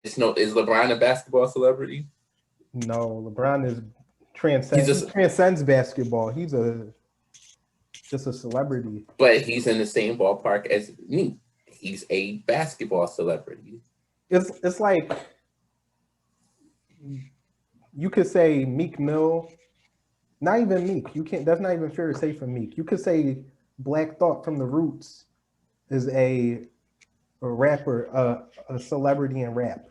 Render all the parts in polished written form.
Is LeBron a basketball celebrity? No, LeBron is He's he just, transcends basketball. He's just a celebrity. but he's in the same ballpark as me. He's a basketball celebrity. It's like you could say Meek Mill, not even Meek. You can't. That's not even fair to say for Meek. You could say Black Thought from the Roots is a rapper, a celebrity in rap.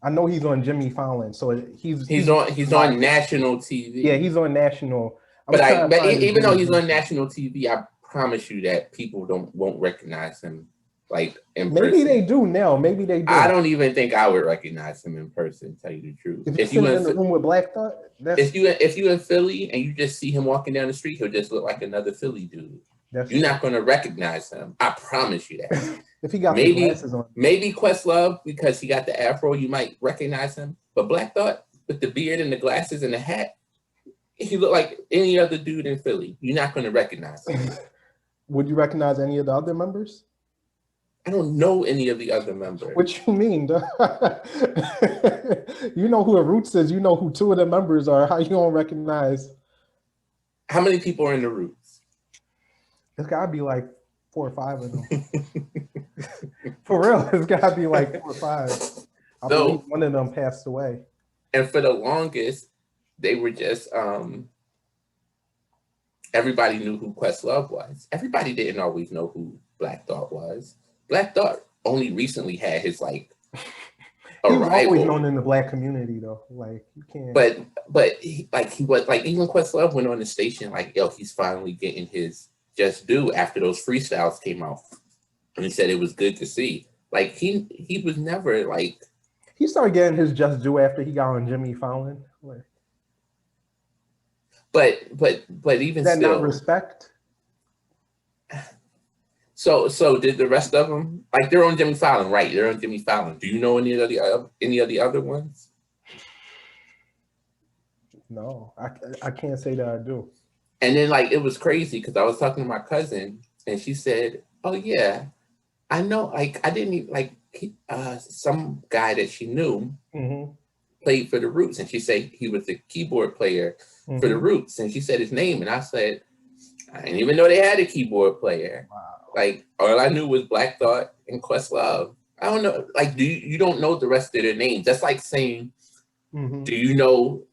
I know he's on Jimmy Fallon, so He's on national TV. yeah, he's on national. I was But trying to find his even though he's on video. national TV, I promise you that people won't recognize him like in Maybe they person. do now. Maybe they I do. don't even think I would recognize him in person. Tell you the truth, If you're sitting in the room with Black Thought, that's if you in Philly and you just see him walking down the street, he'll just look like another Philly dude. that's You're true. not going to recognize him. I promise you that. If he got the glasses on. Maybe Questlove, because he got the afro, you might recognize him. But Black Thought with the beard and the glasses and the hat, he looked like any other dude in Philly. You're not going to recognize him. Would you recognize any of the other members? I don't know any of the other members. What you mean? You know who a Roots is. You know who two of the members are. How you don't recognize? How many people are in the Roots? It's got to be like 4 or 5 of them. For real, it's got to be like 4 or 5. I believe one of them passed away. And for the longest, they were just everybody knew who Questlove was. Everybody didn't always know who Black Thought was. Black Thought only recently had his like arrival. He was always known in the Black community though. Like you can't. But he was like even Questlove went on the station like, yo, he's finally getting his just due after those freestyles came out, and he said it was good to see. Like he was never like. He started getting his just due after he got on Jimmy Fallon. Like, but even that still, not respect. So did the rest of them? Like they're on Jimmy Fallon, right? They're on Jimmy Fallon. Do you know any of the other ones? No, I can't say that I do. And then like it was crazy because I was talking to my cousin and she said, "Oh yeah, I know." Like I didn't even like some guy that she knew played for the Roots, and she said he was the keyboard player for the Roots, and she said his name, and I said, I didn't even know they had a keyboard player. Wow. Like all I knew was Black Thought and Questlove. I don't know. Like you don't know the rest of their names. That's like saying, do you know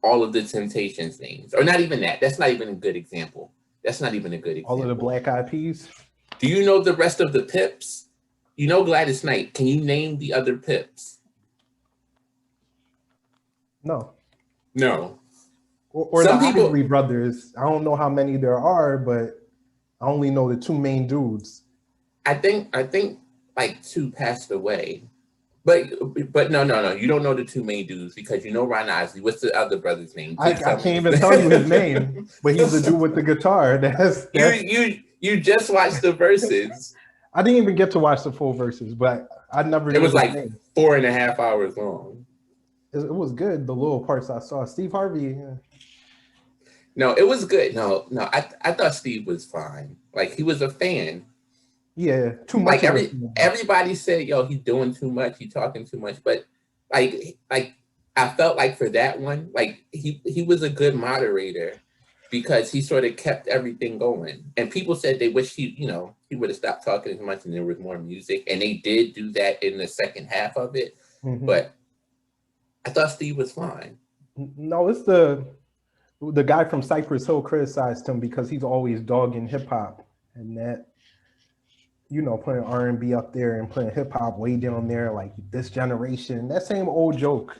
all of the Temptations names? Or not even that. That's not even a good example. All of the Black Eyed Peas. Do you know the rest of the Pips? You know Gladys Knight. Can you name the other Pips? No. Or Some the people, Isley brothers. I don't know how many there are, but I only know the 2 main dudes. I think like 2 passed away. But no. You don't know the 2 main dudes because you know Ron Isley. What's the other brother's name? I can't even tell you his name, but he's the dude with the guitar. That's... You just watched the verses. I didn't even get to watch the full verses, but I never. It was like 4.5 hours long. It was good. The little parts I saw. Steve Harvey. Yeah. No, it was good. No. I thought Steve was fine. Like he was a fan. Yeah, too much. Like everybody said, yo, he's doing too much. He's talking too much. But like I felt like for that one, like he was a good moderator because he sort of kept everything going. And people said they wish he would have stopped talking as much and there was more music. And they did do that in the second half of it. But I thought Steve was fine. No, it's the guy from Cypress Hill criticized him because he's always dogging hip hop and that, putting R&B up there and putting hip hop way down there, like this generation, that same old joke.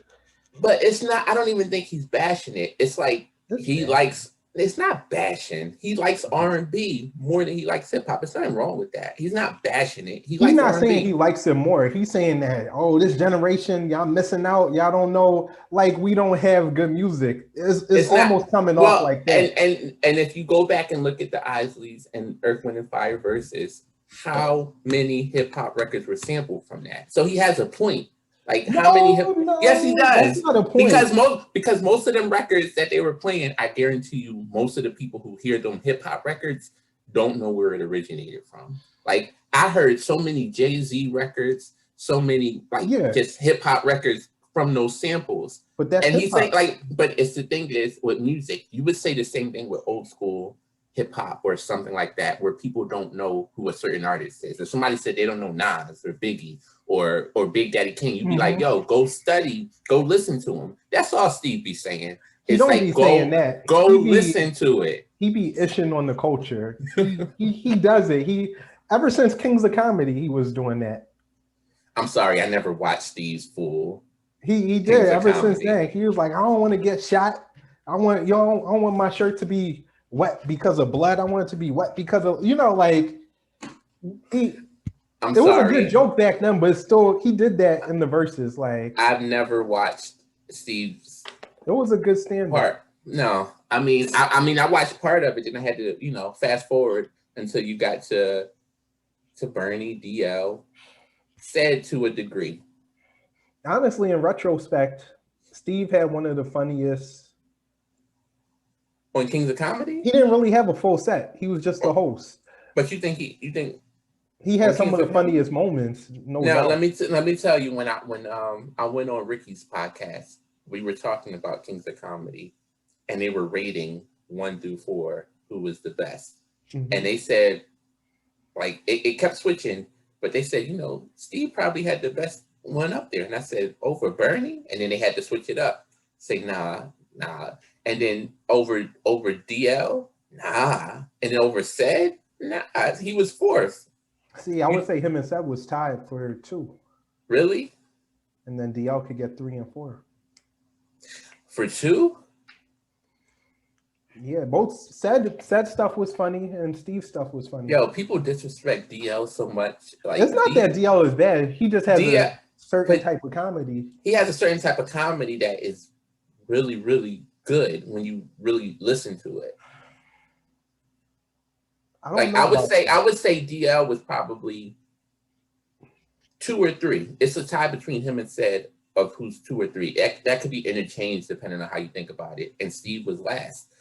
But it's not, I don't even think he's bashing it. It's like it's not bashing. He likes R&B more than he likes hip hop. There's nothing wrong with that. He's not bashing it. He's not R&B. Saying he likes it more. He's saying that, this generation, y'all missing out. Y'all don't know, like we don't have good music. It's almost coming off like that. And if you go back and look at the Isleys and Earth, Wind and Fire verses, how many hip hop records were sampled from that? So he has a point. Like how many? Yes, he does. That's not a point. Because most of them records that they were playing, I guarantee you, most of the people who hear them hip hop records don't know where it originated from. Like I heard so many Jay-Z records, so many like just hip hop records from those samples. But that's and he's saying like, but it's the thing is with music, you would say the same thing with old school hip hop or something like that, where people don't know who a certain artist is. If somebody said they don't know Nas or Biggie or Big Daddy King, you'd be like, yo, go study, go listen to him. That's all Steve be saying. He don't be saying that. Go listen to it. He be ishing on the culture. He does it. He ever since Kings of Comedy, he was doing that. I'm sorry, I never watched Steve's full. He did ever since then. He was like, I don't want to get shot. I don't want my shirt to be wet because of blood. I want it to be wet because of like it was a good joke back then, but still he did that in the verses. Like I've never watched Steve's. It was a good stand part. No, I mean I watched part of it and I had to fast forward until you got to Bernie DL. Sad to a degree. Honestly, in retrospect, Steve had one of the funniest on Kings of Comedy. He didn't really have a full set. He was just the host. But you think he had some of the funniest moments? No doubt. Let me tell you when I went on Ricky's podcast, we were talking about Kings of Comedy, and they were rating 1 through 4 who was the best, and they said like it kept switching, but they said Steve probably had the best one up there, and I said over Bernie, and then they had to switch it up, say nah, and then over DL, nah, and then over Said, nah, he was 4th. See, I would say him and Said was tied for 2. Really? And then DL could get 3 and 4. For 2? Yeah, both Said stuff was funny and Steve's stuff was funny. Yo, people disrespect DL so much. Like, it's not that DL is bad. He just has a certain type of comedy. He has a certain type of comedy that is really, really good when you really listen to it. I would say DL was probably 2 or 3. It's a tie between him and Said of who's 2 or 3. That could be interchanged depending on how you think about it. And Steve was last.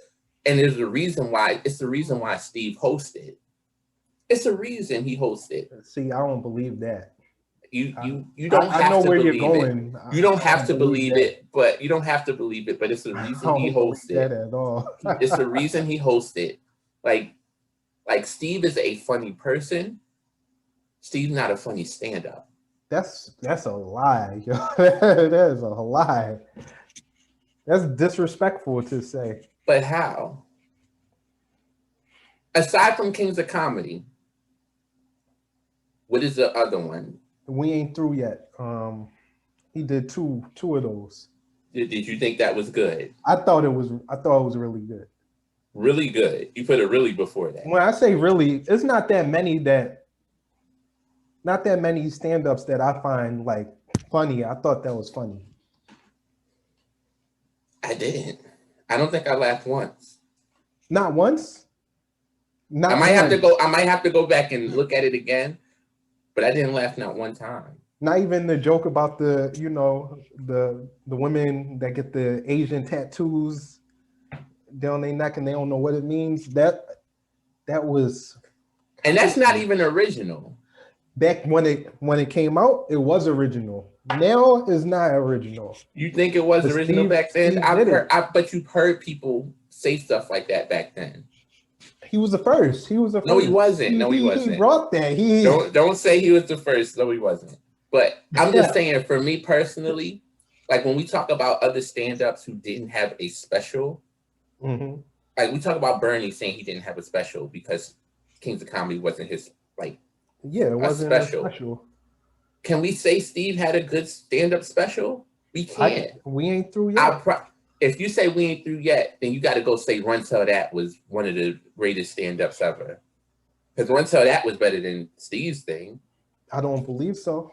And there's a reason why. It's the reason why Steve hosted. It's a reason he hosted. See, I don't believe that. You don't have to believe it. You don't have to believe it, but you don't have to believe it. But it's the reason he hosted. That at all. It's the reason he hosted. Like Steve is a funny person. Steve's not a funny stand-up. That's a lie. That is a lie. That's disrespectful to say. But how? Aside from Kings of Comedy, what is the other one? We ain't through yet. He did two of those. Did you think that was good? I thought it was really good. Really good. You put a really before that. When I say really, it's not that many stand-ups that I find like funny. I thought that was funny. I didn't. I don't think I laughed once. Not once? I might have to go back and look at it again, but I didn't laugh not one time. Not even the joke about the women that get the Asian tattoos down their neck and they don't know what it means. That was, and that's not even original. Back when it came out, it was original. Now is not original. You think it was original back then? But you've heard people say stuff like that back then. He was the first. No, he wasn't. He brought that. Don't say he was the first. No, he wasn't. But I'm just saying, for me personally, like when we talk about other stand-ups who didn't have a special, like we talk about Bernie saying he didn't have a special because Kings of Comedy wasn't his it wasn't a special. Can we say Steve had a good stand-up special? We can't. We ain't through yet. If you say we ain't through yet, then you got to go say Run Tell That was one of the greatest stand-ups ever. Because Run Tell That was better than Steve's thing. I don't believe so.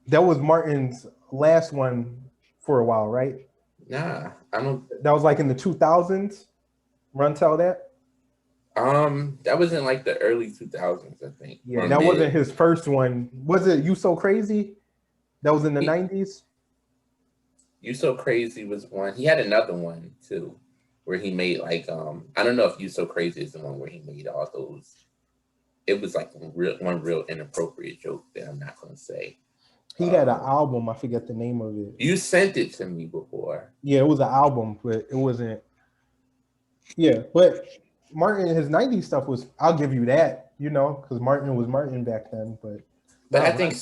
That was Martin's last one for a while, right? Nah, I don't. That was like in the 2000s. Run Tell That. That was in like the early 2000s, I think. Yeah, that wasn't his first one. Was it You So Crazy? That was in the 90s. You So Crazy was one. He had another one too. where he made like I don't know if You So Crazy is the one where he made all those. It was like one real inappropriate joke that I'm not gonna say. He had an album. I forget the name of it. You sent it to me before. Yeah, it was an album, but it wasn't. Yeah, but Martin, his '90s stuff was. I'll give you that. You know, because Martin was Martin back then. But I think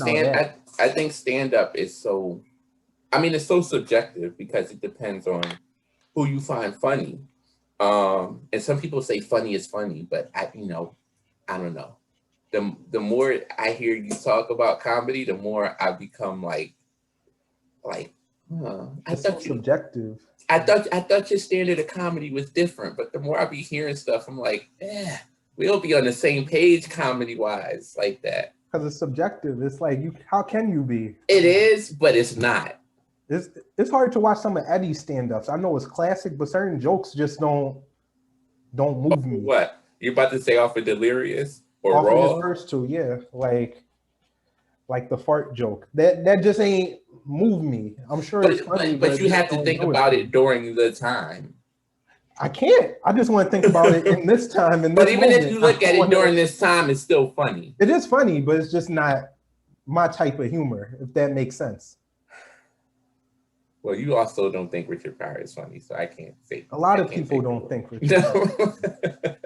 I think stand up is so. I mean, it's so subjective because it depends on who you find funny. And some people say funny is funny, but I don't know. The more I hear you talk about comedy, the more I become like, it's so subjective. I thought your standard of comedy was different, but the more I be hearing stuff, I'm like, we don't be on the same page comedy wise like that. Because it's subjective. It's like how can you be? It is, but it's not. It's hard to watch some of Eddie's stand-ups. I know it's classic, but certain jokes just don't move me. What? You about to say off of Delirious or off Raw? Of his first two, yeah. Like the fart joke. That just ain't move me. I'm sure it's funny. But you have to think about it during the time. I can't. I just want to think about it in this time. But even if you look at it during this time, it's still funny. It is funny, but it's just not my type of humor, if that makes sense. Well, you also don't think Richard Pryor is funny, so I can't say. A lot of people don't think Richard Pryor.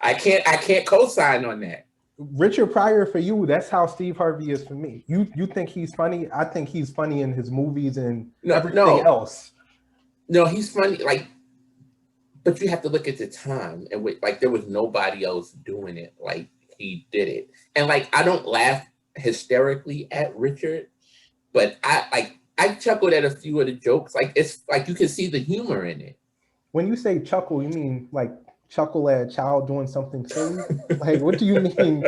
I can't co-sign on that. Richard Pryor for you, that's how Steve Harvey is for me. You think he's funny? I think he's funny in his movies and everything else. No, he's funny, but you have to look at the time and there was nobody else doing it like he did it. And I don't laugh hysterically at Richard, but I chuckled at a few of the jokes. It's you can see the humor in it. When you say chuckle, you mean chuckle at a child doing something silly? What do you mean?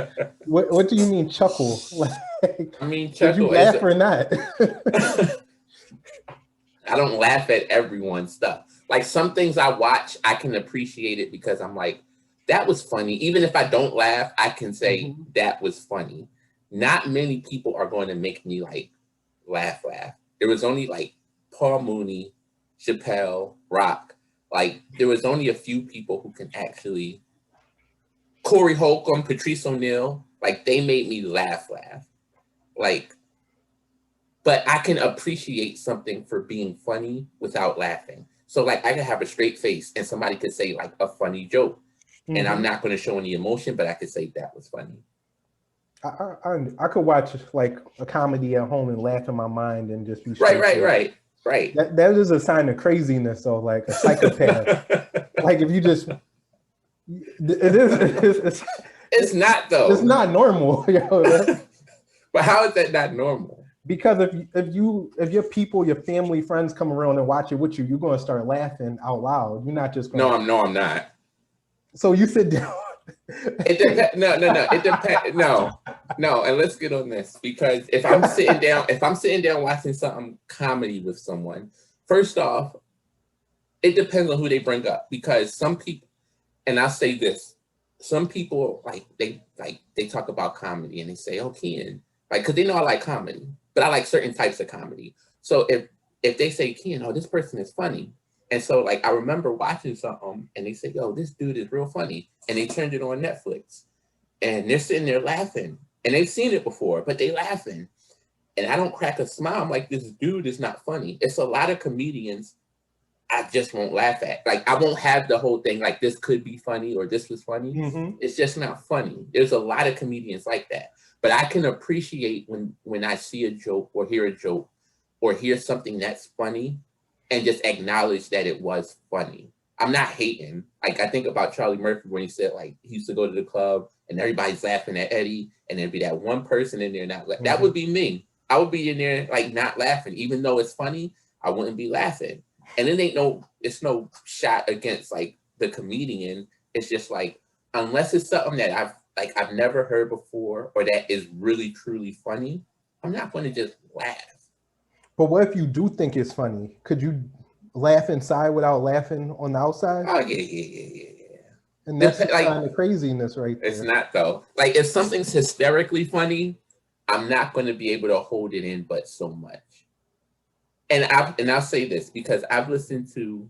What do you mean chuckle? I mean, chuckle. Did you laugh or not? I don't laugh at everyone's stuff. Some things I watch, I can appreciate it because I'm like, that was funny. Even if I don't laugh, I can say that was funny. Not many people are going to make me laugh. There was only Paul Mooney, Chappelle, Rock. There was only a few people who can actually. Corey Holcomb, Patrice O'Neal, they made me laugh. But I can appreciate something for being funny without laughing. So I could have a straight face and somebody could say a funny joke, and I'm not going to show any emotion, but I could say that was funny. I could watch a comedy at home and laugh in my mind and just be right. That is a sign of craziness, though, a psychopath. If you just, it's not though. It's not normal. But how is that not normal? Because if your people, your family, friends come around and watch it with you, you're going to start laughing out loud. You're not just going. No, I'm not. So you sit down. It depends. No. It depends. No. And let's get on this, because if I'm sitting down watching something comedy with someone, first off, it depends on who they bring up, because some people, and I'll say this, some people they talk about comedy and they say, "Oh, Ken," because they know I like comedy, but I like certain types of comedy. So if they say, "Ken, oh, this person is funny," and so I remember watching something and they say, "Yo, this dude is real funny," and they turned it on Netflix, and they're sitting there laughing, and they've seen it before, but they laughing, and I don't crack a smile. I'm like, this dude is not funny. It's a lot of comedians I just won't laugh at. I won't have the whole thing this could be funny or this was funny. It's just not funny. There's a lot of comedians like that. But I can appreciate when I see a joke or hear a joke or hear something that's funny and just acknowledge that it was funny. I'm not hating. I think about Charlie Murphy when he said he used to go to the club and everybody's laughing at Eddie and there'd be that one person in there not laughing. That would be me. I would be in there not laughing. Even though it's funny, I wouldn't be laughing. And it's no shot against the comedian. It's just unless it's something that I've never heard before or that is really truly funny, I'm not going to just laugh. But what if you do think it's funny? Could you laugh inside without laughing on the outside? Oh yeah. And that's kind of craziness right there. It's not though. If something's hysterically funny, I'm not going to be able to hold it in but so much. And I'll say this because I've listened to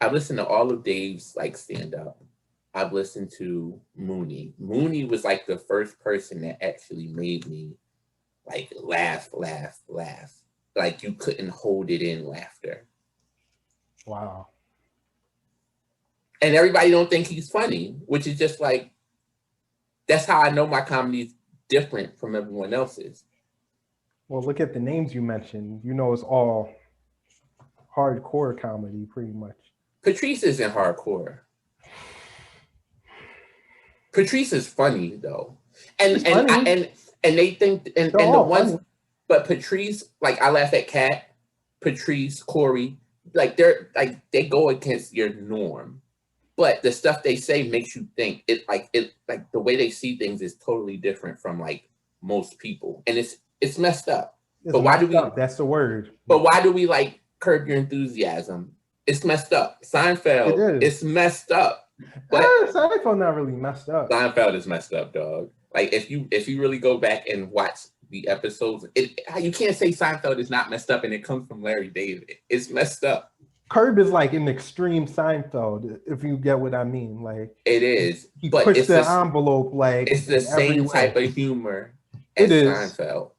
I've listened to all of Dave's like stand up. I've listened to Mooney. Mooney was like the first person that actually made me like laugh. Like you couldn't hold it in laughter. Wow. And everybody don't think he's funny, which is just like, that's how I know my comedy is different from everyone else's. Well, look at the names you mentioned. You know, it's all hardcore comedy, pretty much. Patrice isn't hardcore. Patrice is funny though, and they think and the ones, funny. But Patrice, like I laugh at Kat, Patrice, Corey, like they go against your norm, but the stuff they say makes you think. It like the way they see things is totally different from like most people, and it's messed up. But why do we? That's the word. But why do we like Curb Your Enthusiasm? It's messed up. Seinfeld, it's messed up. But Seinfeld not really messed up. Seinfeld is messed up, dog. Like if you really go back and watch the episodes, you can't say Seinfeld is not messed up, and it comes from Larry David. It's messed up. Curb is like an extreme Seinfeld, if you get what I mean. Like it is, he pushed the envelope. Like it's the same type of humor as Seinfeld,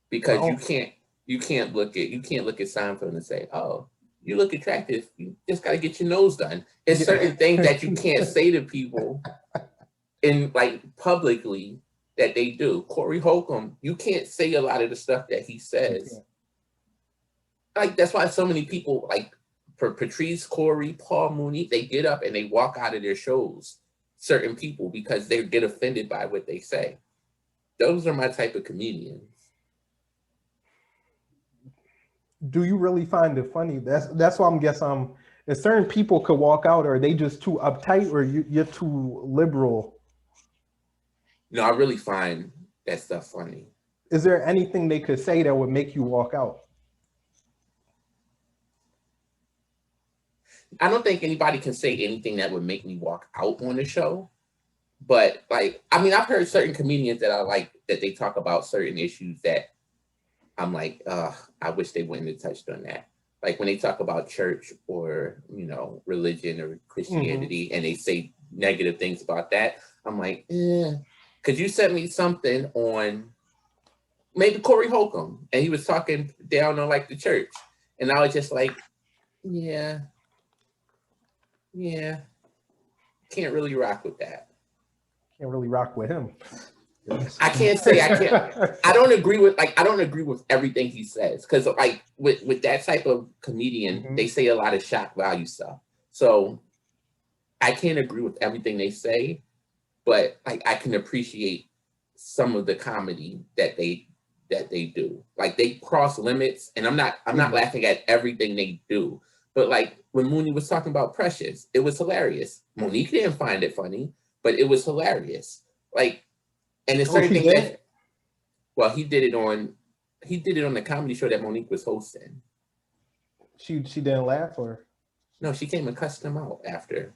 because you can't look at Seinfeld and say, oh, you look attractive. You just got to get your nose done. It's certain things that you can't say to people in like publicly that they do. Corey Holcomb, you can't say a lot of the stuff that he says. Like that's why so many people like for Patrice, Corey, Paul Mooney, they get up and they walk out of their shows. Certain people because they get offended by what they say. Those are my type of comedians. Do you really find it funny? That's why I'm guessing if certain people could walk out, or are they just too uptight, or you're too liberal? No, I really find that stuff funny. Is there anything they could say that would make you walk out? I don't think anybody can say anything that would make me walk out on the show. But like, I mean, I've heard certain comedians that I like that they talk about certain issues that I'm like, I wish they wouldn't have touched on that. Like when they talk about church or, you know, religion or Christianity, and they say negative things about that, I'm like, could you send me something on maybe Corey Holcomb? And he was talking down on like the church. And I was just like, yeah, can't really rock with that. Can't really rock with him. I can't say I can't. I don't agree with everything he says, because like with that type of comedian, they say a lot of shock value stuff. So I can't agree with everything they say, but like I can appreciate some of the comedy that they do. Like they cross limits, and I'm not laughing at everything they do. But like when Mooney was talking about Precious, it was hilarious. Monique didn't find it funny, but it was hilarious. Like. And it's certain things that, well, he did it on the comedy show that Monique was hosting. She didn't laugh, or no, she came and cussed him out after.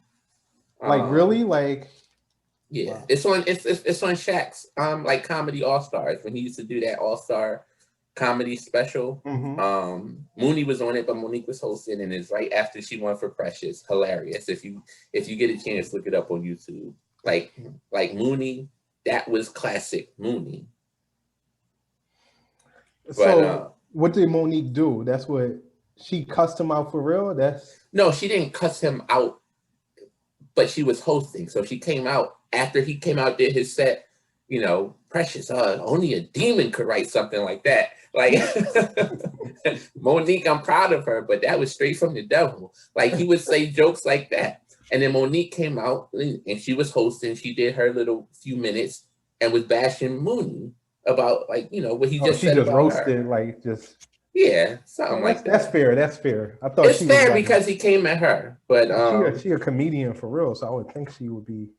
Like really, like yeah, wow. It's on Shaq's like Comedy All Stars when he used to do that All Star comedy special. Mooney was on it, but Monique was hosting, and it's right after she won for Precious. Hilarious. If you get a chance, look it up on YouTube. Like Mooney. That was classic Mooney. So what did Monique do? That's what she cussed him out for real? No, she didn't cuss him out, but she was hosting. So she came out after he came out, did his set, you know, Precious, only a demon could write something like that. Like Monique, I'm proud of her, but that was straight from the devil. Like he would say jokes like that. And then Monique came out and she was hosting. She did her little few minutes and was bashing Mooney about like, you know, what he just said about roasted her. Like just something like that. That's fair. That's fair. I thought it's fair because he came at her. But she a comedian for real, so I would think she would be.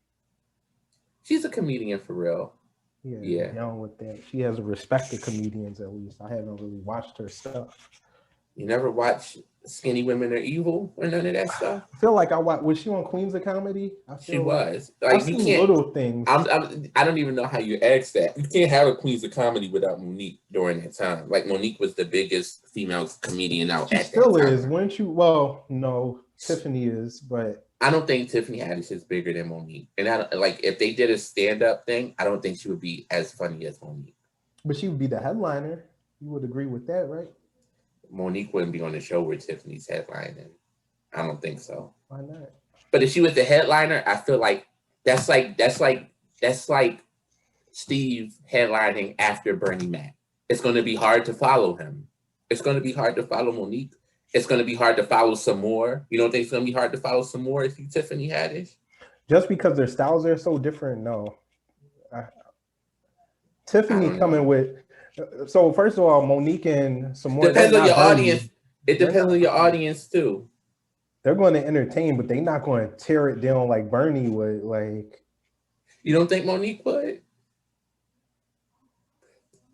She's a comedian for real. Yeah. Down with that. She has a respect to comedians at least. I haven't really watched her stuff. You never watch Skinny Women Are Evil or none of that stuff? I feel like was she on Queens of Comedy? She was. Like you can't little things. I don't even know how you ask that. You can't have a Queens of Comedy without Monique during that time. Like Monique was the biggest female comedian out. She still is, weren't you? Well, no. Tiffany is, but I don't think Tiffany Haddish is bigger than Monique. And like if they did a stand-up thing, I don't think she would be as funny as Monique. But she would be the headliner. You would agree with that, right? Monique wouldn't be on the show where Tiffany's headlining. I don't think so. Why not? But if she was the headliner, I feel like that's like Steve headlining after Bernie Mac. It's going to be hard to follow him. It's going to be hard to follow Monique. It's going to be hard to follow some more. You don't think it's going to be hard to follow some more if you Tiffany Haddish? Just because their styles are so different, no. Tiffany coming with. So first of all, Monique and some more. Depends on your audience. It depends on your audience too. They're going to entertain, but they're not going to tear it down like Bernie would. Like, you don't think Monique would?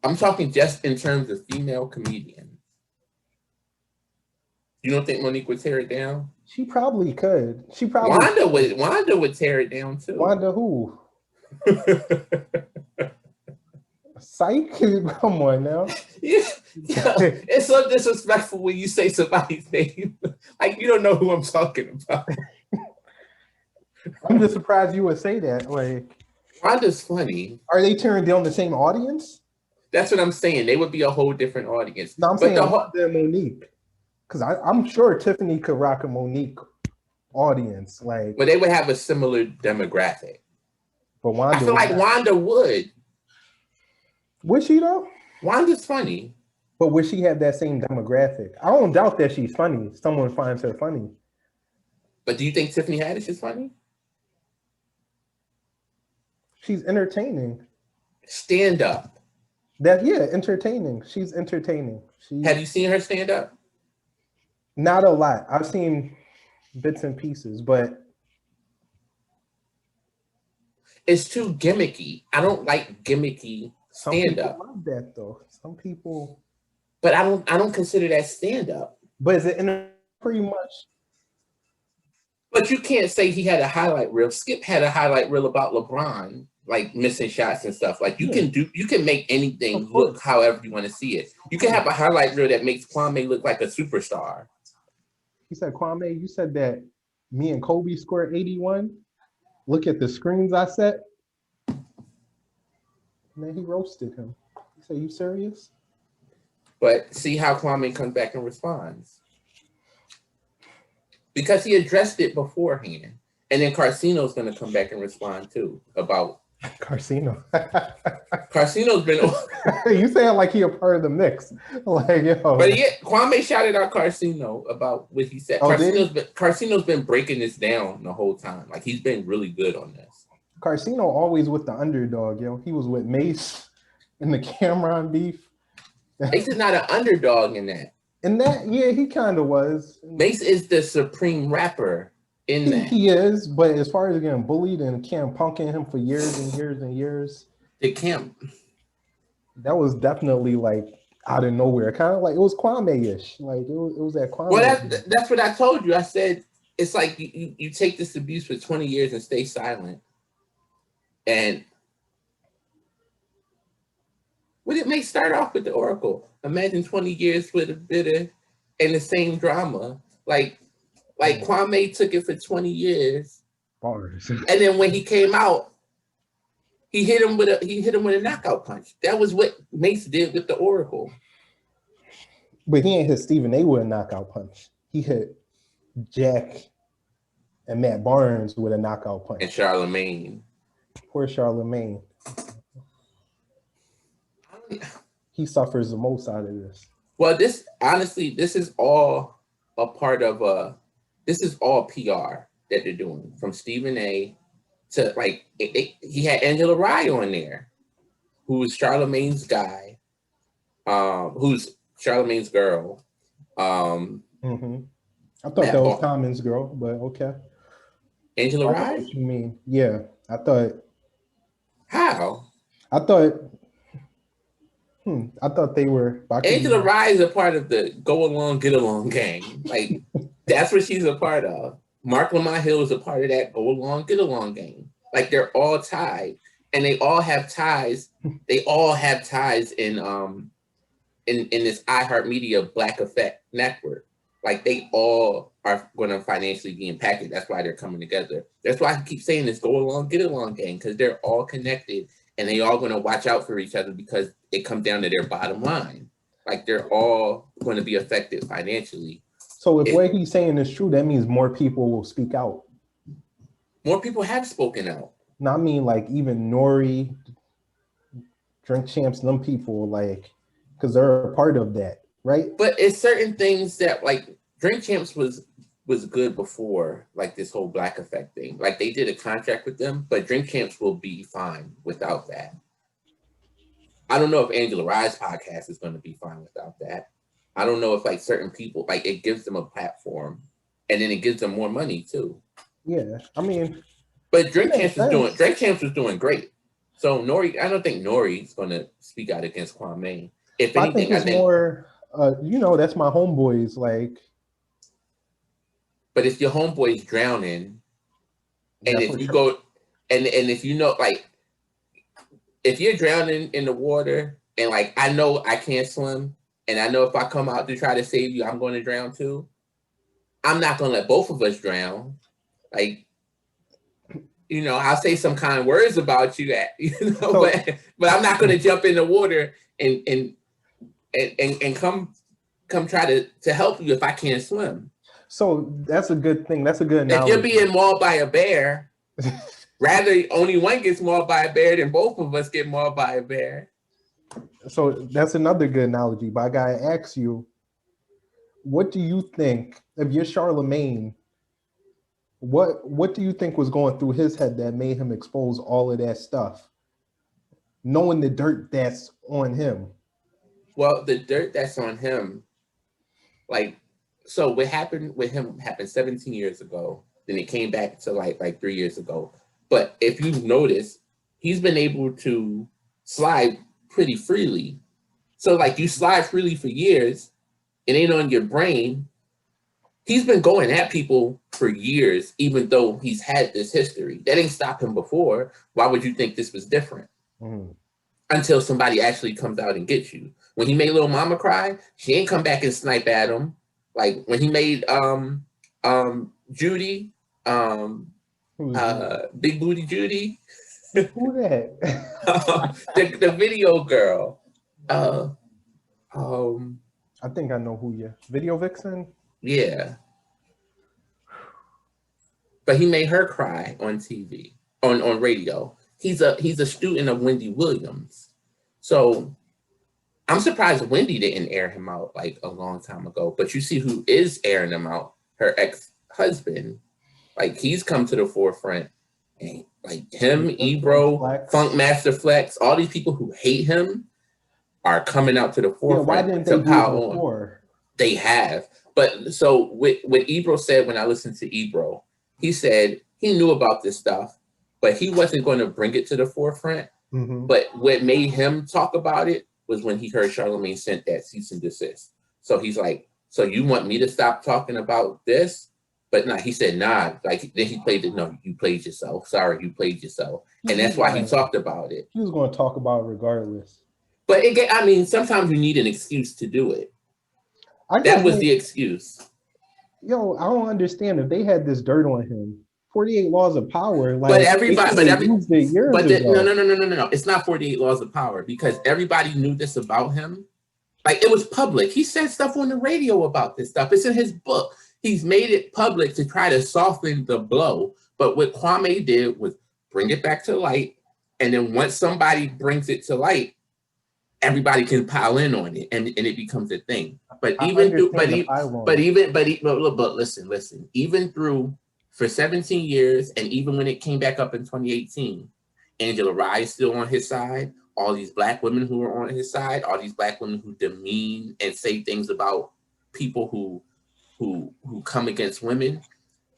I'm talking just in terms of female comedians. You don't think Monique would tear it down? She probably could. She probably Wanda would tear it down too. Wanda who? Psych? Come on now. Yeah. It's so disrespectful when you say somebody's name. Like you don't know who I'm talking about. I'm just surprised you would say that. Like, Wanda's funny. Are they tearing down the same audience? That's what I'm saying. They would be a whole different audience. No, I'm saying Wanda and Monique. Because I'm sure Tiffany could rock a Monique audience. Like, but they would have a similar demographic. But Wanda, I feel like Wanda would. Would she though? Wanda's funny. But would she have that same demographic? I don't doubt that she's funny. Someone finds her funny. But do you think Tiffany Haddish is funny? She's entertaining. Stand up. Entertaining. She's entertaining. Have you seen her stand up? Not a lot. I've seen bits and pieces, but it's too gimmicky. I don't like gimmicky stand up. Some people love that though. Some people. But I don't consider that stand up. But is it pretty much? But you can't say he had a highlight reel. Skip had a highlight reel about LeBron, like missing shots and stuff. Like you can make anything look however you want to see it. You can have a highlight reel that makes Kwame look like a superstar. He said, Kwame, you said that me and Kobe scored 81. Look at the screens I set. And then he roasted him. He said, you serious? But see how Kwame comes back and responds. Because he addressed it beforehand. And then Carcino's going to come back and respond too about Carcino. Carcino's been. You saying like he a part of the mix, like yo. But yeah, Kwame shouted out Carcino about what he said. Carcino's been breaking this down the whole time. Like he's been really good on this. Carcino always with the underdog, yo. He was with Mace in the Cameron beef. Mace is not an underdog in that. In that, yeah, he kind of was. Mace is the supreme rapper. He is, but as far as getting bullied and Cam punking him for years and years and years, that was definitely like out of nowhere. Kind of like it was Kwame-ish. Like it was that Kwame. Well, that's what I told you. I said it's like you take this abuse for 20 years and stay silent. And would it make start off with the Oracle? Imagine 20 years with a bitter and the same drama. Like Kwame took it for 20 years. Bars. And then when he came out, he hit him with a knockout punch. That was what Mace did with the Oracle. But he ain't hit Stephen A with a knockout punch. He hit Jack and Matt Barnes with a knockout punch. And Charlemagne. Poor Charlemagne. He suffers the most out of this. Well, this is all a part of this is all PR that they're doing, from Stephen A to like he had Angela Rye on there, who's Charlemagne's guy, who's Charlemagne's girl. I thought that was Common's girl, but okay. Angela Rye? What you mean? Yeah, I thought. How? I thought they were. Angela Rye is a part of the Go Along, Get Along gang. Like that's what she's a part of. Mark Lamont Hill is a part of that Go Along, Get Along gang. Like they're all tied, and they all have ties. They all have ties in this iHeartMedia Black Effect network. Like they all are going to financially be impacted. That's why they're coming together. That's why I keep saying this go along, get along gang, because they're all connected and they all going to watch out for each other because it comes down to their bottom line. Like they're all going to be affected financially. So if what he's saying is true, that means more people will speak out. More people have spoken out. No, I mean like even Nori, Drink Champs, them people, like, because they're a part of that, right? But it's certain things that like Drink Champs was good before like this whole Black Effect thing. Like they did a contract with them, but Drink Champs will be fine without that. I don't know if Angela Rye's podcast is going to be fine without that. I don't know if like certain people, like it gives them a platform and then it gives them more money too. Yeah, I mean, but Drink Champs was doing great. So Nori, I don't think Nori's going to speak out against Kwame. If anything, I think more, that's my homeboys. Like, but if your homeboy's drowning, and if you go, and if you know, like, if you're drowning in the water, and like I know I can't swim, and I know if I come out to try to save you, I'm going to drown too. I'm not going to let both of us drown. Like, I'll say some kind words about you, but I'm not going to jump in the water and come try to help you if I can't swim. So that's a good thing. That's a good analogy. If you're being mauled by a bear, rather only one gets mauled by a bear than both of us get mauled by a bear. So that's another good analogy. But I gotta ask you, what do you think if you're Charlemagne? What do you think was going through his head that made him expose all of that stuff, knowing the dirt that's on him? Well, the dirt that's on him, like, so what happened with him happened 17 years ago. Then it came back to like 3 years ago. But if you've noticed, he's been able to slide pretty freely. So like you slide freely for years, it ain't on your brain. He's been going at people for years, even though he's had this history. That ain't stopped him before. Why would you think this was different? Until somebody actually comes out and gets you. When he made Lil Momma cry, she ain't come back and snipe at him. Like when he made Judy, Big Booty Judy. Who that? the video girl. I think I know who you. Video Vixen? Yeah. But he made her cry on TV, on radio. He's a student of Wendy Williams. So I'm surprised Wendy didn't air him out like a long time ago. But you see who is airing him out, her ex-husband. Like he's come to the forefront. And like him, Ebro, Funk Master Flex, all these people who hate him are coming out to the forefront. Yeah, why didn't they do it before? They have. But so what Ebro said when I listened to Ebro, he said he knew about this stuff, but he wasn't going to bring it to the forefront. But what made him talk about it was when he heard Charlemagne sent that cease and desist. So he's like, so you want me to stop talking about this? But no, he said, nah. Like then he played it. No, you played yourself. Sorry, you played yourself. And that's why he talked about it. He was going to talk about it regardless. But sometimes you need an excuse to do it. That was the excuse. Yo, I don't understand if they had this dirt on him. 48 Laws of Power. Like, no. It's not 48 Laws of Power because everybody knew this about him. Like it was public. He said stuff on the radio about this stuff. It's in his book. He's made it public to try to soften the blow. But what Kwame did was bring it back to light. And then once somebody brings it to light, everybody can pile in on it and it becomes a thing. But listen, even through for 17 years, and even when it came back up in 2018, Angela Rye is still on his side. All these Black women who are on his side, all these Black women who demean and say things about people who come against women,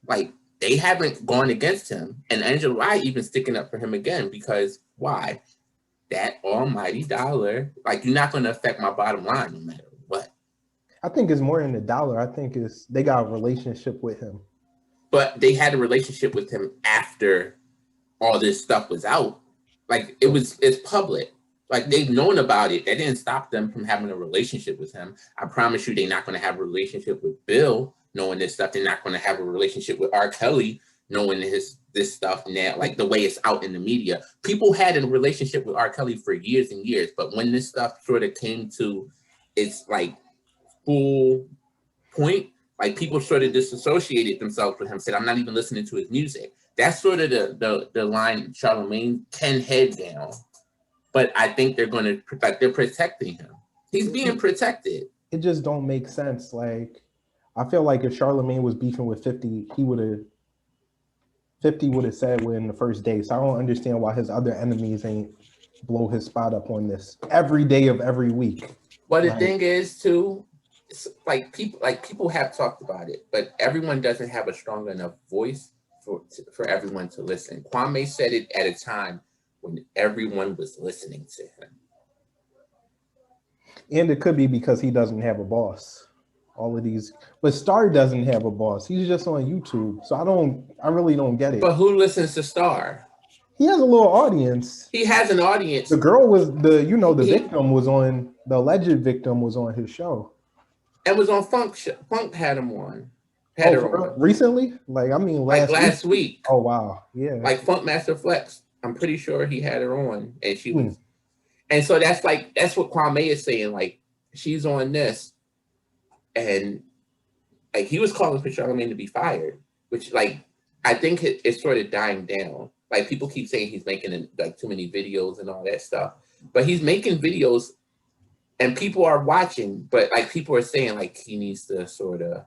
like they haven't gone against him. And Angela Rye even sticking up for him again because why? That almighty dollar, like you're not going to affect my bottom line no matter what. I think it's more than the dollar. I think they got a relationship with him. But they had a relationship with him after all this stuff was out. Like it's public. Like they've known about it. That didn't stop them from having a relationship with him. I promise you they're not going to have a relationship with Bill knowing this stuff. They're not going to have a relationship with R. Kelly knowing this stuff now, like the way it's out in the media. People had a relationship with R. Kelly for years and years, but when this stuff sort of came to its like full point, like people sort of disassociated themselves with him, said, I'm not even listening to his music. That's sort of the line Charlemagne can head down. But I think they're going to, like, they're protecting him. He's being protected. It just don't make sense. Like, I feel like if Charlemagne was beefing with 50, 50 would have said we're in the first day. So I don't understand why his other enemies ain't blow his spot up on this every day of every week. Well, the thing is too, it's like people have talked about it, but everyone doesn't have a strong enough voice for everyone to listen. Kwame said it at a time when everyone was listening to him. And it could be because he doesn't have a boss. All of these, but Star doesn't have a boss. He's just on YouTube. So I really don't get it. But who listens to Star? He has a little audience. He has an audience. The girl was the victim was on, the alleged victim was on his show. It was on Funk. Funk had him on. Recently? Like, I mean, last week. Oh, wow. Yeah. Like Funk Master Flex. I'm pretty sure he had her on, and she was. And so that's what Kwame is saying. Like, she's on this, and like he was calling for Charlemagne to be fired, which like I think it's sort of dying down. Like people keep saying he's making like too many videos and all that stuff, but he's making videos, and people are watching. But like people are saying like he needs to sort of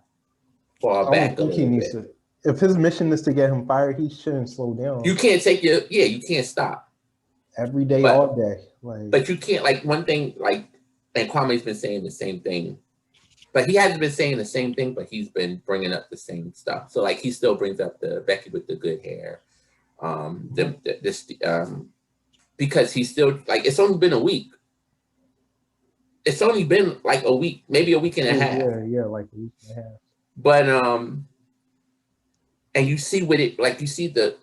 fall back a little bit. If his mission is to get him fired, he shouldn't slow down. You can't you can't stop. Every day, all day. Like, but you can't, like, one thing, like, and Kwame's been saying the same thing, but he hasn't been saying the same thing, but he's been bringing up the same stuff. So, like, he still brings up the Becky with the good hair, because he's still, like, it's only been a week. It's only been, like, a week, maybe a week and a half. Yeah, like a week and a half. But, and you see what it, like, you see the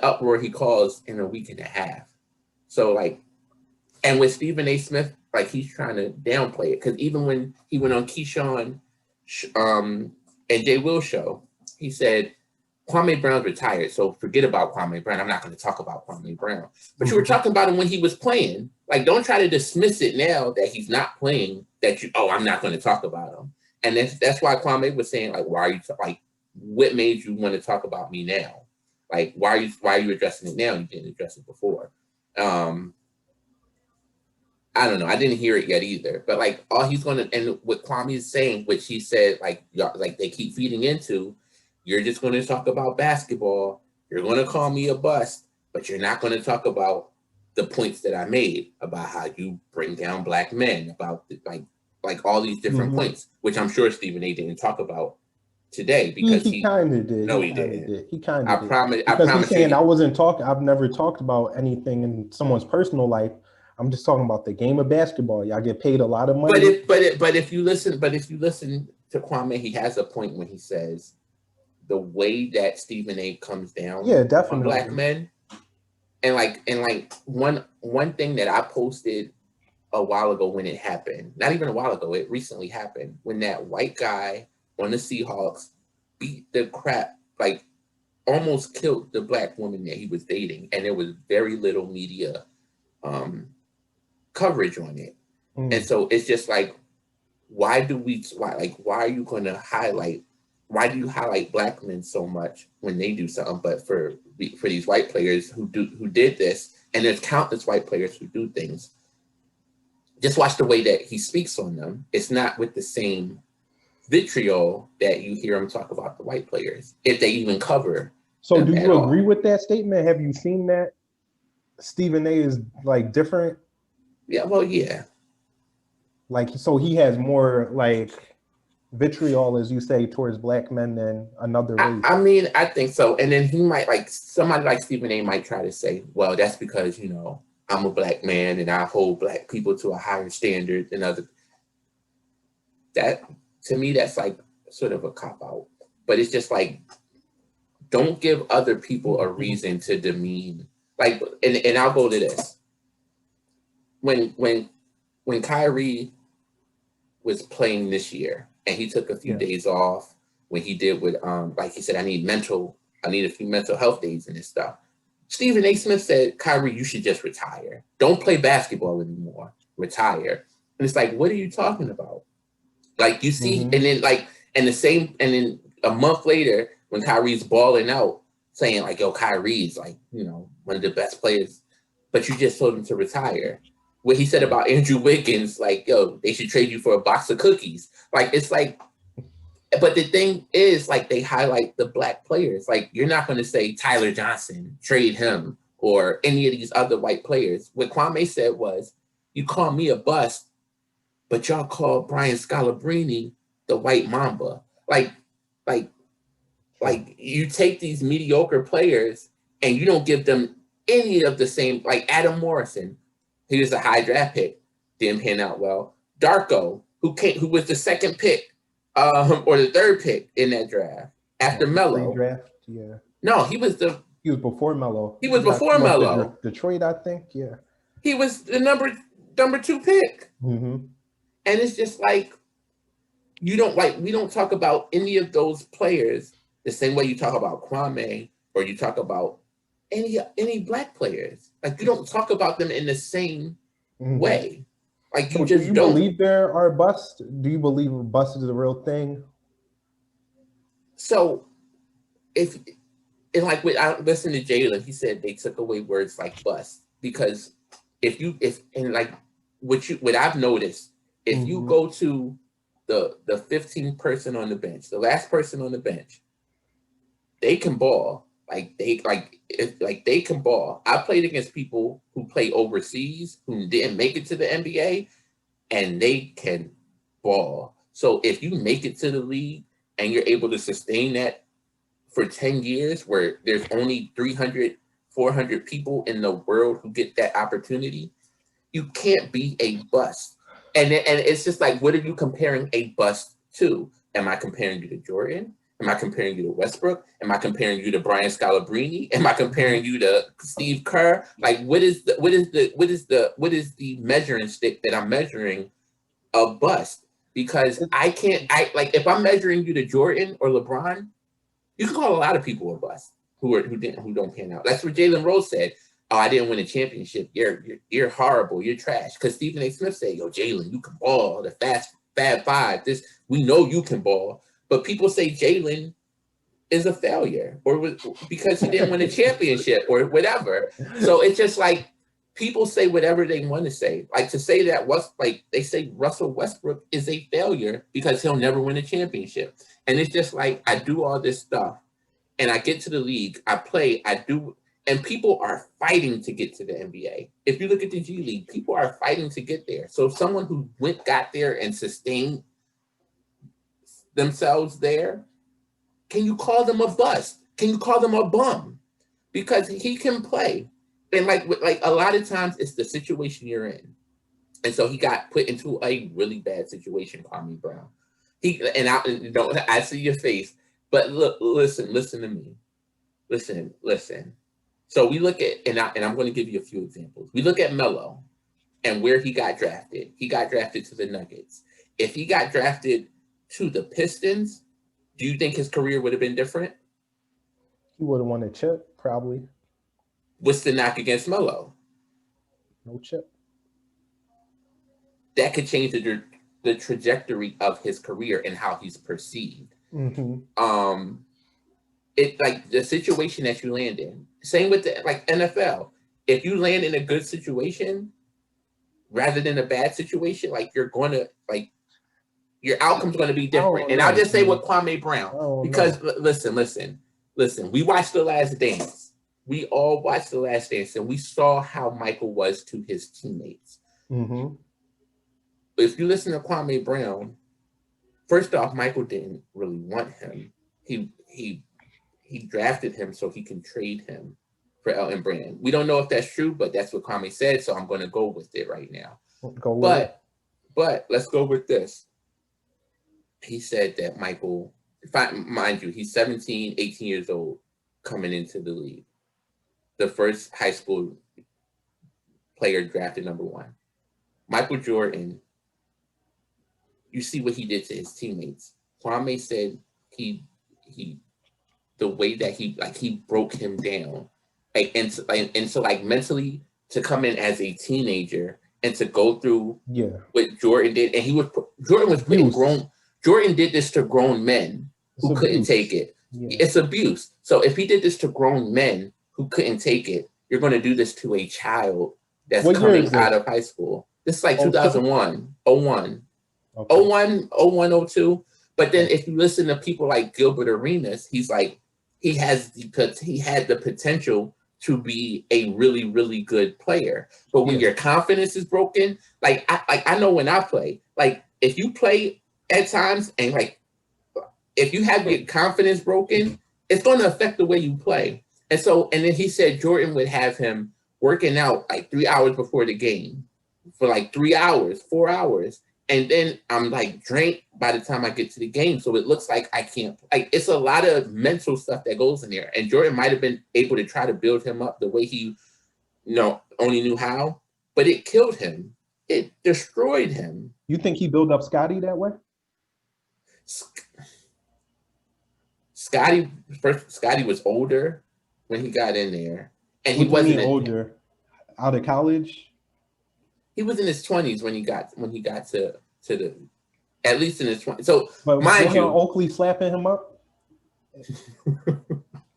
uproar he caused in a week and a half. So, like, and with Stephen A. Smith, like, he's trying to downplay it. Because even when he went on Keyshawn and Jay Will's show, he said, Kwame Brown's retired, so forget about Kwame Brown. I'm not going to talk about Kwame Brown. But you were talking about him when he was playing. Like, don't try to dismiss it now that he's not playing, I'm not going to talk about him. And that's why Kwame was saying, like, why are you, like, what made you want to talk about me now? Like, why are you addressing it now? You didn't address it before. I don't know. I didn't hear it yet either. But like, all he's going to, and what Kwame is saying, which he said, like they keep feeding into, you're just going to talk about basketball. You're going to call me a bust, but you're not going to talk about the points that I made about how you bring down black men, about like all these different points, which I'm sure Stephen A. didn't talk about today because he kind of did. No, he didn't. He kind of did. Because I promise. He's saying I wasn't talking. I've never talked about anything in someone's personal life. I'm just talking about the game of basketball. Y'all get paid a lot of money. But if you listen to Kwame, he has a point when he says the way that Stephen A. comes down, definitely, on black men, and like one thing that I posted a while ago when it happened, not even a while ago, it recently happened when that white guy on the Seahawks beat the crap, like almost killed the black woman that he was dating, and there was very little media coverage on it. And so it's just like, why do you highlight black men so much when they do something? But for these white players who did this, and there's countless white players who do things, just watch the way that he speaks on them. It's not with the same vitriol that you hear him talk about the white players, if they even cover. So do you agree with that statement? Have you seen that Stephen A. is like different? Yeah, well, yeah. Like, so he has more like vitriol, as you say, towards black men than another race. I mean, I think so. And then he might, like, somebody like Stephen A. might try to say, well, that's because, I'm a black man and I hold black people to a higher standard than other. That, to me, that's like sort of a cop-out. But it's just like, don't give other people a reason to demean. Like, and I'll go to this. When Kyrie was playing this year and he took a few days off when he did with like he said, I need a few mental health days and this stuff. Stephen A. Smith said, Kyrie, you should just retire. Don't play basketball anymore. Retire. And it's like, what are you talking about? Like you see, and then and then a month later, when Kyrie's balling out, saying like, yo, Kyrie's like, one of the best players, but you just told him to retire. What he said about Andrew Wiggins, like, yo, they should trade you for a box of cookies. Like, it's like, but the thing is, like, they highlight the black players. Like, you're not going to say Tyler Johnson, trade him, or any of these other white players. What Kwame said was, you call me a bust, but y'all call Brian Scalabrine the white mamba. Like you take these mediocre players and you don't give them any of the same, like Adam Morrison. He was a high draft pick, didn't pan out well. Darko, who was the second pick, or the third pick in that draft after Melo. Draft, yeah. No, he was before Melo. He was before Melo. Detroit, I think, yeah. He was the number 2 pick. And it's just like, we don't talk about any of those players the same way you talk about Kwame or you talk about any black players. Like, you don't talk about them in the same way. Like, you just don't believe there are busts? Do you believe bust is a real thing? So, I listened to Jalen, he said they took away words like bust because what I've noticed, if you go to the 15th person on the bench, the last person on the bench, they can ball. They can ball. I played against people who play overseas who didn't make it to the NBA, and they can ball. So if you make it to the league and you're able to sustain that for 10 years, where there's only 300, 400 people in the world who get that opportunity, you can't be a bust. And it's just like, what are you comparing a bust to? Am I comparing you to Jordan? Am I comparing you to Westbrook? Am I comparing you to Brian Scalabrine? Am I comparing you to Steve Kerr? Like, what is the measuring stick that I'm measuring a bust? Because if I'm measuring you to Jordan or LeBron, you can call a lot of people a bust who don't pan out. That's what Jalen Rose said. Oh, I didn't win a championship. You're horrible. You're trash. Because Stephen A. Smith said, yo, Jalen, you can ball. The Fab Five. We know you can ball. But people say Jalen is a failure because he didn't win a championship or whatever. So it's just like people say whatever they want to say. Like to say that they say Russell Westbrook is a failure because he'll never win a championship. And it's just like, I do all this stuff and I get to the league, I play, I do, and people are fighting to get to the NBA. If you look at the G League, people are fighting to get there. So someone who got there and sustained themselves there, can you call them a bust? Can you call them a bum? Because he can play. And like a lot of times it's the situation you're in. And so he got put into a really bad situation, Kwame Brown. I see your face, but look, listen to me. Listen. So we look at, and I'm going to give you a few examples. We look at Melo and where he got drafted. He got drafted to the Nuggets. If he got drafted to the Pistons, do you think his career would have been different? He would have won a chip, probably. What's the knock against Melo? No chip. That could change the trajectory of his career and how he's perceived. It like the situation that you land in. Same with the NFL. If you land in a good situation rather than a bad situation, your outcome's going to be different. And I'll just say with Kwame Brown, because listen. We watched The Last Dance. We all watched The Last Dance, and we saw how Michael was to his teammates. If you listen to Kwame Brown, first off, Michael didn't really want him. He drafted him so he can trade him for Elton Brand. We don't know if that's true, but that's what Kwame said, so I'm going to go with it right now. But let's go with this. He said that Michael, mind you, he's 17, 18 years old coming into the league. The first high school player drafted number 1. Michael Jordan, you see what he did to his teammates. Kwame said he the way that he broke him down, and so like mentally to come in as a teenager and to go through what Jordan did, and Jordan was putting Jordan did this to grown men who couldn't take it. Yeah. It's abuse. So if he did this to grown men who couldn't take it, you're going to do this to a child that's coming out of high school. This is like 2001, 01, okay. 01, 02. But then if you listen to people like Gilbert Arenas, he's like, he had the potential to be a really, really good player. But when your confidence is broken, like I know when I play, like if you play at times and like, if you have your confidence broken, it's going to affect the way you play. And then he said Jordan would have him working out like 3 hours before the game for like 3 hours, 4 hours. And then I'm like drained by the time I get to the game. So it looks like I can't, like, it's a lot of mental stuff that goes in there. And Jordan might have been able to try to build him up the way he, only knew how, but it killed him. It destroyed him. You think he built up Scotty that way? Scotty was older when he got in there, and he wasn't older. Out of college, he was in his 20s when he got to the, at least in his 20s. So but mind you, Oakley slapping him up,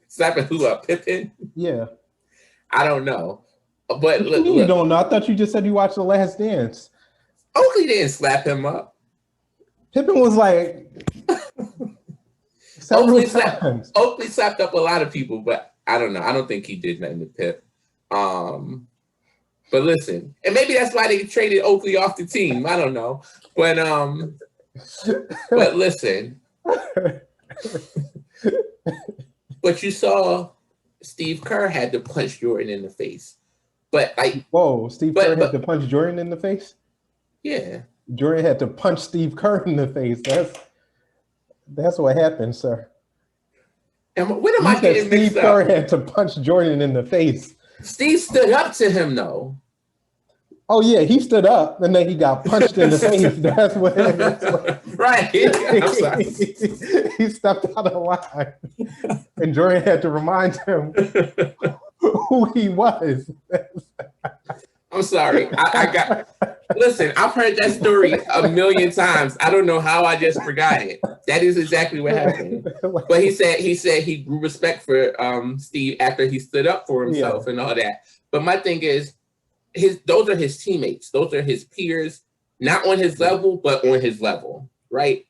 slapping who up? Pippen? Yeah, I don't know, but look, you don't know. I thought you just said you watched The Last Dance. Oakley didn't slap him up. Pippen was like. Oakley slapped up a lot of people, but I don't know. I don't think he did nothing to Pip. But listen, and maybe that's why they traded Oakley off the team. I don't know. But listen. But you saw Steve Kerr had to punch Jordan in the face. But like, whoa, Kerr had to punch Jordan in the face? Yeah. Jordan had to punch Steve Kerr in the face. That's what happened, sir. And when am I getting mixed up? Steve Kerr had to punch Jordan in the face. Steve stood up to him, though. Oh yeah, he stood up and then he got punched in the face. That's what. Right. I'm sorry. He stepped out of line, and Jordan had to remind him who he was. I'm sorry. Listen, I've heard that story a million times. I don't know how I just forgot it. That is exactly what happened. But he said he grew respect for Steve after he stood up for himself and all that. But my thing is, those are his teammates. Those are his peers, not on his level, but on his level, right?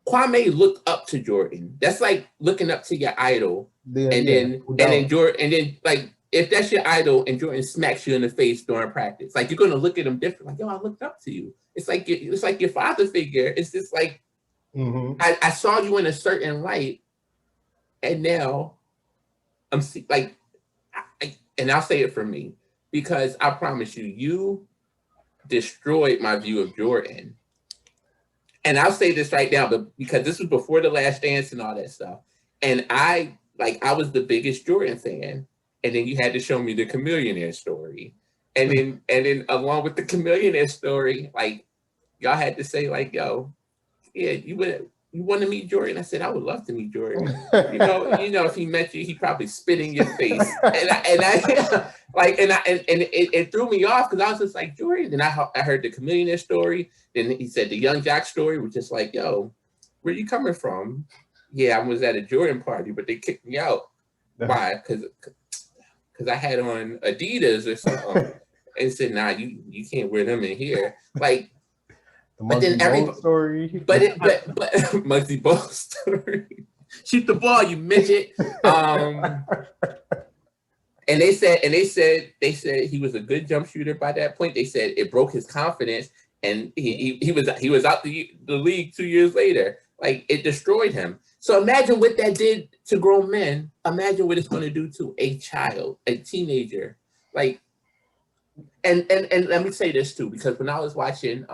Kwame looked up to Jordan. That's like looking up to your idol. Then Jordan, like, if that's your idol and Jordan smacks you in the face during practice, like, you're gonna look at him different. Like, yo, I looked up to you. It's like your father figure. It's just like, I saw you in a certain light, and now I'm like, and I'll say it for me, because I promise you destroyed my view of Jordan. And I'll say this right now, but because this was before The Last Dance and all that stuff, and I was the biggest Jordan fan. And then you had to show me the Chameleonaire story. And then along with the Chameleonaire story, like, y'all had to say, like, yo, yeah, you want to meet Jordan? I said, I would love to meet Jordan. You know, if he met you, he'd probably spit in your face. It threw me off, because I was just like, Jordan. And I heard the Chameleonaire story. Then he said the Young Jock story, was just like, yo, where you coming from? Yeah, I was at a Jordan party, but they kicked me out. Why? Because I had on Adidas or something, and said, "Nah, you can't wear them in here." Like, but then everybody story, but Muggsy Bogues story. Shoot the ball, you midget. And they said he was a good jump shooter by that point. They said it broke his confidence, and he was out the league 2 years later. Like, it destroyed him. So imagine what that did to grown men. Imagine what it's going to do to a child, a teenager. Like, and let me say this too, because when I was watching,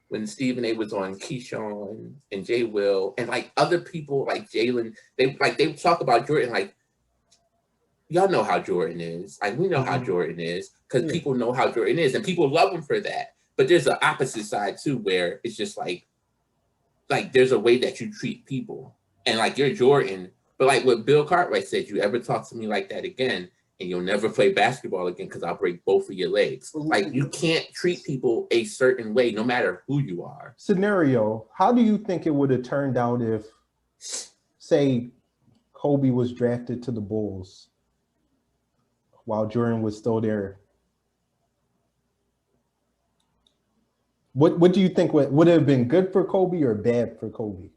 when Stephen A was on Keyshawn and Jay Will and like other people like Jalen, they talk about Jordan, like, y'all know how Jordan is. Like, we know how Jordan is, because people know how Jordan is, and people love him for that. But there's an opposite side too, where it's just like, like there's a way that you treat people, and like you're Jordan, but like what Bill Cartwright said, you ever talk to me like that again, and you'll never play basketball again because I'll break both of your legs. Like you can't treat people a certain way, no matter who you are. Scenario: how do you think it would have turned out if, say, Kobe was drafted to the Bulls while Jordan was still there? What do you think would have been good for Kobe or bad for Kobe?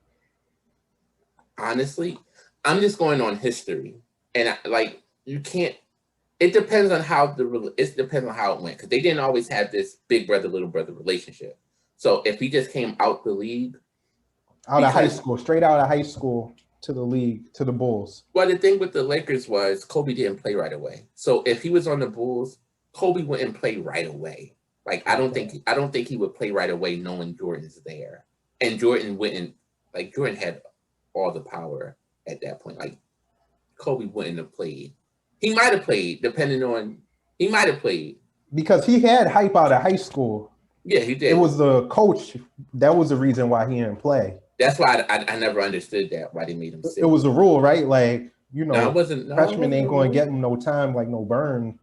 Honestly, I'm just going on history, and like you can't. It depends on how it depends on how it went, because they didn't always have this big brother little brother relationship. So if he just came out the league, out of high school, straight out of high school to the league, to the Bulls. Well, the thing with the Lakers was Kobe didn't play right away. So if he was on the Bulls, Kobe wouldn't play right away. Like I don't think he would play right away knowing Jordan's there. And Jordan wouldn't, like Jordan had all the power at that point. Like Kobe wouldn't have played. He might have played, he might have played. Because he had hype out of high school. Yeah, he did. It was the coach. That was the reason why he didn't play. That's why I never understood that, why they made him sit. It was a rule, right? Like, freshmen ain't going to get him no time, like no burn.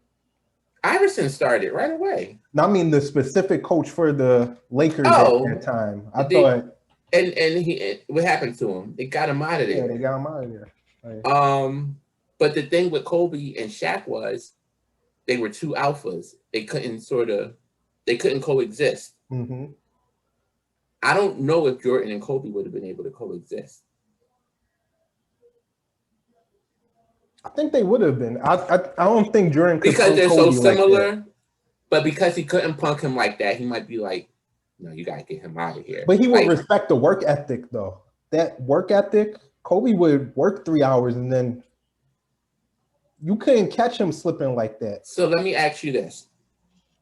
Iverson started right away. No, I mean the specific coach for the Lakers at that time. I thought. And what happened to him? They got him out of there. Yeah, they got him out of there. Right. But the thing with Kobe and Shaq was they were two alphas. They couldn't coexist. Mm-hmm. I don't know if Jordan and Kobe would have been able to coexist. I think they would have been. I don't think Jordan could, because they're Kobe so similar. Like, but because he couldn't punk him like that, he might be like, "No, you gotta get him out of here." But he would respect the work ethic, though. That work ethic, Kobe would work 3 hours, and then you couldn't catch him slipping like that. So let me ask you this: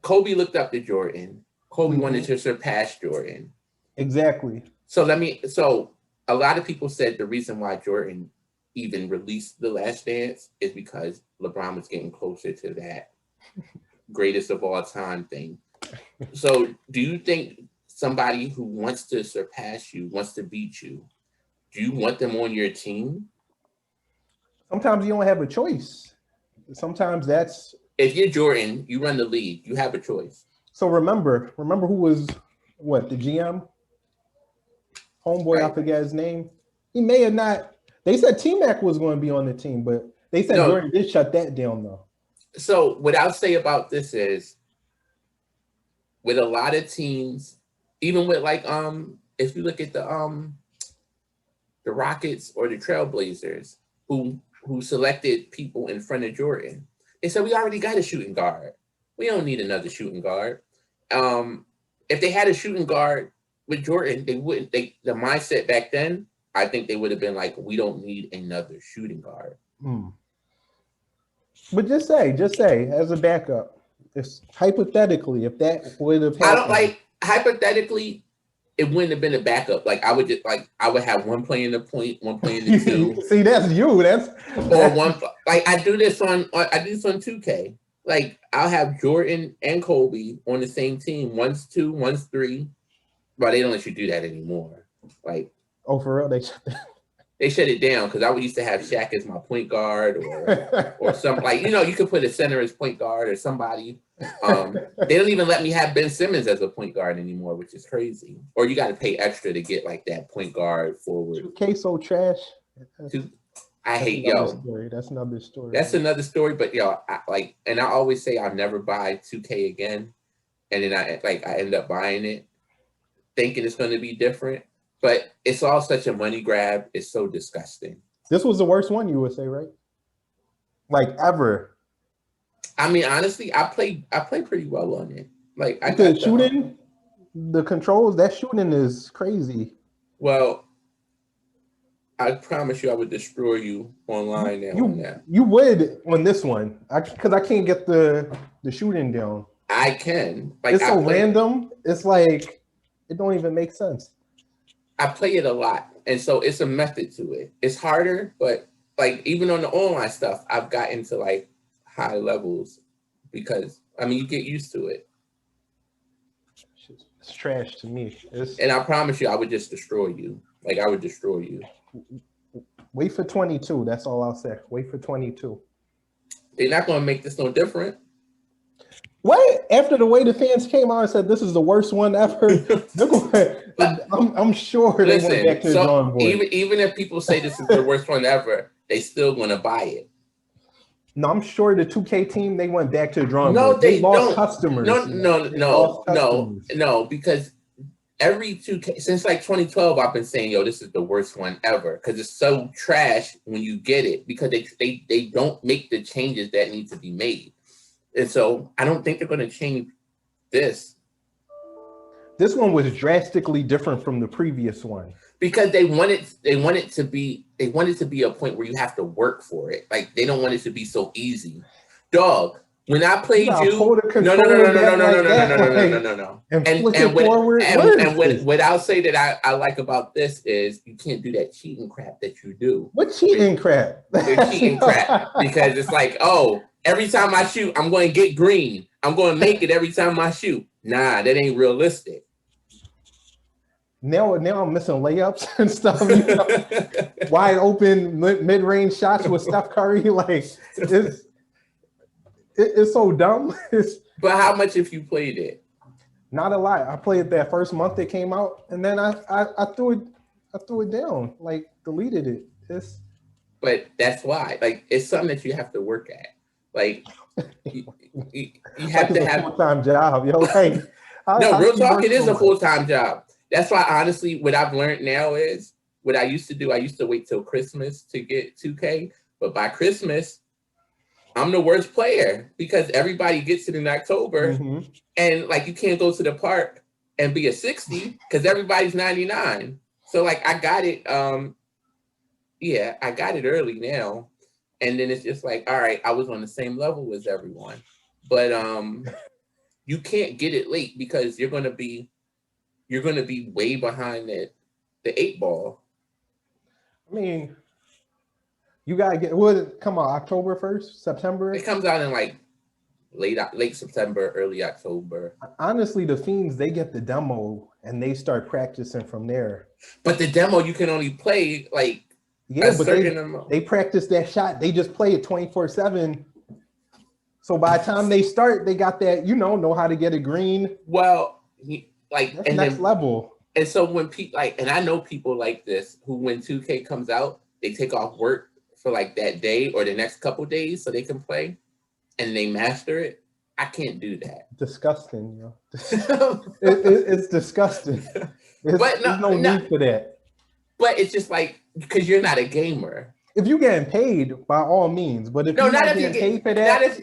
Kobe looked up to Jordan. Kobe wanted to surpass Jordan. Exactly. So a lot of people said the reason why Jordan even released The Last Dance is because LeBron was getting closer to that greatest of all time thing. So do you think somebody who wants to surpass you, wants to beat you, do you want them on your team? Sometimes you don't have a choice. Sometimes that's... If you're Jordan, you run the league, you have a choice. So remember who was, the GM? Homeboy, right. I forget his name. He may have not... They said T-Mac was going to be on the team, but they said Jordan did shut that down, though. So what I'll say about this is, with a lot of teams, even with if you look at the Rockets or the Trailblazers, who selected people in front of Jordan, they said we already got a shooting guard. We don't need another shooting guard. If they had a shooting guard with Jordan, they wouldn't. The mindset back then, I think they would have been like, we don't need another shooting guard. But just say, as a backup, it's hypothetically, if that would have happened. Hypothetically, it wouldn't have been a backup. Like I would have one playing the point, one playing the two. See, that's you. Or one, like I do this on 2K. Like I'll have Jordan and Kobe on the same team. One's 2, one's 3. But they don't let you do that anymore. Like, oh, for real? They shut it down because I used to have Shaq as my point guard or something. Like, you could put a center as point guard or somebody. They don't even let me have Ben Simmons as a point guard anymore, which is crazy. Or you got to pay extra to get like that point guard forward. 2K so trash. I hate yo. That's another story. That's another story. But and I always say I'll never buy 2K again, and then I end up buying it, thinking it's going to be different. But it's all such a money grab. It's so disgusting. This was the worst one, you would say, right? Like ever. I mean, honestly, I play pretty well on it. Like I got shooting, the controls. That shooting is crazy. Well, I promise you, I would destroy you online on that. You would on this one, because I can't get the shooting down. I can. Like it's so random. It's like it don't even make sense. I play it a lot, and so it's a method to it. It's harder, but like even on the online stuff, I've gotten to like high levels because you get used to it. It's trash to me. And I promise you, I would just destroy you. Like, I would destroy you. Wait for 22. That's all I'll say. Wait for 22. They're not going to make this no different. What? After the way the fans came out and said this is the worst one ever, I'm sure they went back to the drawing board. Even if people say this is the worst one ever, they still going to buy it. No, I'm sure the 2K team, they went back to the drawing board. They lost customers. No, because every 2K since like 2012, I've been saying, yo, this is the worst one ever because it's so trash when you get it because they don't make the changes that need to be made. And so I don't think they're going to change this. This one was drastically different from the previous one because they want it to be a point where you have to work for it. Like they don't want it to be so easy. Dog, when I played you, no. And what I'll say that I like about this is you can't do that cheating crap that you do. What cheating crap? You're cheating crap because it's like, oh, every time I shoot, I'm going to get green. I'm going to make it every time I shoot. Nah, that ain't realistic. Now I'm missing layups and stuff. You know, wide open mid-range shots with Steph Curry. Like it's so dumb. But how much if you played it? Not a lot. I played it that first month it came out, and then I threw it down. Like deleted it. But that's why. Like it's something that you have to work at. Like you have to have a full-time job, yo. Like, no, real talk, it is a full-time job. That's why, honestly, what I've learned now is what I used to do. I used to wait till Christmas to get 2K, but by Christmas, I'm the worst player because everybody gets it in October, and like you can't go to the park and be a 60 because everybody's 99. So like I got it. Yeah, I got it early now. And then it's just like, all right, I was on the same level as everyone. But you can't get it late because you're gonna be way behind the 8 ball. I mean, you gotta get come on October 1st, September? It comes out in like late September, early October. Honestly, the Fiends, they get the demo and they start practicing from there. But the demo you can only play like but they practice that shot. They just play it 24/7. So by the time they start, they got that, know how to get a green. Well, that's next level. And so when people and I know people like this who when 2K comes out, they take off work for like that day or the next couple days so they can play and they master it. I can't do that. Disgusting, yo. It's disgusting. There's no need for that. But it's just like because you're not a gamer. If you're getting paid, by all means. But if you're not getting paid for that,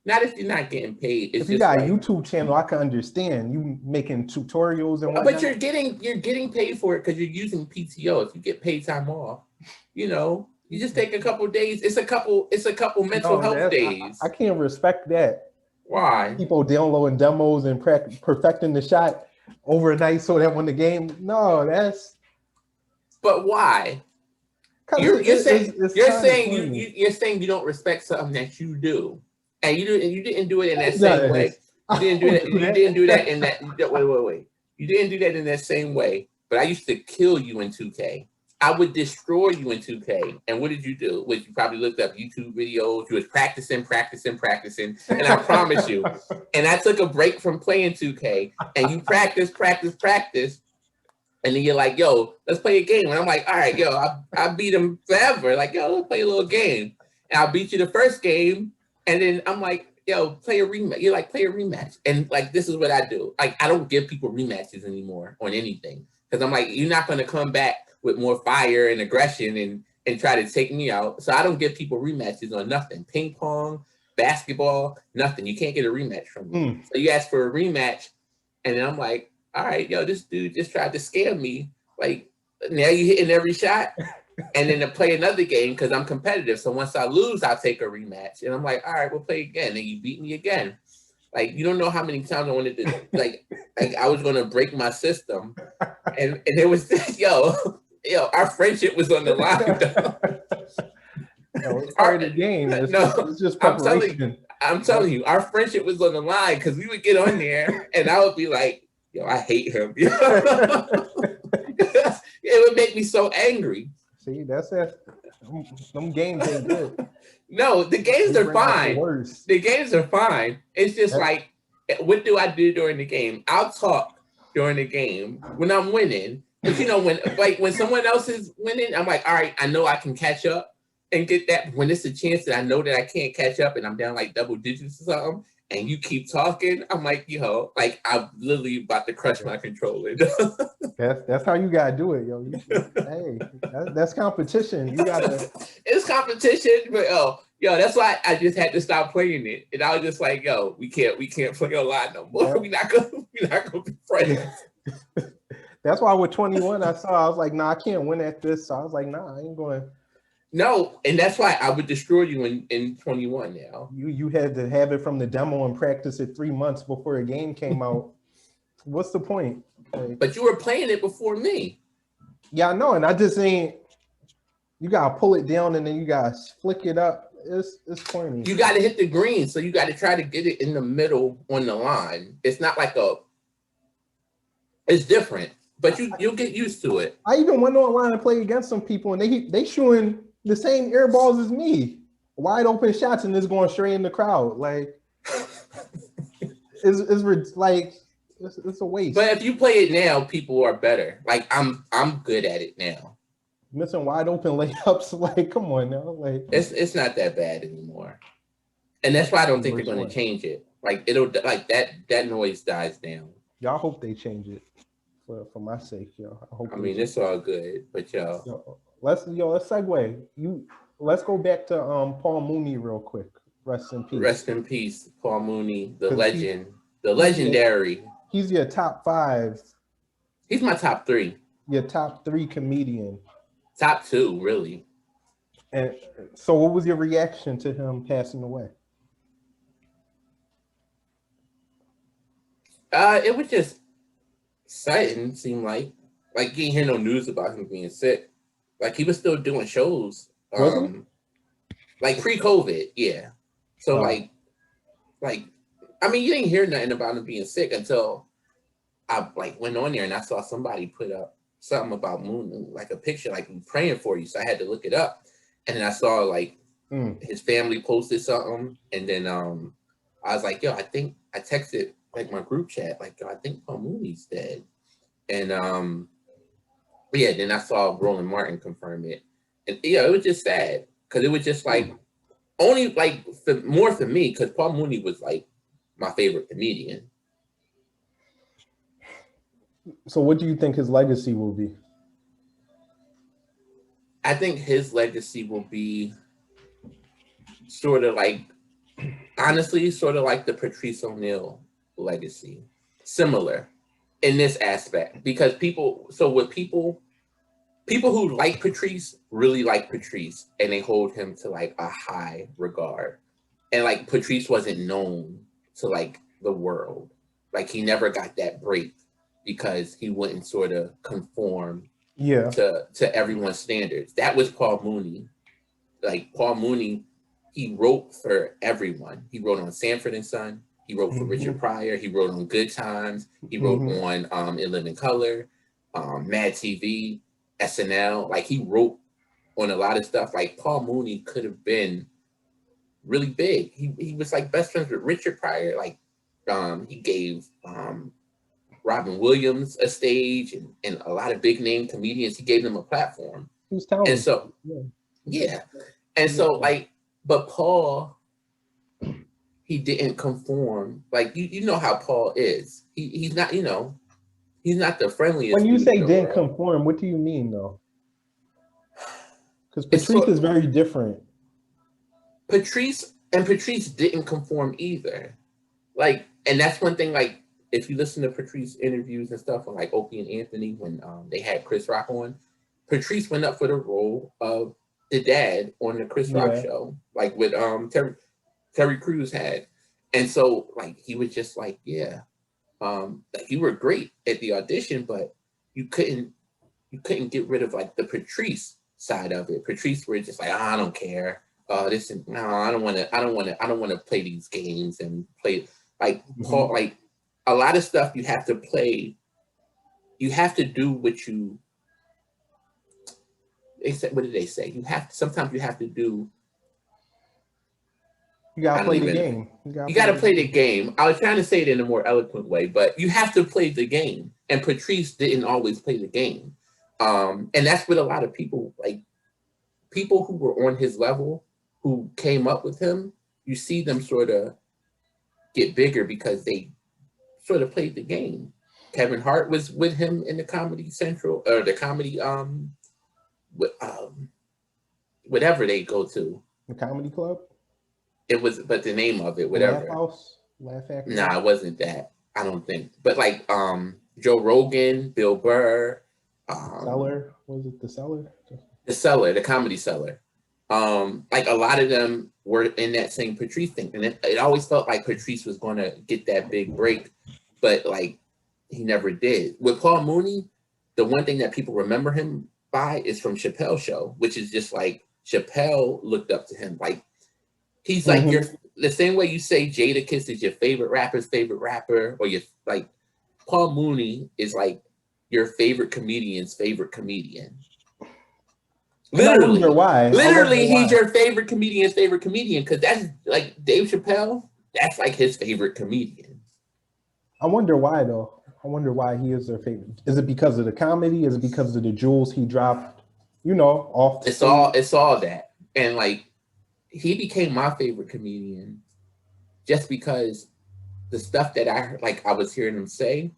not if you're not getting paid. It's if you got a YouTube channel, I can understand you making tutorials and whatnot. But you're getting paid for it because you're using PTO. If you get paid time off, you just take a couple days. It's a couple mental health days. I can't respect that. Why? People downloading demos and perfecting the shot overnight so that when the game. No, that's. But why? You're saying you don't respect something that you do, and you didn't do it in that same way. You didn't do that. You didn't do that in that. Wait. You didn't do that in that same way. But I used to kill you in 2K. I would destroy you in 2K. And what did you do? You probably looked up YouTube videos. You was practicing. And I promise you. And I took a break from playing 2K. And you practice. And then you're like, yo, let's play a game. And I'm like, all right, yo, I beat him forever. Like, yo, let's play a little game. And I'll beat you the first game. And then I'm like, yo, play a rematch. You're like, play a rematch. And like, this is what I do. Like, I don't give people rematches anymore on anything. Because I'm like, you're not going to come back with more fire and aggression and try to take me out. So I don't give people rematches on nothing. Ping pong, basketball, nothing. You can't get a rematch from me. So you ask for a rematch. And then I'm like, all right, yo, this dude just tried to scam me. Like, now you hitting every shot. And then to play another game because I'm competitive. So once I lose, I'll take a rematch. And I'm like, all right, we'll play again. And you beat me again. Like, you don't know how many times I wanted to, like I was going to break my system. And it was, yo, our friendship was on the line, though. No, it's part of the game. It's just preparation. I'm telling you, our friendship was on the line because we would get on there and I would be like, yo, I hate him. It would make me so angry. See, that's it. Them games ain't good. No, the games are fine. The games are fine. It's just like, what do I do during the game? I'll talk during the game when I'm winning. But you know, when someone else is winning, I'm like, all right, I know I can catch up and get that. When it's a chance that I know that I can't catch up and I'm down like double digits or something, and you keep talking, I'm like, yo, like I'm literally about to crush my controller. That's how you gotta do it, yo. Hey, that's competition. You gotta. It's competition, but yo, that's why I just had to stop playing it, and I was just like, yo, we can't play online no more. Yep. We're not gonna be friends. That's why with 21, I was like, nah, I can't win at this. So I was like, nah, I ain't going. No, and that's why I would destroy you in 21 now. You had to have it from the demo and practice it 3 months before a game came out. What's the point? Like, but you were playing it before me. Yeah, I know, and I just ain't. You gotta pull it down and then you gotta flick it up. It's corny. You gotta hit the green, so you gotta try to get it in the middle on the line. It's not like it's different, but you'll get used to it. I even went online and played against some people, and they shooting the same air balls as me, wide open shots, and it's going straight in the crowd. Like it's like it's a waste. But if you play it now, people are better. Like I'm good at it now. Missing wide open layups, like come on now, like it's not that bad anymore, and that's why I don't think they're going to change it. Like it'll like that noise dies down. Y'all hope they change it for my sake, yo. I mean, it's all good, but yo, let's segue. Let's go back to Paul Mooney real quick. Rest in peace. Rest in peace, Paul Mooney, the legend, the legendary. He's your top 5. He's my top 3. Your top 3 comedian. Top 2, really. And so, what was your reaction to him passing away? It was just sudden. Seemed like you didn't hear no news about him being sick. Like he was still doing shows. Like pre-COVID, yeah. So like I mean, you didn't hear nothing about him being sick until I like went on there and I saw somebody put up something about Moon, like a picture, like praying for you. So I had to look it up, and then I saw like his family posted something, and then I was like, yo, I think I texted like my group chat, like, yo, I think Paul Mooney's dead, and yeah, then I saw Roland Martin confirm it, and yeah, it was just sad because it was just like only like more for me because Paul Mooney was like my favorite comedian. So what do you think his legacy will be? I think his legacy will be sort of like, honestly, sort of like the Patrice O'Neal legacy. Similar in this aspect. Because people who like Patrice really like Patrice and they hold him to like a high regard. And like Patrice wasn't known to like the world. Like he never got that break because he wouldn't sort of conform to everyone's standards. That was Paul Mooney. Like Paul Mooney, he wrote for everyone. He wrote on Sanford and Son. He wrote for Richard Pryor. He wrote on Good Times. He wrote on In Living Color, Mad TV, SNL. Like he wrote on a lot of stuff. Like Paul Mooney could have been really big. He was like best friends with Richard Pryor. Like he gave Robin Williams a stage and a lot of big name comedians. He gave them a platform. He was talented. And so, yeah. And so like, but Paul, he didn't conform. Like, you know how Paul is. He's not, he's not the friendliest. When you say didn't conform, what do you mean though? Because Patrice is very different. Patrice didn't conform either. Like, and that's one thing, like, if you listen to Patrice interviews and stuff on like Opie and Anthony when they had Chris Rock on, Patrice went up for the role of the dad on the Chris Rock show, like with Terry Crews had. And so like he was just like, like you were great at the audition, but you couldn't get rid of like the Patrice side of it. Patrice were just like, I don't care. I don't want to play these games and play like Paul, like a lot of stuff you have to play. You have to do what you. They said, what did they say? Sometimes you have to do. You gotta play the game. You gotta play the game. I was trying to say it in a more eloquent way, but you have to play the game. And Patrice didn't always play the game. And that's what a lot of people, like people who were on his level, who came up with him, you see them sort of get bigger because they sort of played the game. Kevin Hart was with him in the Comedy Central, or the comedy whatever they go to. The comedy club? It was, but the name of it, whatever. Laugh House? Laugh Factory? Nah, it wasn't that. I don't think. But like Joe Rogan, Bill Burr. Cellar? Was it The Cellar? The Cellar, the Comedy Cellar. Like a lot of them were in that same Patrice thing. And it always felt like Patrice was going to get that big break, but like he never did. With Paul Mooney, the one thing that people remember him by is from Chappelle's Show, which is just like Chappelle looked up to him. Like he's like the same way you say Jadakiss is your favorite rapper's favorite rapper, or your like Paul Mooney is like your favorite comedian's favorite comedian. Literally, why? Literally, he's your favorite comedian's favorite comedian, because that's like Dave Chappelle. That's like his favorite comedian. I wonder why though. I wonder why he is their favorite. Is it because of the comedy? Is it because of the jewels he dropped? You know, off. It's all that, and like he became my favorite comedian just because the stuff that I was hearing him say.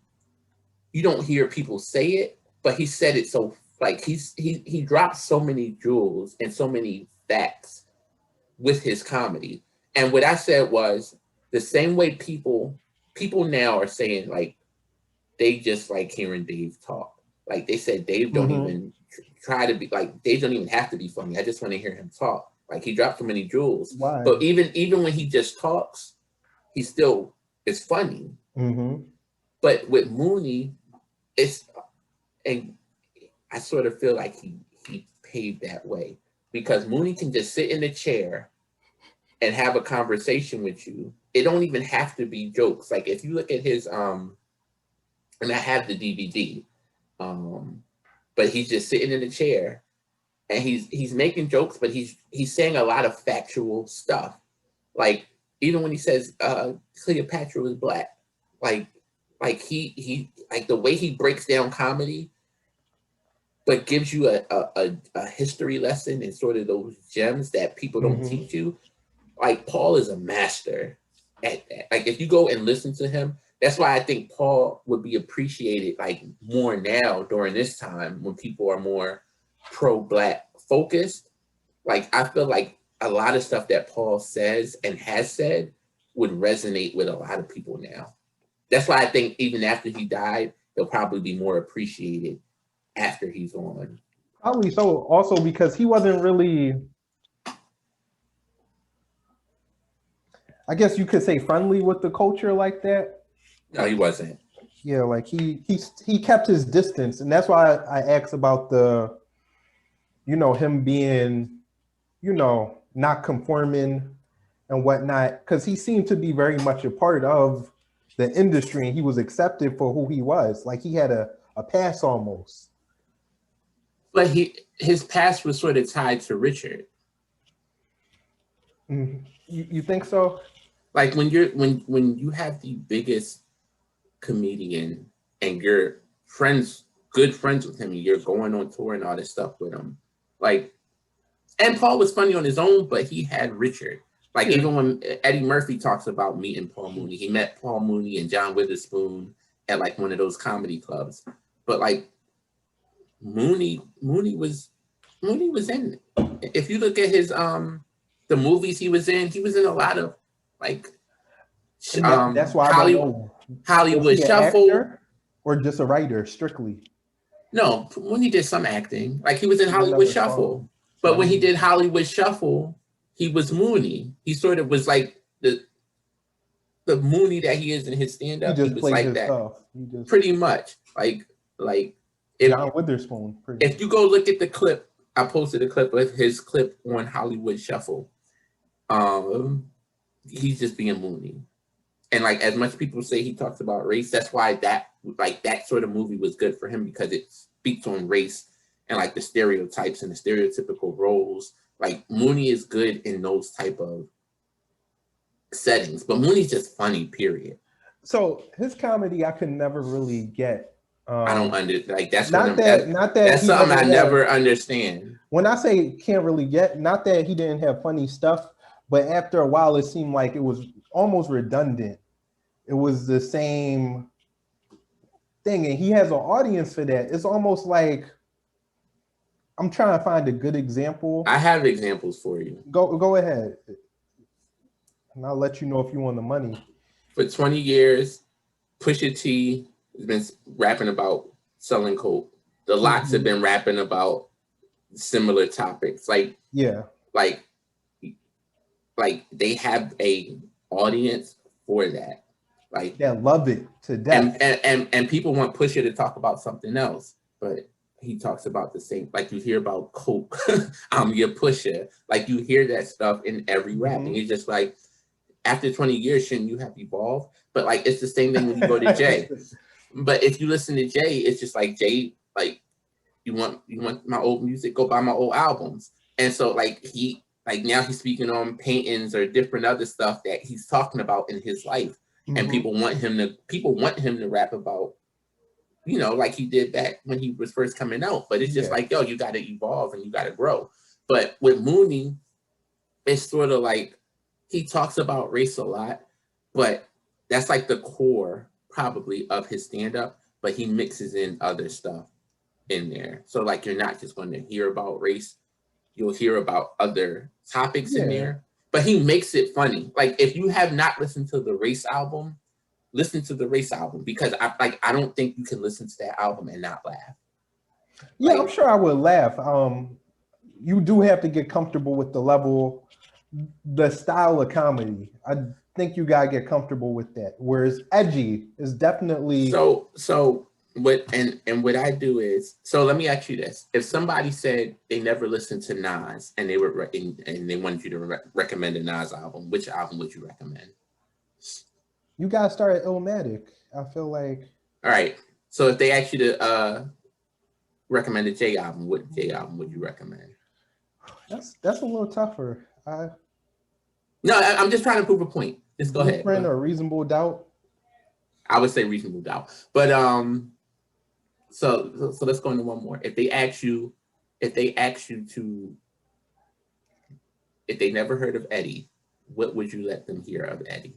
You don't hear people say it, but he said it so. Like he dropped so many jewels and so many facts with his comedy. And what I said was the same way people now are saying, like, they just like hearing Dave talk. Like they said Dave don't even try to be, like, Dave don't even have to be funny. I just want to hear him talk. Like he dropped so many jewels. Why? But even when he just talks, he still is funny. But with Mooney, and I sort of feel like he paved that way, because Mooney can just sit in the chair and have a conversation with you. It don't even have to be jokes. Like if you look at his and I have the DVD, but he's just sitting in the chair and he's making jokes, but he's saying a lot of factual stuff. Like even when he says Cleopatra was black, like he like the way he breaks down comedy, but gives you a history lesson and sort of those gems that people don't teach you. Like Paul is a master at that. Like if you go and listen to him, that's why I think Paul would be appreciated like more now during this time when people are more pro-black focused. Like I feel like a lot of stuff that Paul says and has said would resonate with a lot of people now. That's why I think even after he died, he'll probably be more appreciated after he's on. Probably so, also because he wasn't really, I guess you could say, friendly with the culture like that. No, he wasn't. Yeah, like he kept his distance, and that's why I asked about the, him being, not conforming and whatnot, because he seemed to be very much a part of the industry, and he was accepted for who he was. Like he had a pass almost. But his past was sort of tied to Richard. You think so? Like when you have the biggest comedian and you're good friends with him, and you're going on tour and all this stuff with him, like, and Paul was funny on his own, but he had Richard. Like even when Eddie Murphy talks about meeting Paul Mooney, he met Paul Mooney and John Witherspoon at like one of those comedy clubs. But like Mooney was in. If you look at his the movies he was in a lot of like that's why Hollywood Shuffle, or just a writer strictly. No, when he did some acting, like he was in Hollywood Shuffle. But when he did Hollywood Shuffle, he was Mooney. He sort of was like the Mooney that he is in his stand-up. He was like that. Pretty much. Like John Witherspoon. If you go look at the clip, I posted a clip of his clip on Hollywood Shuffle. He's just being Mooney. And like as much people say he talks about race, that's why that sort of movie was good for him, because it speaks on race and like the stereotypes and the stereotypical roles. Like Mooney is good in those type of settings, but Mooney's just funny, period. So his comedy I could never really get. I don't like that's not that that's he something I never never understand. When I say can't really get, not that he didn't have funny stuff, but after a while it seemed like it was almost redundant. It was the same thing, and he has an audience for that. It's almost like, I'm trying to find a good example. I have examples for you. Go ahead, and I'll let you know if you want the money. For 20 years, Pusha T has been rapping about selling coke. The Lots have been rapping about similar topics. Like they have a audience for that. Like they love it to death. And people want Pusha to talk about something else, but he talks about the same. Like you hear about coke, I'm your Pusha. Like you hear that stuff in every rap, and it's just like, after 20 years, shouldn't you have evolved? But like it's the same thing when you go to Jay. But if you listen to Jay, it's just like Jay, like you want my old music, go buy my old albums. And so like now he's speaking on paintings or different other stuff that he's talking about in his life. And people want him to rap about, like he did back when he was first coming out. But it's just like, yo, you gotta evolve and you gotta grow. But with Mooney, it's sort of like he talks about race a lot, but that's like the core probably of his stand-up, but he mixes in other stuff in there. So like you're not just going to hear about race, you'll hear about other topics in there, but he makes it funny. Like if you have not listened to the Race album, listen to the Race album, because I don't think you can listen to that album and not laugh. Yeah, I'm sure I would laugh. You do have to get comfortable with the style of comedy. I think you gotta get comfortable with that. Whereas edgy is definitely so what I do is, so let me ask you this: if somebody said they never listened to Nas and they were and they wanted you to recommend a Nas album, which album would you recommend? You gotta start at Illmatic. I feel like. All right. So if they asked you to recommend a J album, what J album would you recommend? That's a little tougher. No, I'm just trying to prove a point. Just go ahead. Blueprint or Reasonable Doubt? I would say Reasonable Doubt. But so let's go into one more. If they never heard of Eddie, what would you let them hear of Eddie?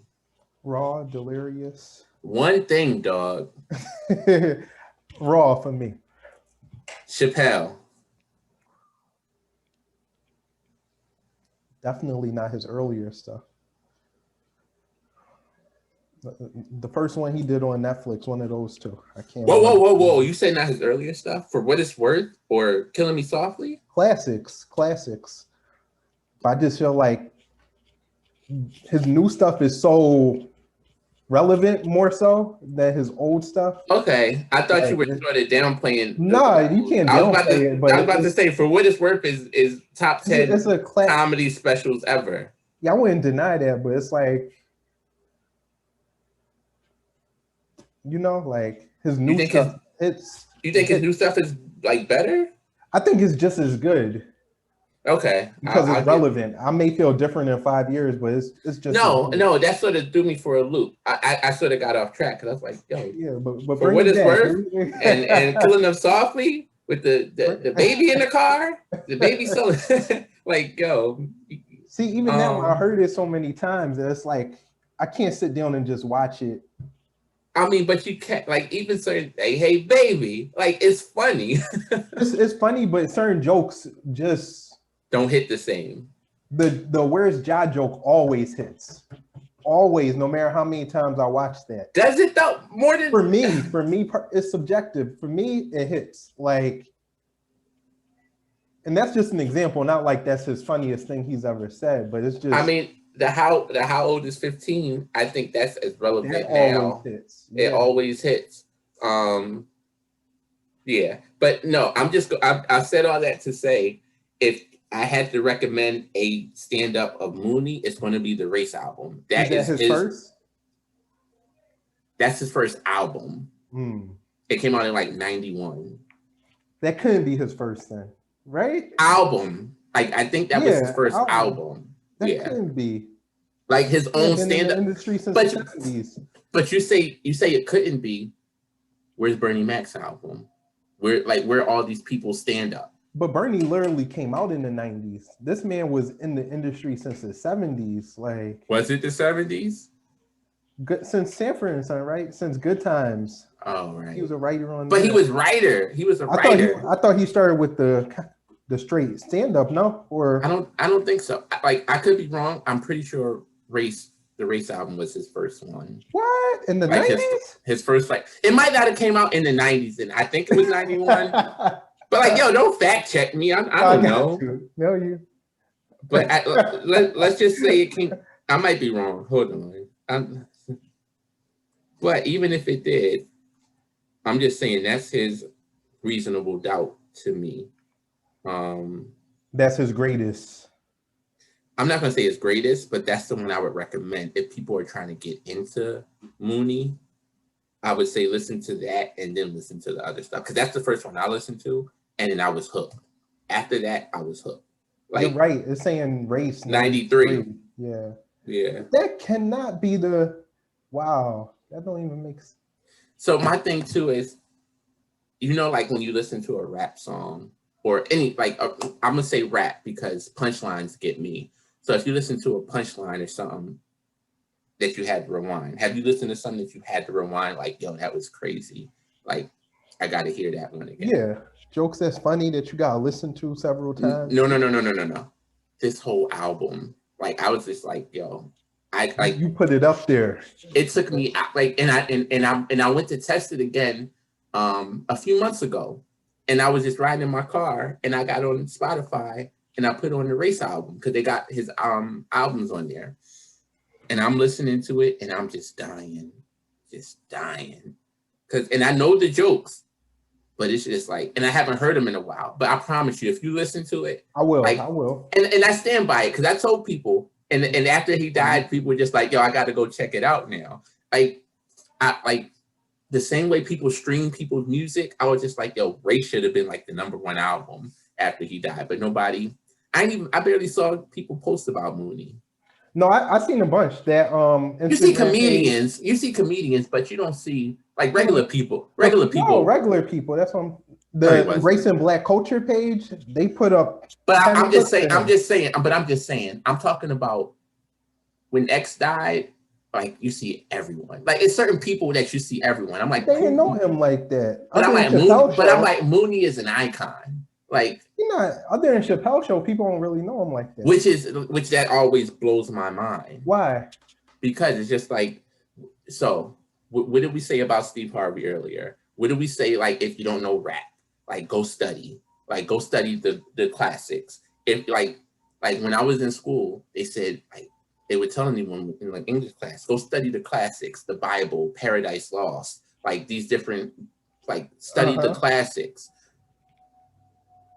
Raw, Delirious. One thing, dog. Raw for me. Chappelle. Definitely not his earlier stuff. The first one he did on Netflix, one of those two. I can't. Whoa! You say not his earlier stuff? For What It's Worth or Killing Me Softly? Classics. But I just feel like his new stuff is so relevant, more so than his old stuff. Okay, I thought you were sort of downplaying. No, you can't downplay it. But I was about to say, For What It's Worth is top 10 it's a comedy specials ever. Yeah, I wouldn't deny that, but it's like, like his new stuff. You think his new stuff is like better? I think it's just as good. Okay, because it's relevant. I may feel different in 5 years, but it's just no. That sort of threw me for a loop. I sort of got off track because I was like, yo, yeah, but For What It's Worth and Killing Them Softly with the baby in the car, the baby so like, yo. See, even now I heard it so many times that it's like I can't sit down and just watch it. I mean, but you can't, like, even certain, hey baby, like, it's funny. it's funny, but certain jokes just don't hit the same. The Where's Ja joke always hits. Always, no matter how many times I watch that. Does it though? More than for me, it's subjective. For me, it hits. Like, and that's just an example. Not like that's his funniest thing he's ever said, but it's just. I mean, the how old is 15? I think that's as relevant now. It always hits. Yeah, but no, I said all that to say, if I had to recommend a stand-up of Mooney, it's going to be the Race album. Is that his first? That's his first album. It came out in like 91. That couldn't be his first then, right? Album. Like I think that was his first album. That couldn't be. Like his own stand-up industry since the 70s. But you say it couldn't be. Where's Bernie Mac's album? Where all these people stand up. But Bernie literally came out in the 90s. This man was in the industry since the 70s. Like, was it the 70s? Good, since Sanford and Son, right? Since Good Times. Oh, right. He was a writer on. But he was writer. He was a writer. I thought he started with the straight stand-up, no? Or I don't think so. Like, I could be wrong. I'm pretty sure the Race album was his first one. What? In the 90s? His first, like, it might not have came out in the 90s, and I think it was 91. But like, yo, don't fact check me. I don't know. No, you. But let's just say it came. I might be wrong. Hold on. But even if it did, I'm just saying that's his Reasonable Doubt to me. That's his greatest. I'm not gonna say his greatest, but that's the one I would recommend if people are trying to get into Mooney. I would say listen to that and then listen to the other stuff, because that's the first one I listened to, and then I was hooked. After that, I was hooked. Like, you're right. It's saying Race 93. Yeah. Yeah. That cannot be the. Wow. That don't even make sense. So my thing too is, like when you listen to a rap song or any, like, I'm gonna say rap because punchlines get me. So if you listen to a punchline or something that you had to rewind, have you listened to something that you had to rewind? Like, yo, that was crazy. Like, I got to hear that one again. Yeah, jokes that's funny that you gotta listen to several times. No. This whole album, like, I was just like, yo, I like you put it up there. It took me like, and I went to test it again a few months ago, and I was just riding in my car, and I got on Spotify, and I put on the Race album because they got his albums on there, and I'm listening to it, and I'm just dying, and I know the jokes, but it's just like, and I haven't heard them in a while, but I promise you, if you listen to it, I will, and I stand by it because I told people. And after he died, people were just like, yo, I got to go check it out now. Like, the same way people stream people's music, I was just like, yo, Ray should have been like the #1 album after he died. But nobody, I barely saw people post about Mooney. No, I seen a bunch that you see comedians, but you don't see like regular people. Regular people. That's what the Race and Black Culture page, they put up. But I'm just saying. I'm talking about when X died. Like, you see everyone. Like, it's certain people that you see everyone. I'm like, they didn't know him like that. But I'm like, Mooney is an icon. Like, other than Chappelle Show, people don't really know him like that. Which that always blows my mind. Why? Because it's just like, so what did we say about Steve Harvey earlier? What did we say, like, if you don't know rap, like, go study the classics. If like when I was in school, they said, like, they were telling me in like English class, go study the classics, the Bible, Paradise Lost, like these different, like, study the classics.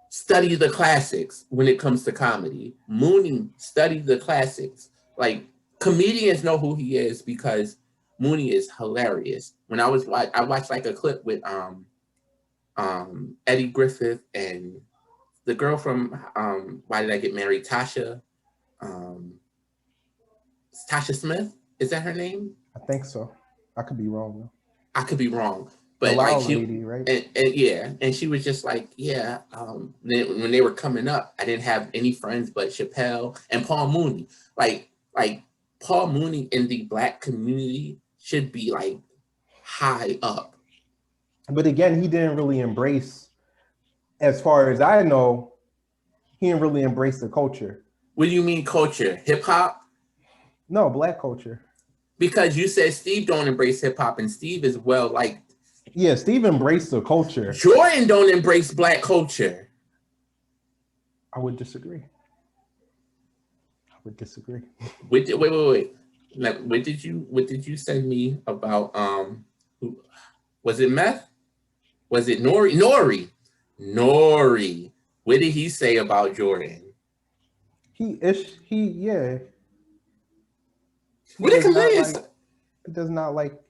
Study the classics when it comes to comedy. Mooney, study the classics. Like, comedians know who he is because Mooney is hilarious. When I watched like a clip with Eddie Griffith and the girl from Why Did I Get Married? Tasha Smith. Is that her name? I think so. I could be wrong though. I could be wrong. But like she, lady, right? And she was just like, when they were coming up, I didn't have any friends but Chappelle and Paul Mooney. Like Paul Mooney in the Black community should be like high up. But again, he didn't really embrace, as far as I know, he didn't really embrace the culture. What do you mean culture? Hip hop? No, Black culture. Because you said Steve don't embrace hip hop, and Steve is yeah, Steve embraced the culture. Jordan don't embrace Black culture. I would disagree. Wait. Like, what did you send me about was it Meth? Was it Nori? What did he say about Jordan? He What did he does not like,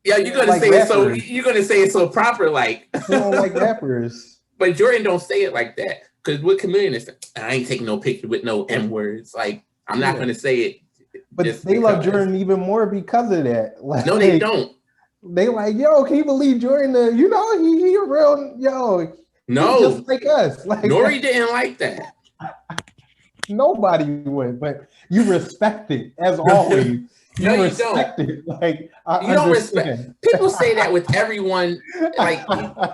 Yeah, you're gonna say it so. You're gonna say it so proper, like. He don't like rappers. But Jordan don't say it like that, because with Chameleon, it's I ain't taking no picture with no M words. Like I'm not gonna say it. But they love Jordan even more because of that. Like, no, they don't. They like, yo, can you believe Jordan? You know, he a real yo. No, just like us. Like Nori didn't like that. Nobody would, but you respect it as always. No, you don't. It. Like you don't respect. People say that with everyone. Like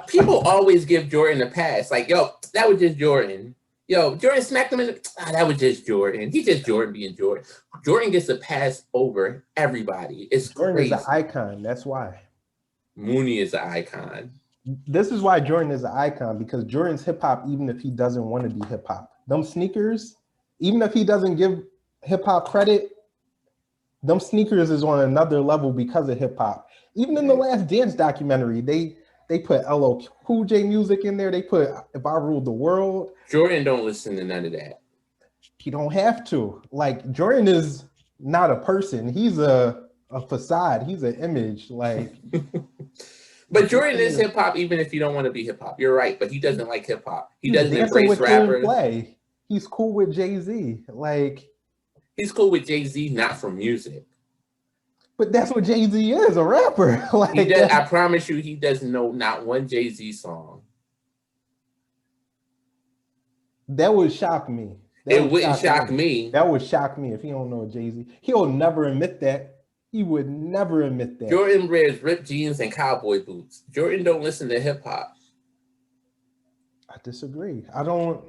people always give Jordan a pass. Like, yo, that was just Jordan. Yo, Jordan smacked him in the. That was just Jordan. He's just Jordan being Jordan. Jordan gets a pass over everybody. It's Jordan crazy. is an icon. That's why. Mooney is an icon. This is why Jordan is an icon, because Jordan's hip hop, even if he doesn't want to be hip hop. Them sneakers, even if he doesn't give hip hop credit, them sneakers is on another level because of hip hop. Even in the Last Dance documentary, they put LL Cool J music in there. They put If I Ruled the World. Jordan don't listen to none of that. He don't have to. Like Jordan is not a person. He's a facade. He's an image. Like but Jordan is hip hop, even if you don't want to be hip hop. You're right, but he doesn't like hip hop. He doesn't embrace rappers. Play. He's cool with Jay-Z. Like he's cool with Jay-Z, not for music. But that's what Jay-Z is, a rapper. Like he does, I promise you, he doesn't know not one Jay-Z song. That would shock me. It wouldn't shock me. That would shock me if he don't know Jay-Z. He'll never admit that. He would never admit that. Jordan wears ripped jeans and cowboy boots. Jordan don't listen to hip hop. I disagree. I don't.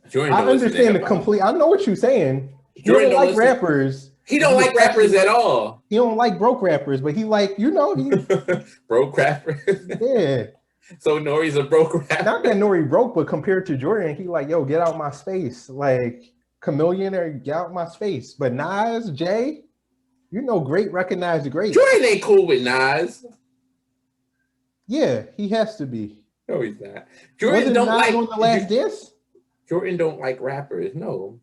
Jordan I understand the complete. I know what you're saying. Jordan don't like rappers. He don't like rappers at all. He don't like broke rappers, but he like, you know, he broke rappers. Yeah. So Nori's a broke rapper. Not that Nori broke, but compared to Jordan, he like, yo, get out my space. Like Chameleon or get out my space. But Nas, Jay, you know, great recognized great. Jordan ain't cool with Nas. Yeah, he has to be. No, he's not. Jordan don't Nas like on The Last Dance. Jordan don't like rappers. No.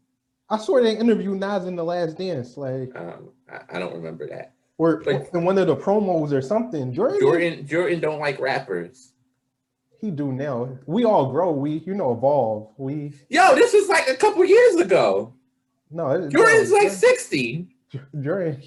I swear they interviewed Nas in The Last Dance. Like I don't remember that. Or in one of the promos or something. Jordan don't like rappers. He do now. We all grow. We, evolve. Yo, this was like a couple years ago. No, Jordan's like 60. Jordan.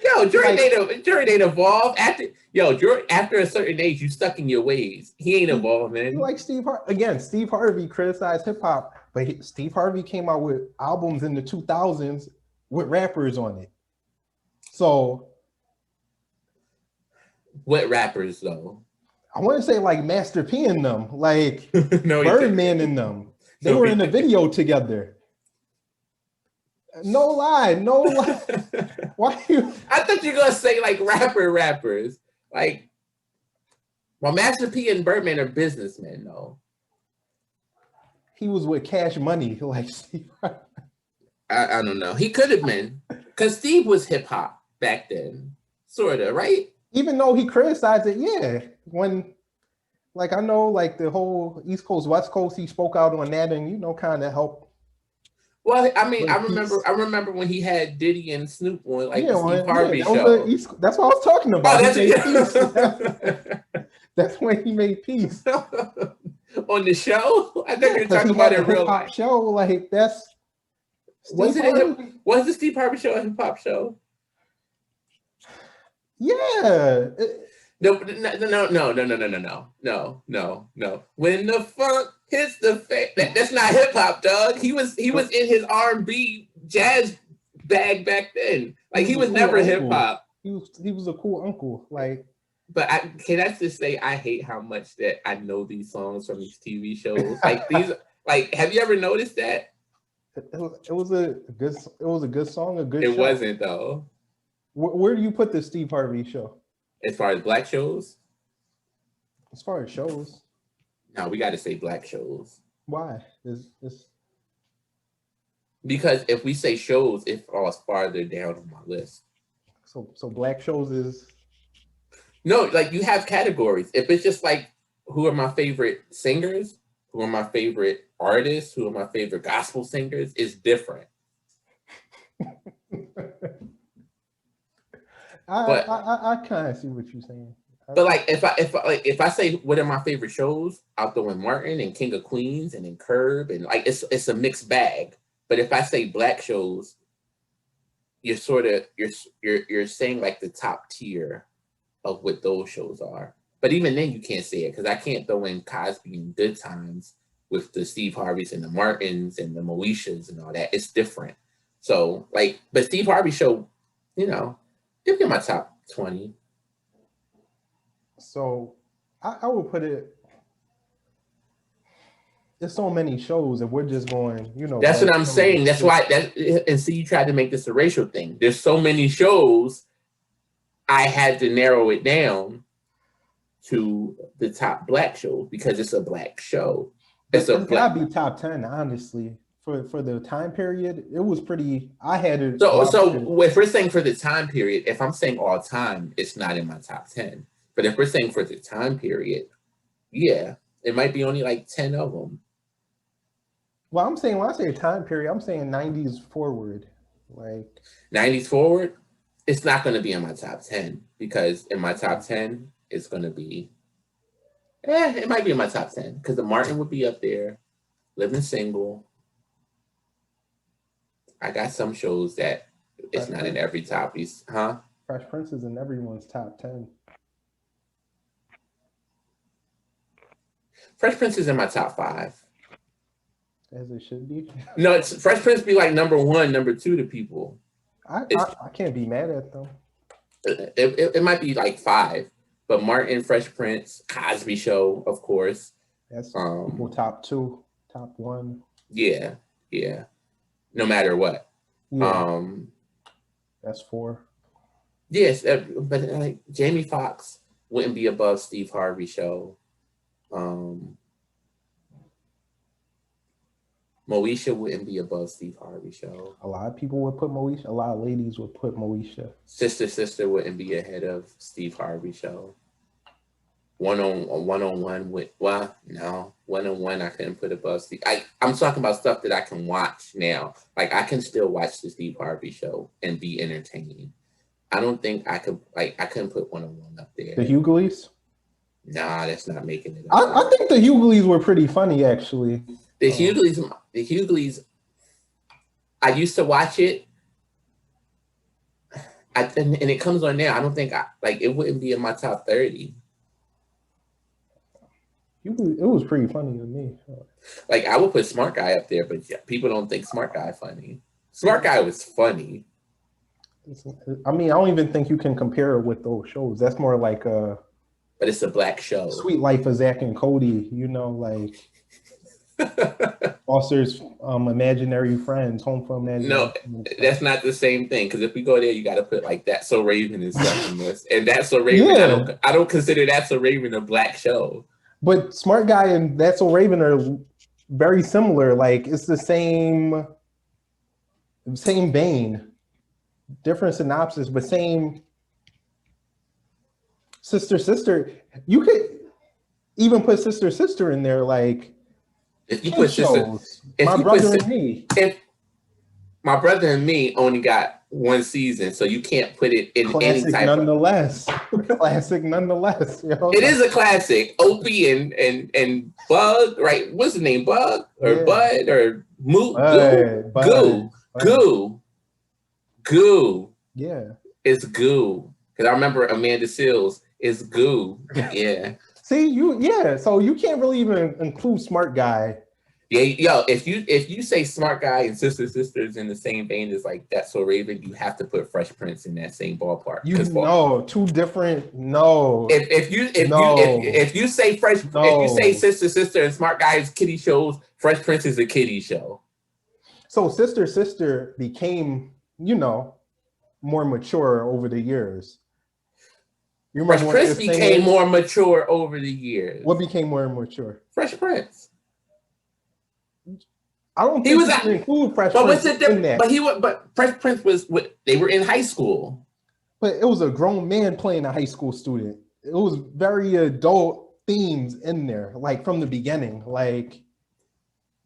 Yo, Jordan ain't evolved. After a certain age, you stuck in your ways. He ain't evolved, man. Like Steve Harvey criticized hip hop, but Steve Harvey came out with albums in the 2000s with rappers on it. So, what rappers though? I want to say like Master P and them, like Birdman and them. They were in a video together. No lie. Why you? I thought you were gonna say like rappers. Like, well, Master P and Birdman are businessmen, though. He was with Cash Money, like Steve. I don't know. He could have been, because Steve was hip hop back then, sorta, right? Even though he criticized it, yeah. When, like, I know, like the whole East Coast, West Coast, he spoke out on that, and kind of helped. Well, I mean, I remember when he had Diddy and Snoop on, like the Steve Harvey show. That's what I was talking about. Oh, that's when he made peace. On the show? I think you're talking about it in real life. Show, like that's. Was the Steve Harvey show a hip hop show? Yeah. No. When the funk hits the face, that's not hip hop, dog. He was in his R&B jazz bag back then. Like he was never hip hop. He was a cool uncle. Like, but can I just say I hate how much that I know these songs from these TV shows. Like these, like have you ever noticed that? It was a good song. It wasn't though. Where do you put the Steve Harvey show? As far as black shows? As far as shows. No, we got to say black shows. Why? Because if we say shows, it falls farther down on my list. So black shows is... No, like you have categories. If it's just like, who are my favorite singers? Who are my favorite artists? Who are my favorite gospel singers? It's different. But I kind of see what you're saying. like if I say what are my favorite shows, I'll throw in Martin and King of Queens and then Curb and like it's a mixed bag. But if I say black shows, you're sort of you're saying like the top tier of what those shows are. But even then, you can't say it because I can't throw in Cosby and Good Times with the Steve Harveys and the Martins and the Moeshas and all that. It's different. So like, but Steve Harvey show, you know, it'd be in my top 20. So I would put it. There's so many shows that we're just going, you know. That's what I'm saying. That's why and see, you tried to make this a racial thing. There's so many shows. I had to narrow it down to the top black shows because it's a black show. It's gotta be top 10, honestly. For the time period, it was pretty. I had it. So if we're saying for the time period, if I'm saying all time, it's not in my top 10. But if we're saying for the time period, yeah, it might be only like 10 of them. Well, I'm saying when I say time period, I'm saying 90s forward, like 90s forward. It's not going to be in my top 10 because in my top 10, it's going to be. It might be in my top 10 because the Martin would be up there. Living Single. I got some shows that it's not in every top. Huh? Fresh Prince is in everyone's top 10. Fresh Prince is in my top 5. As it should be. No, it's Fresh Prince be like number 1, number 2 to people. I can't be mad at them. It might be like 5, but Martin, Fresh Prince, Cosby Show, of course. That's people top 2, top 1. Yeah. No matter what. Yeah. That's 4. Yes, but like Jamie Foxx wouldn't be above Steve Harvey Show. Moesha wouldn't be above Steve Harvey Show. A lot of people would put Moesha. A lot of ladies would put Moesha. Sister wouldn't be ahead of Steve Harvey Show. One-on-one with one-on-one I couldn't put above Steve. I'm talking about stuff that I can watch now. Like I can still watch the Steve Harvey Show and be entertained. I don't think I couldn't put one-on-one up there. The Hughleys? Nah, that's not making it. I think the Hughleys were pretty funny actually. The Hughleys, I used to watch it. And it comes on now. I don't think it wouldn't be in my top 30. It was pretty funny to me. Like I would put Smart Guy up there, but yeah, people don't think Smart Guy funny. Smart Guy was funny. I mean, I don't even think you can compare it with those shows. That's more like a. But it's a black show. Sweet Life of Zach and Cody, you know, like Foster's Imaginary Friends, Home for Imaginary. No, that's not the same thing. Because if we go there, you got to put like That's So Raven and stuff in this. And That's So Raven, yeah. I don't consider That's So Raven a black show. But Smart Guy and That's So Raven are very similar. Like it's the same vein, different synopsis, but same. Sister. You could even put Sister in there. Like if you put shows. My Brother and Me. If My Brother and Me only got 1 season, so you can't put it in classic any type nonetheless. Classic nonetheless. You know? It is a classic. Opie and Bug, right? What's the name? Bug or Bud or Moo? Goo. Yeah. It's Goo. Because I remember Amanda Seales is Goo. Yeah. See, so you can't really even include Smart Guy. Yeah, yo, if you say Smart Guy and Sisters in the same vein as like That's So Raven, you have to put Fresh Prince in that same ballpark. Two different. No. If you say if you say Sister and Smart Guy is kiddie shows, Fresh Prince is a kiddie show. So Sister became, more mature over the years. You Fresh Prince became more mature over the years. What became more mature? Fresh Prince. I don't think he include Fresh Prince in that. But Fresh Prince they were in high school. But it was a grown man playing a high school student. It was very adult themes in there, like from the beginning. Like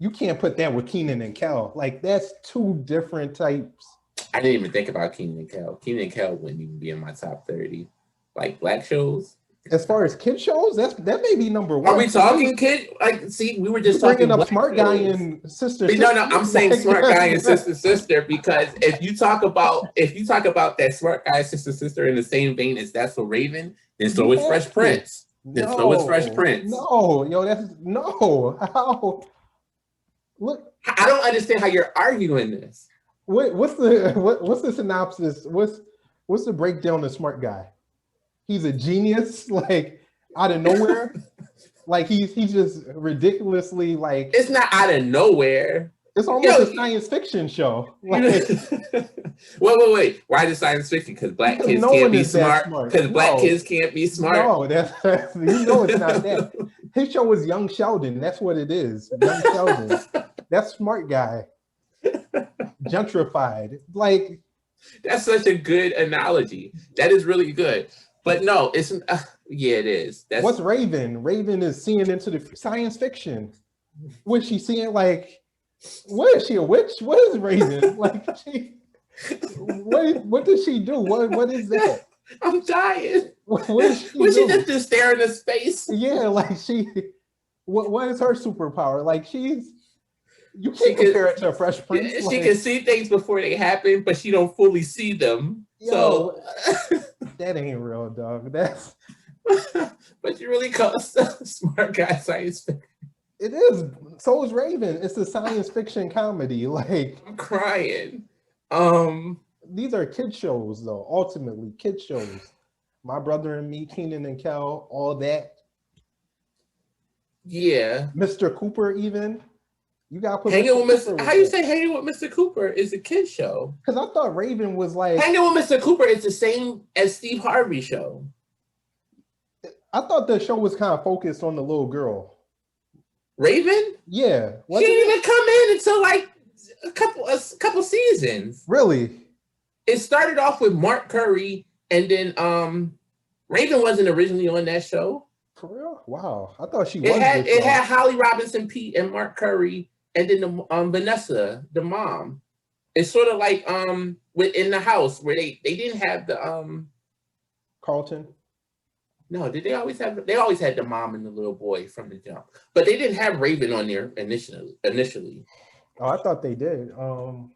you can't put that with Kenan and Kel. Like that's 2 different types I didn't even think about Kenan and Kel. Kenan and Kel wouldn't even be in my top 30. Like black shows. As far as kid shows, that may be number one. Are we talking kid? Like, see, we were just bringing talking up Smart Guy and Sister. No, I'm saying Smart Guy and Sister because if you talk about that Smart Guy Sister in the same vein as That's So Raven, then so is Fresh Prince. Then so is Fresh Prince. No, yo, that's no. How? Look, I don't understand how you're arguing this. What's the synopsis? What's the breakdown of Smart Guy? He's a genius, like out of nowhere. Like he's just ridiculously like. It's not out of nowhere. It's almost a science fiction show. Like, wait. Why is it science fiction? Because black kids can't be smart. Because black kids can't be smart. No, that's it's not that. His show was Young Sheldon. That's what it is. Young Sheldon. That's Smart Guy. Gentrified. Like that's such a good analogy. That is really good. But no, it's yeah, it is. What's Raven? Raven is seeing into the science fiction. What's she seeing? Like, what is she, a witch? What is Raven? Like, what does she do? What is that? I'm dying. What is she? Was she just staring into space? Yeah, like what is her superpower? Like you can't compare it to a Fresh Prince. She can see things before they happen, but she don't fully see them. So that ain't real, dog. That's but you really call Smart Guy science fiction. It is. So is Raven. It's a science fiction comedy. Like I'm crying. These are kid shows, though. Ultimately, kid shows. My Brother and Me, Kenan and Kel, all that. Yeah. Mr. Cooper, even. You got to put Hanging with Mr. How you say Hanging with Mr. Cooper is a kid show? Because I thought Raven was like Hanging with Mr. Cooper is the same as Steve Harvey show. I thought the show was kind of focused on the little girl. Raven? Yeah. She didn't even come in until like a couple seasons. Really? It started off with Mark Curry, and then Raven wasn't originally on that show. For real? Wow. I thought she was. It had Holly Robinson Pete and Mark Curry, and then the Vanessa, the mom. It's sort of like within the house where they didn't have the Carlton. No, did they always have? They always had the mom and the little boy from the jump, but they didn't have Raven on there initially. Oh, I thought they did. No,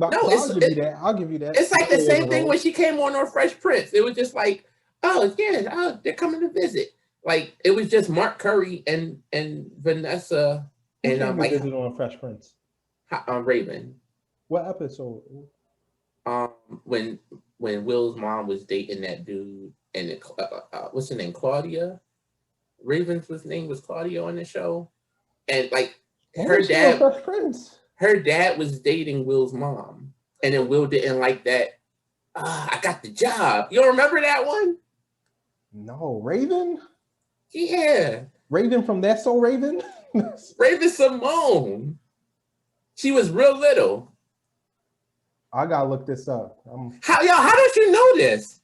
I'll give you that. It's like the same thing when she came on Fresh Prince. It was just like, oh yeah, they're coming to visit. Like it was just Mark Curry and Vanessa and like visit on Fresh Prince. Raven. What episode? When Will's mom was dating that dude, and what's her name, Claudia. Raven's name was Claudia on the show, and like her dad was dating Will's mom, and then Will didn't like that. I got the job. You don't remember that one? No, Raven. Yeah, Raven from That's So Raven. Raven Simone. She was real little. I gotta look this up. How don't you know this?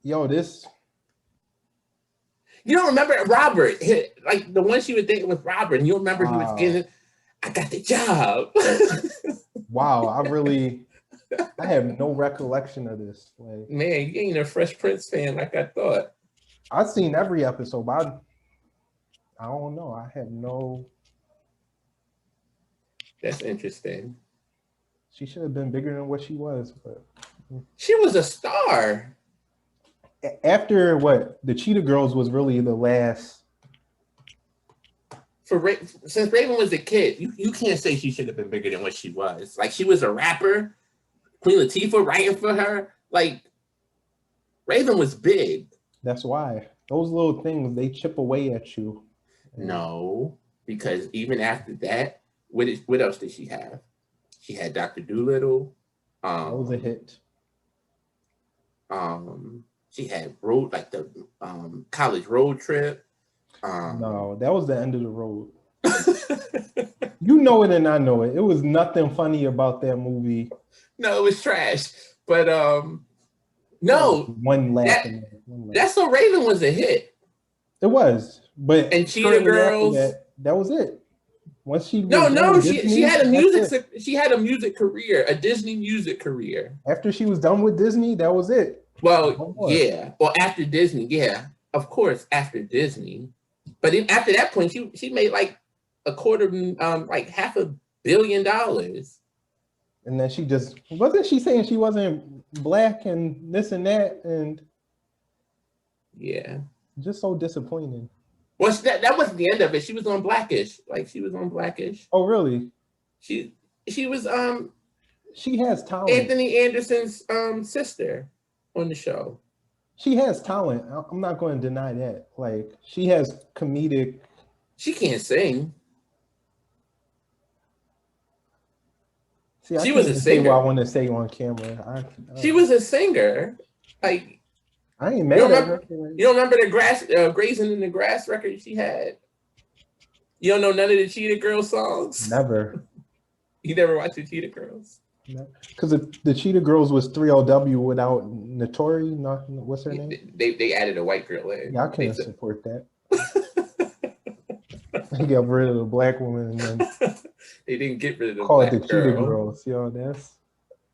Yo, this. You don't remember Robert? Like the one she was dating with Robert, and you remember he was getting. I got the job. Wow, I have no recollection of this. Like, man, you ain't a Fresh Prince fan like I thought. I've seen every episode, but I don't know. I have no. That's interesting. She should have been bigger than what she was, but she was a star. After what? The Cheetah Girls was really the last. Since Raven was a kid, you can't say she should have been bigger than what she was. Like she was a rapper, Queen Latifah writing for her. Like Raven was big. That's why those little things, they chip away at you. No, because even after that, what else did she have? She had Dr. Dolittle. That was a hit. She had the college road trip. No, that was the end of the road. You know it and I know it. It was nothing funny about that movie. No, it was trash. But no, one laugh. That's So Raven was a hit. It was, but and Cheetah Girls. That was it. Once she was done No, with she Disney, had that's it. she had a music career, a Disney music career. After she was done with Disney, that was it. Well, No more. yeah. Well, after Disney, yeah, of course, after Disney. But after that point, she made like a quarter, like $500 million. And then she just wasn't she saying she wasn't black and this and that and yeah, just so disappointing. Well, that wasn't the end of it. She was on Blackish. Like she was on Blackish. Oh really? She was she has talent. Anthony Anderson's sister on the show. She has talent. I'm not going to deny that. Like she has comedic. She can't sing. See, I she can't was a even say singer. what I want to say on camera. She was a singer. Like I ain't mad at her. You don't remember the grazing in the grass record she had? You don't know none of the Cheetah Girls songs? Never. You never watched the Cheetah Girls? Because the Cheetah Girls was 3LW without Notori. Not what's her name? They added a white girl in. Yeah, I can't support that. They got rid of the black woman and then they didn't get rid of the called black the Cheetah girl. Girls. Yo, that's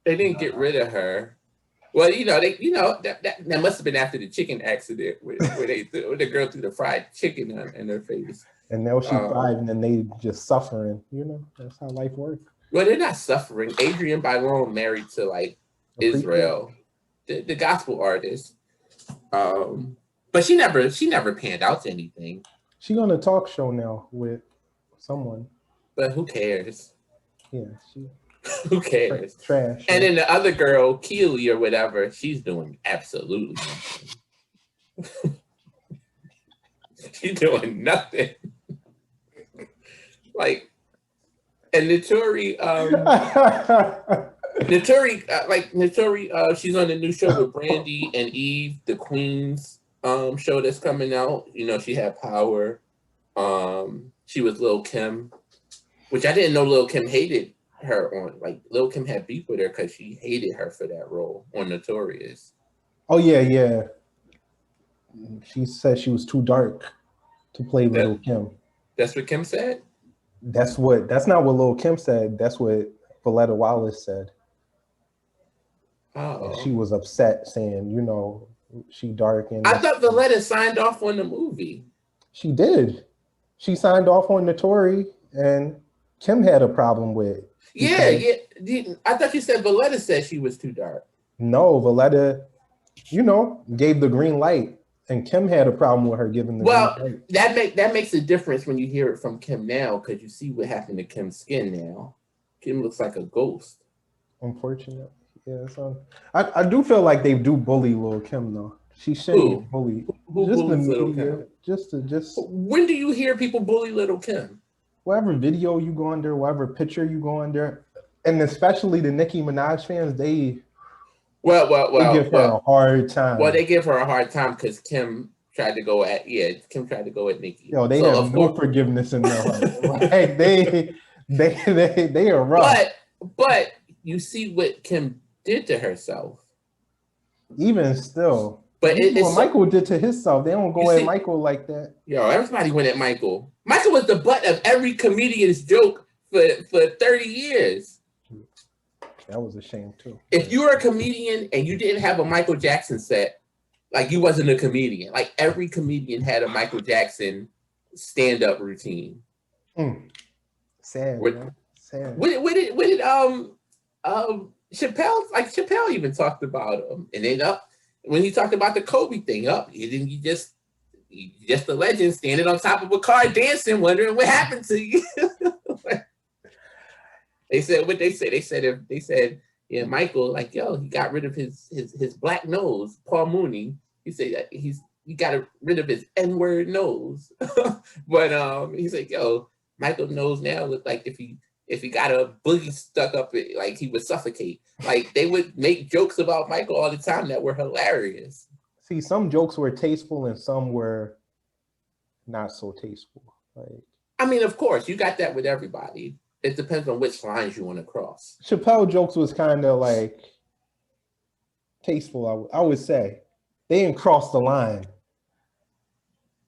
they didn't get rid of her. Well, that must have been after the chicken accident where the girl threw the fried chicken in her face. And now she's 5 and then they just suffering. That's how life works. Well, they're not suffering. Adrienne Bailon married to like Israel, the gospel artist. But she never panned out to anything. She on a talk show now with someone. But who cares? Yeah, who cares? Trash. And then the other girl, Keely or whatever, she's doing absolutely nothing. She's doing nothing. Like, and Notori, she's on the new show with Brandy and Eve, the Queens show that's coming out. She had Power. She was Lil' Kim, which I didn't know Lil' Kim hated her on. Like, Lil' Kim had beef with her because she hated her for that role on Notorious. Oh yeah. She said she was too dark to play Lil' Kim. That's what Kim said? That's not what Lil' Kim said. That's what Valletta Wallace said. Oh. And she was upset saying, she dark. And I thought Valletta signed off on the movie. She did. She signed off on Notori, and Kim had a problem with it. Yeah. I thought you said Valletta said she was too dark. No, Valletta, gave the green light. And Kim had a problem with her giving the green light. That makes a difference when you hear it from Kim now, because you see what happened to Kim's skin now. Kim looks like a ghost. Unfortunate. Yeah, so I do feel like they do bully Lil' Kim though. She shouldn't get bullied. Who bullies Lil' Kim? Just when do you hear people bully Lil' Kim? Whatever video you go under, whatever picture you go under, and especially the Nicki Minaj fans, they give her a hard time. Well, they give her a hard time because Kim tried to go at Nicki. Yo, they have no forgiveness in their heart. Like, they are rough. But you see what Kim did to herself. Even still. But what Michael did to himself, they don't go at Michael like that. Yo, everybody went at Michael. Michael was the butt of every comedian's joke for 30 years. That was a shame too. If you were a comedian and you didn't have a Michael Jackson set, like you wasn't a comedian. Like every comedian had a Michael Jackson stand-up routine. Sad. Sad. What did Chappelle even talked about him, and then when he talked about the Kobe thing, you just a legend standing on top of a car dancing, wondering what happened to you. They said what they said. They said, yeah, Michael, like, yo, he got rid of his black nose. Paul Mooney, he said that he got rid of his N-word nose. But he's like, yo, Michael's nose now look like if he got a boogie stuck up it, like he would suffocate. Like they would make jokes about Michael all the time that were hilarious. See, some jokes were tasteful and some were not so tasteful. Like, I mean, of course, you got that with everybody. It depends on which lines you want to cross. Chappelle jokes was kind of like tasteful, I would say. They didn't cross the line.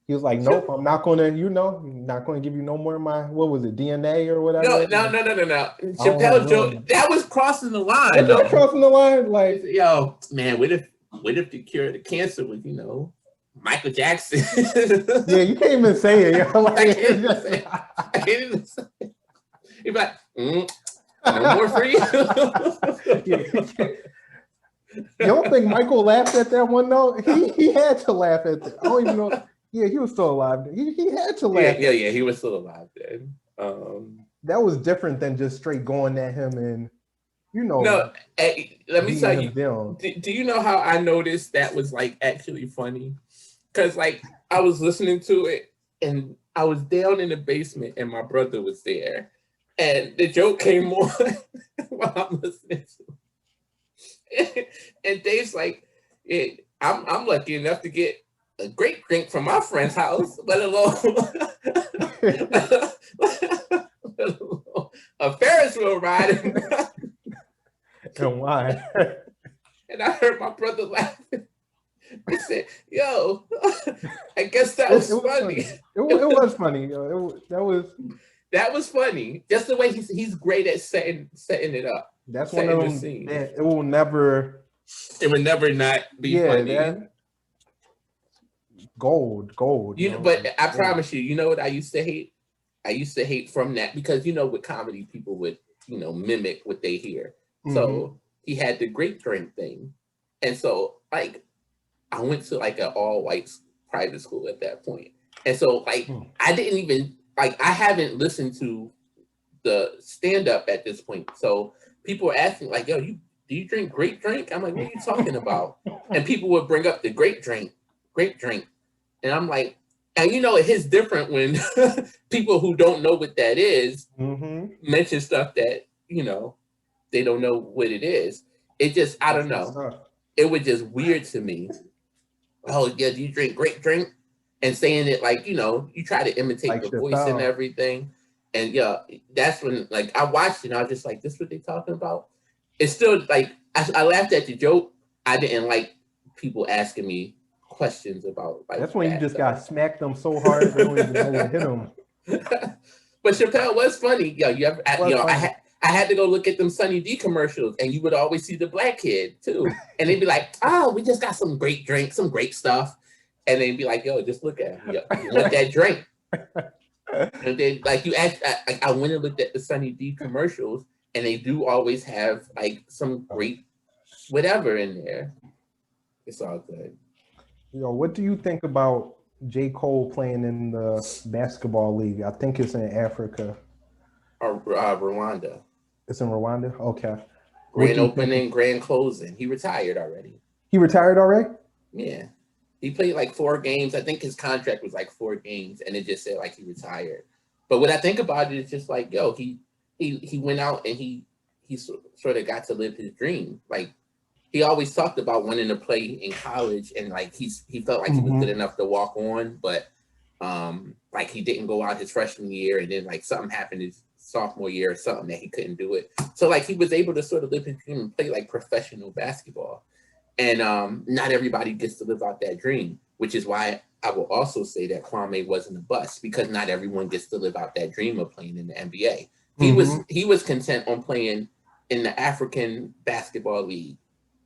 He was like, nope, I'm not going to, not going to give you no more of my, what was it, DNA or whatever? No. Chappelle joke, that was crossing the line. Was that crossing the line? Like, yo, man, what if the cure to cancer was, Michael Jackson? Yeah, you can't even say it. Like, I can't even say it. He'd be like, no more for you. You don't think Michael laughed at that one though? He had to laugh at that. I don't even know. Yeah, he was still alive. He had to laugh. Yeah, he was still alive then. That was different than just straight going at him and, No, let me tell you. Do you know how I noticed that was like actually funny? Because like I was listening to it and I was down in the basement and my brother was there, and the joke came on while I'm listening to it. And Dave's like, yeah, I'm lucky enough to get a great drink from my friend's house, let alone a Ferris wheel ride. And why? And I heard my brother laughing. He said, yo, I guess that was funny. It was funny. That was funny. Just the way he's great at setting it up. That's one of them. It will never. It would never not be funny. Gold. But I promise you, you know what I used to hate? I used to hate from that because with comedy, people would mimic what they hear. Mm-hmm. So he had the great drink thing, and so like I went to like an all whites private school at that point, and so like I didn't even I haven't listened to the stand up at this point. So people were asking like, "Yo, do you drink great drink?" I'm like, "What are you talking about?" And people would bring up the great drink, and I'm like, and it hits different when people who don't know what that is mention stuff that they don't know what it is. It just, I don't know. It was just weird to me. Oh yeah, do you drink great drink? And saying it like, you try to imitate like the voice and everything. And yeah, that's when like I watched it and I was just like, this is what they talking about? It's still like, I laughed at the joke. I didn't like people asking me questions about like. That's when you just got smacked them so hard they don't even know what hit them. But Chappelle was funny. Yo, I had to go look at them Sunny D commercials, and you would always see the black kid too. And they'd be like, "Oh, we just got some great drink, some great stuff," and they'd be like, "Yo, just look at him. You want that drink?" And then like I went and looked at the Sunny D commercials, and they do always have like some great whatever in there. It's all good. What do you think about J. Cole playing in the basketball league? I think it's in Africa. Or Rwanda. It's in Rwanda? Okay. Grand opening, grand closing. He retired already. He retired already? Yeah. He played like 4 games. I think his contract was like 4 games, and it just said like he retired. But what I think about it is just like, yo, he went out and he sort of got to live his dream. Like, he always talked about wanting to play in college, and like he felt like he was good enough to walk on, but like he didn't go out his freshman year, and then like something happened his sophomore year or something that he couldn't do it. So like he was able to sort of live his dream and play like professional basketball. And not everybody gets to live out that dream, which is why I will also say that Kwame wasn't a bust, because not everyone gets to live out that dream of playing in the NBA. He was content on playing in the African Basketball League.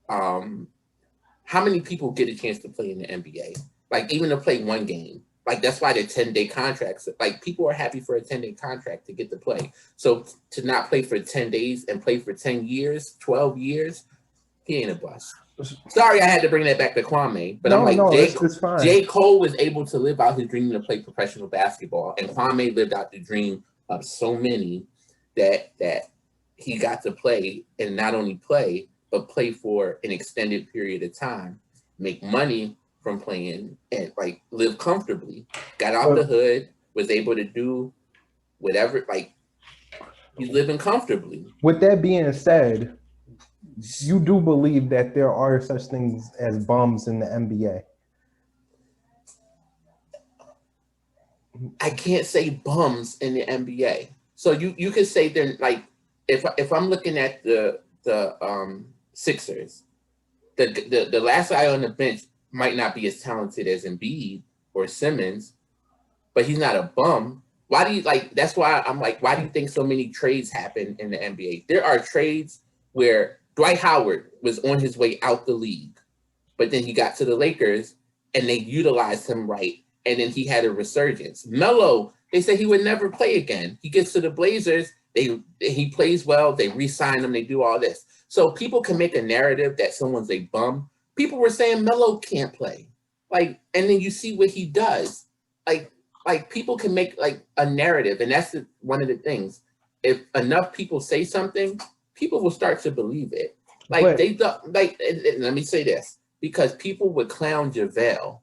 How many people get a chance to play in the NBA? Like even to play 1 game. Like that's why they're 10-day contracts. Like people are happy for a 10-day contract to get to play. So to not play for 10 days and play for 10 years, 12 years, he ain't a bust. Sorry, I had to bring that back to Kwame, but I'm like, it's fine. J. Cole was able to live out his dream to play professional basketball, and Kwame lived out the dream of so many that he got to play, and not only play, but play for an extended period of time, make money from playing, and like live comfortably. Got out the hood, was able to do whatever, like he's living comfortably. With that being said, you do believe that there are such things as bums in the NBA? I can't say bums in the NBA. So you could say they're like, if I'm looking at the Sixers, the last guy on the bench might not be as talented as Embiid, or Simmons, but he's not a bum. Why do you like? That's why I'm like, why do you think so many trades happen in the NBA? There are trades where Dwight Howard was on his way out the league, but then he got to the Lakers and they utilized him right, and then he had a resurgence. Melo, they said he would never play again. He gets to the Blazers, he plays well, they re-sign him, they do all this. So people can make a narrative that someone's a bum. People were saying Melo can't play, like, and then you see what he does, like people can make like a narrative, and that's one of the things. If enough people say something, people will start to believe it. Like they like. And let me say this, because people would clown JaVale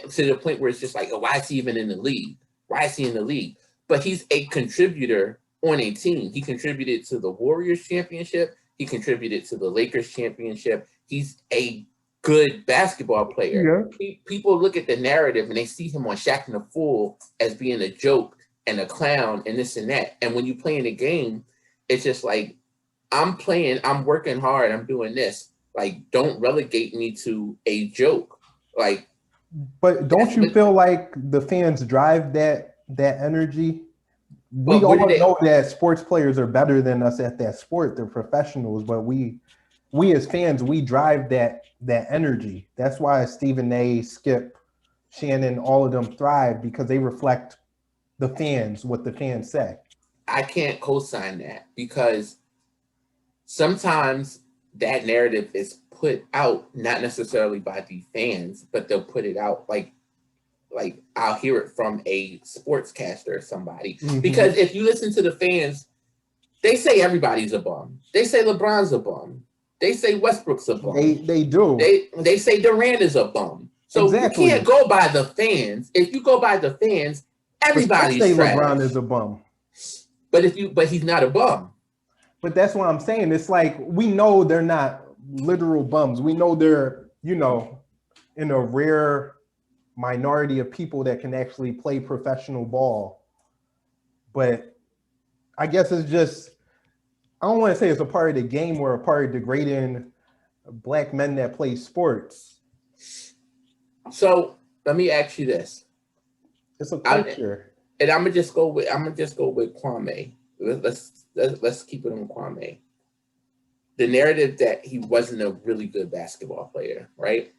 to the point where it's just like, oh, why is he even in the league? Why is he in the league? But he's a contributor on a team. He contributed to the Warriors championship. He contributed to the Lakers championship. He's a good basketball player. Yeah. People look at the narrative and they see him on Shaq and the Fool as being a joke and a clown and this and that. And when you play in a game, it's just like, I'm playing, I'm working hard, I'm doing this. Like, don't relegate me to a joke. Like, but don't you feel like the fans drive that energy? We all know that sports players are better than us at that sport. They're professionals, but we as fans, we drive that energy. That's why Stephen A, Skip, Shannon, all of them thrive, because they reflect the fans, what the fans say. I can't co-sign that, because sometimes that narrative is put out not necessarily by the fans, but they'll put it out like I'll hear it from a sportscaster or somebody. Mm-hmm. Because if you listen to the fans, they say everybody's a bum. They say LeBron's a bum. They say Westbrook's a bum. They do. They say Durant is a bum. So exactly. You can't go by the fans. If you go by the fans, everybody's say trash. LeBron is a bum. But he's not a bum. But that's what I'm saying. It's like, we know they're not literal bums. We know they're, in a rare minority of people that can actually play professional ball. But I guess it's just, I don't want to say it's a part of the game or a part of degrading Black men that play sports. So let me ask you this. It's a culture. And I'm gonna just go with Kwame. Let's keep it on Kwame. The narrative that he wasn't a really good basketball player, right?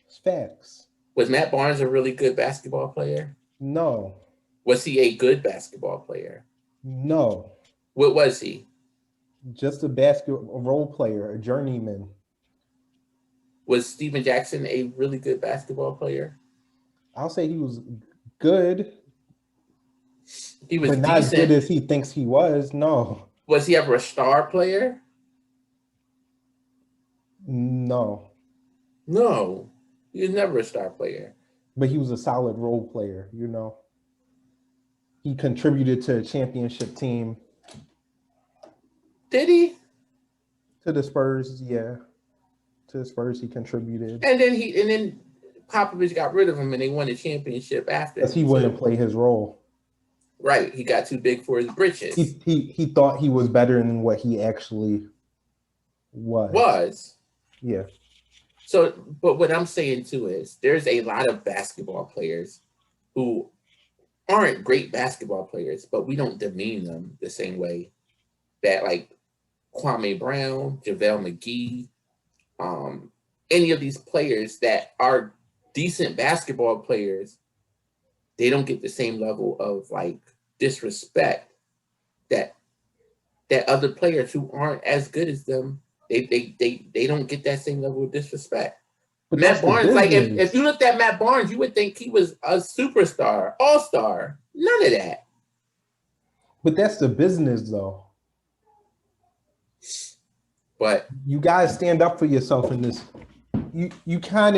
It's facts. Was Matt Barnes a really good basketball player? No. Was he a good basketball player? No. What was he? Just a role player, a journeyman. Was Steven Jackson a really good basketball player? I'll say he was good. He was but not decent. As good as he thinks he was. No. Was he ever a star player? No. No. He was never a star player. But he was a solid role player, He contributed to a championship team. Did he? To the Spurs, yeah. To the Spurs, he contributed. And then Popovich got rid of him, and they won a championship after. Because he wouldn't play his role. Right, he got too big for his britches. He thought he was better than what he actually was. Yeah. So, but what I'm saying too is, there's a lot of basketball players who aren't great basketball players, but we don't demean them the same way that like Kwame Brown, JaVale McGee, any of these players that are decent basketball players, they don't get the same level of like disrespect that other players who aren't as good as them, they don't get that same level of disrespect. But Matt Barnes, like if you looked at Matt Barnes, you would think he was a superstar, all-star. None of that. But that's the business though. But you guys stand up for yourself in this. You can't.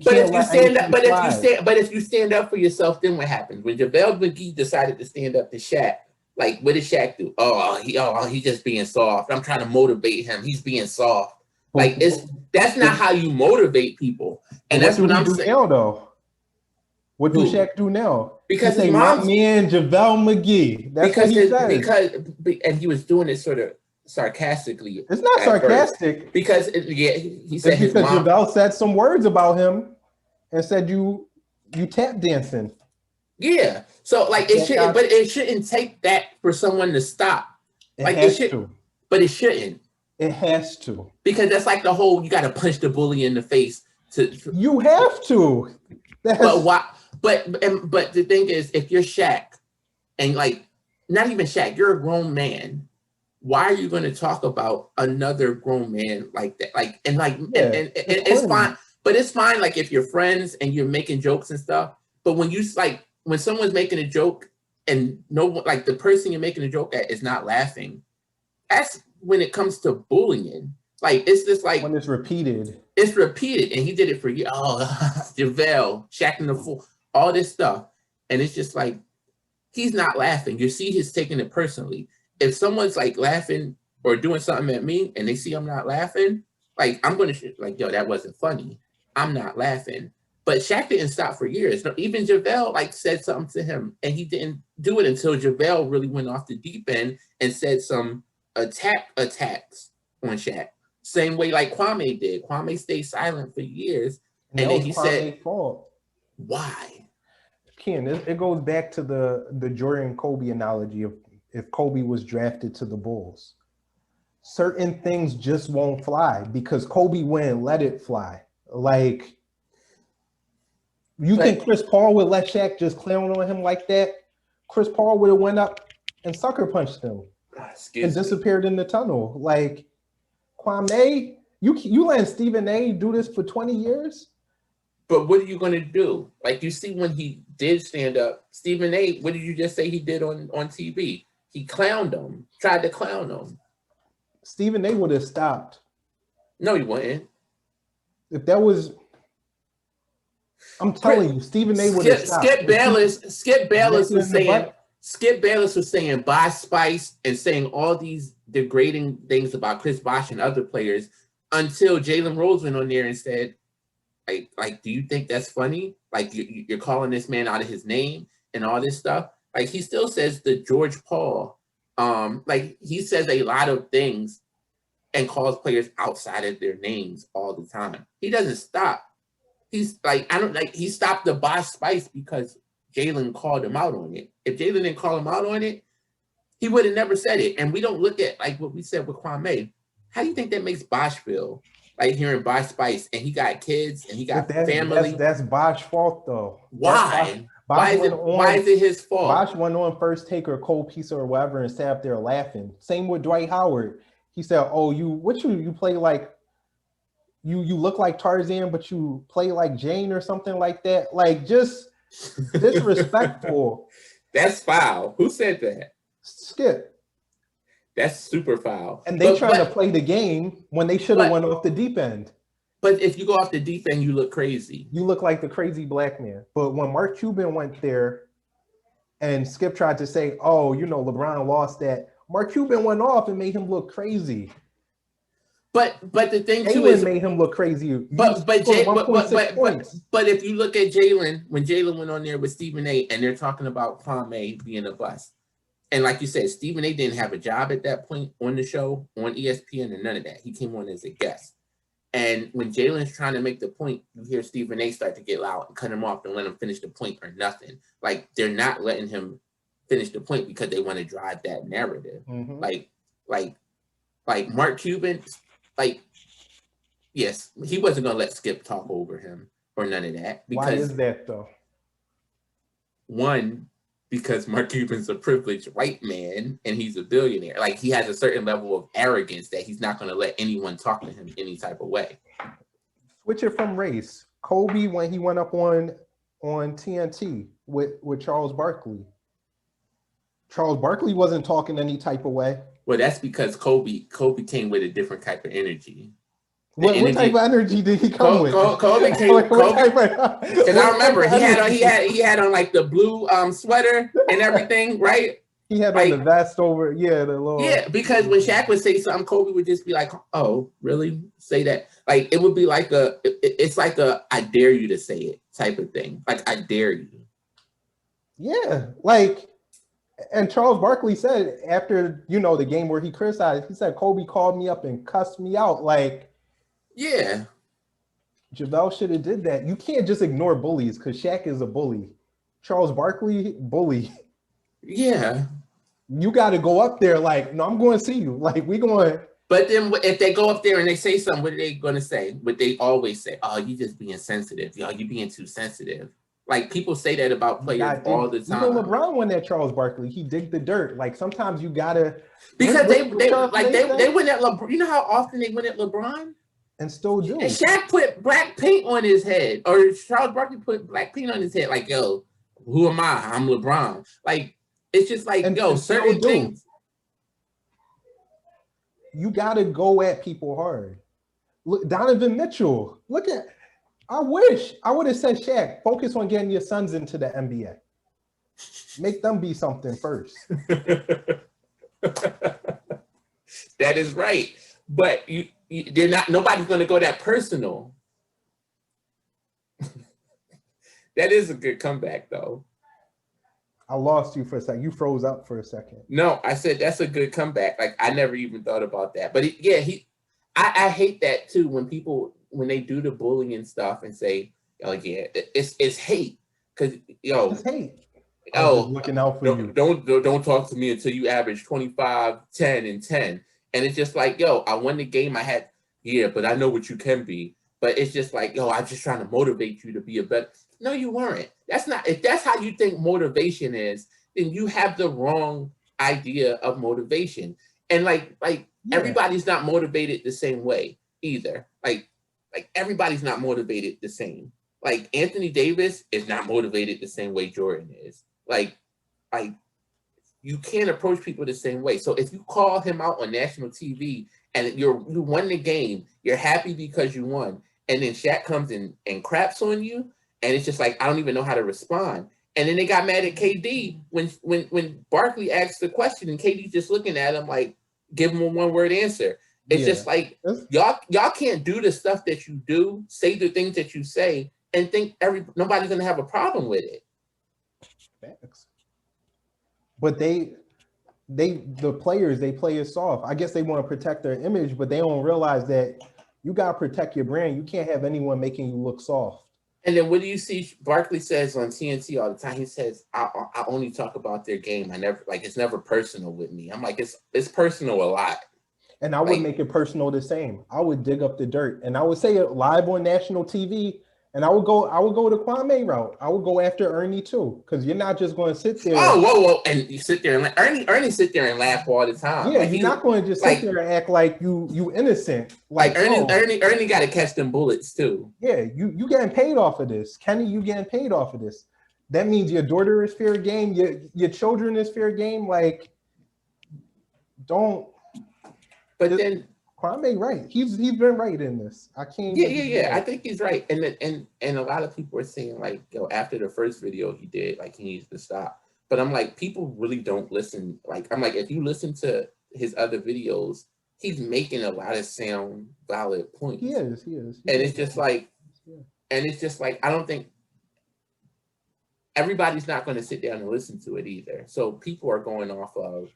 But if you stand up for yourself, then what happens? When JaVale McGee decided to stand up to Shaq, like what did Shaq do? He's just being soft. I'm trying to motivate him. He's being soft. Like that's not how you motivate people. And that's what I'm saying. Now, though, what do Shaq do now? Because his my man JaVale McGee. That's what he says. And he was doing it sort of sarcastically. It's not sarcastic. Because he said his mom. JaVale said some words about him and said you You tap dancing. Yeah. So like it shouldn't, but it shouldn't take that for someone to stop. Like it should, but it shouldn't. It has to. Because that's like the whole you gotta punch the bully in the face you have to. But why but the thing is, if you're Shaq and like not even Shaq, you're a grown man. Why are you gonna talk about another grown man like that? Like and it's fine, but it's fine like if you're friends and you're making jokes and stuff. But when you like when someone's making a joke and no one like the person you're making a joke at is not laughing, that's when it comes to bullying. Like it's just like when it's repeated. It's repeated, and he did it for you. Oh, JaVale, Shaq and the Fool, all this stuff, and it's just like he's not laughing. You see, he's taking it personally. If someone's like laughing or doing something at me, and they see I'm not laughing, like I'm gonna like, yo, that wasn't funny. I'm not laughing. But Shaq didn't stop for years. No, even JaVale like said something to him, and he didn't do it until JaVale really went off the deep end and said some attacks on Shaq. Same way like Kwame did. Kwame stayed silent for years, and then he said, fault. "Why?" Ken, it goes back to the Jordan Kobe analogy of if Kobe was drafted to the Bulls. Certain things just won't fly because Kobe wouldn't let it fly. Like, you think Chris Paul would let Shaq just clown on him like that? Chris Paul would have went up and sucker punched him and disappeared in the tunnel. Like, Kwame, you letting Stephen A do this for 20 years? But what are you going to do? Like, you see when he did stand up, Stephen A, what did you just say he did on TV? He clowned him, tried to clown him. Stephen A would have stopped. No, he wouldn't. If that was... I'm telling you, Stephen A would have stopped. Skip Bayless was saying buy Spice and saying all these degrading things about Chris Bosh and other players until Jalen Rose went on there and said, like, do you think that's funny? Like, you're calling this man out of his name and all this stuff. Like, he still says the George Paul. Like, he says a lot of things and calls players outside of their names all the time. He doesn't stop. He's like, he stopped the Bosh Spice because Jalen called him out on it. If Jalen didn't call him out on it, he would have never said it. And we don't look at like what we said with Kwame. How do you think that makes Bosh feel? Like hearing Bosh Spice, and he got kids and he got family. That's Bosh's fault though. Why? Why is it his fault? Bosh went on First Take or Cold Pizza or whatever and sat up there laughing. Same with Dwight Howard. He said, "Oh, you play like you look like Tarzan, but you play like Jane or something like that." Like just disrespectful. That's foul. Who said that? Skip. That's super foul. And they trying to play the game when they should have went off the deep end. But if you go off the deep end, you look crazy. You look like the crazy black man. But when Mark Cuban went there and Skip tried to say, oh, LeBron lost that, Mark Cuban went off and made him look crazy. But the thing too is made him look crazy. But if you look at Jalen, when Jalen went on there with Stephen A. and they're talking about Kwame being a bust. And like you said, Stephen A. didn't have a job at that point on the show, on ESPN, and none of that. He came on as a guest. And when Jalen's trying to make the point, you hear Stephen A. start to get loud and cut him off and let him finish the point or nothing. Like, they're not letting him finish the point because they want to drive that narrative. Mm-hmm. Like Mark Cuban, like, yes, he wasn't going to let Skip talk over him or none of that. Because, why is that, though? One, because Mark Cuban's a privileged white man and he's a billionaire. Like, he has a certain level of arrogance that he's not going to let anyone talk to him any type of way. Switch it from race. Kobe, when he went up on TNT with Charles Barkley. Charles Barkley wasn't talking any type of way. Well, that's because Kobe came with a different type of energy. What type of energy did he come with? Kobe came with because I remember he had on like the blue sweater and everything, right? He had like, on the vest over, the little. Yeah, because when Shaq would say something, Kobe would just be like, "Oh, really? Say that?" Like it would be like it's like a "I dare you to say it" type of thing. Like I dare you. Yeah, like, and Charles Barkley said after the game where he criticized, he said Kobe called me up and cussed me out, like. Yeah. JaVale should have did that. You can't just ignore bullies because Shaq is a bully. Charles Barkley, bully. Yeah. You got to go up there like, no, I'm going to see you. Like, we going. But then if they go up there and they say something, what are they going to say? But they always say, oh, you just being sensitive. Yo, you being too sensitive. Like, people say that about players all the time. Even LeBron won that Charles Barkley. He digged the dirt. Like, sometimes you got to. Because they went at LeBron. You know how often they went at LeBron? And still do. And Shaq put black paint on his head. Or Charles Barkley put black paint on his head. Like, yo, who am I? I'm LeBron. Like, it's just like, yo, certain things. You got to go at people hard. Look, Donovan Mitchell. Look at. I wish I would have said, Shaq, focus on getting your sons into the NBA. Make them be something first. That is right. But they're not. Nobody's going to go that personal. That is a good comeback, though. I lost you for a second. You froze up for a second. No, I said that's a good comeback. Like, I never even thought about that. But I hate that too when they do the bullying stuff and say, oh yeah, it's hate. Because it's hate. Looking out for you. Don't talk to me until you average 25, 10, and 10. And it's just like, yo, I won the game. But I know what you can be. But it's just like, yo, I'm just trying to motivate you to be a better. No, you weren't. If that's how you think motivation is, then you have the wrong idea of motivation. And everybody's not motivated the same way either. Like everybody's not motivated the same. Like Anthony Davis is not motivated the same way Jordan is. Like you can't approach people the same way. So if you call him out on national TV and you won the game, you're happy because you won, and then Shaq comes in and craps on you, and it's just like, I don't even know how to respond. And then they got mad at KD when Barkley asked the question, and KD just looking at him like, give him a one-word answer. It's just like, y'all can't do the stuff that you do, say the things that you say, and think nobody's gonna have a problem with it. Facts. But the players, they play it soft. I guess they want to protect their image, but they don't realize that you gotta protect your brand. You can't have anyone making you look soft. And then what do you see Barkley says on TNT all the time? He says, I only talk about their game. It's never personal with me. I'm like, it's personal a lot. And I would make it personal the same. I would dig up the dirt and I would say it live on national TV. And I would go the Kwame route. I would go after Ernie too, because you're not just going to sit there. Oh, whoa, and you sit there and Ernie sit there and laugh all the time. Yeah, you're not going to just sit there and act like you innocent. Ernie got to catch them bullets too. Yeah, you getting paid off of this, Kenny. You getting paid off of this. That means your daughter is fair game. Your children is fair game. Like, don't. But then. Kwame right. He's been right in this. I can't. Yeah. I think he's right. And a lot of people are saying like, yo, after the first video he did, like he needs to stop. But I'm like, people really don't listen. Like, I'm like, if you listen to his other videos, he's making a lot of sound valid points. He is. And it's just like, I don't think everybody's not going to sit down and listen to it either. So people are going off of,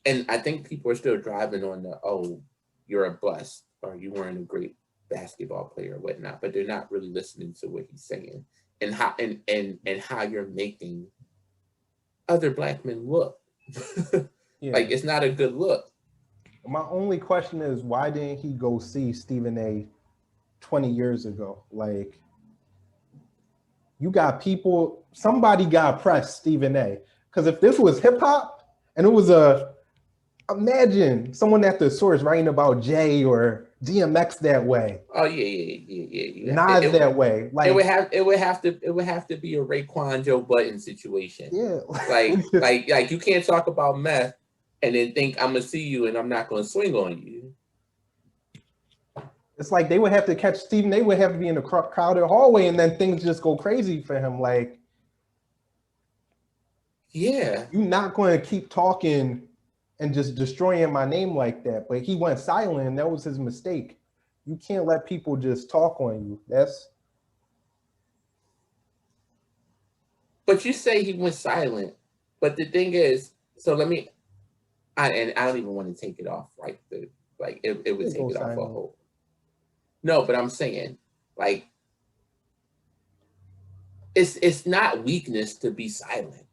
and I think people are still driving on the, oh, you're a bust or you weren't a great basketball player or whatnot, but they're not really listening to what he's saying and how you're making other black men look. Like, it's not a good look. My only question is, why didn't he go see Stephen A 20 years ago? Like, you got people, somebody got pressed Stephen A. Because if this was hip hop and it was imagine someone at the source writing about Jay or DMX that way. Oh yeah. Nas that way. Like it would have to be a Raekwon Joe Budden situation. Yeah. like you can't talk about meth and then think I'm gonna see you and I'm not gonna swing on you. It's like they would have to catch Stephen. They would have to be in the crowded hallway and then things just go crazy for him. Like, yeah, you're not going to keep talking and just destroying my name like that. But he went silent, and that was his mistake. You can't let people just talk on you. But you say he went silent. But the thing is, so let me, I don't even want to take it off it would take it off a whole. No, but I'm saying, Like, it's not weakness to be silent.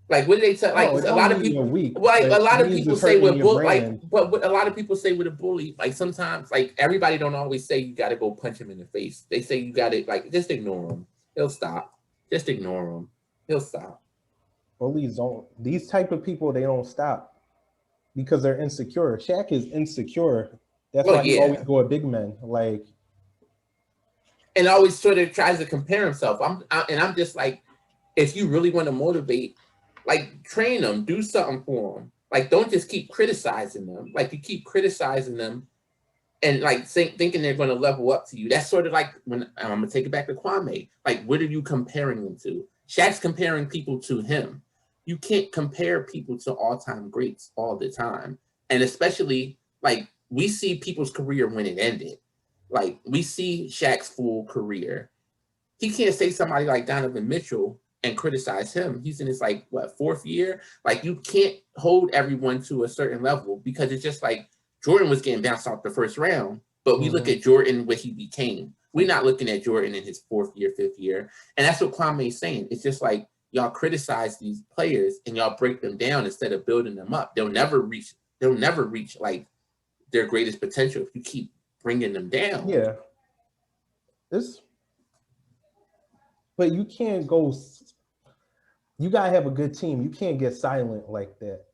Like, what do they tell? Like, No, it a don't lot of mean people. you're weak, Like, a but lot it of means people it's say hurting with your bull. Like, brand. but what a lot of people say with a bully. Like, sometimes, like, everybody don't always say you got to go punch him in the face. They say you got to, like, just ignore him. He'll stop. Just ignore him. He'll stop. Bullies don't. These type of people, they don't stop because they're insecure. Shaq is insecure. That's Well, why he always yeah. go at big men. Like, And always sort of tries to compare himself. I'm just like, if you really want to motivate, like, train them, do something for them. Like, don't just keep criticizing them. Like, you keep criticizing them and like thinking they're going to level up to you. That's sort of like when I'm going to take it back to Kwame. Like, what are you comparing them to? Shaq's comparing people to him. You can't compare people to all-time greats all the time. And especially, like, we see people's career when it ended. Like, we see Shaq's full career. He can't say somebody like Donovan Mitchell and criticize him. He's in his, like, what, 4th year? Like, you can't hold everyone to a certain level because it's just like Jordan was getting bounced off the first round, but we look at Jordan, what he became. We're not looking at Jordan in his 4th year, 5th year. And that's what Kwame's saying. It's just like, y'all criticize these players and y'all break them down instead of building them up. They'll never reach like their greatest potential if you keep bringing them down. yeah. But you can't go. You gotta have a good team. You can't get silent like that.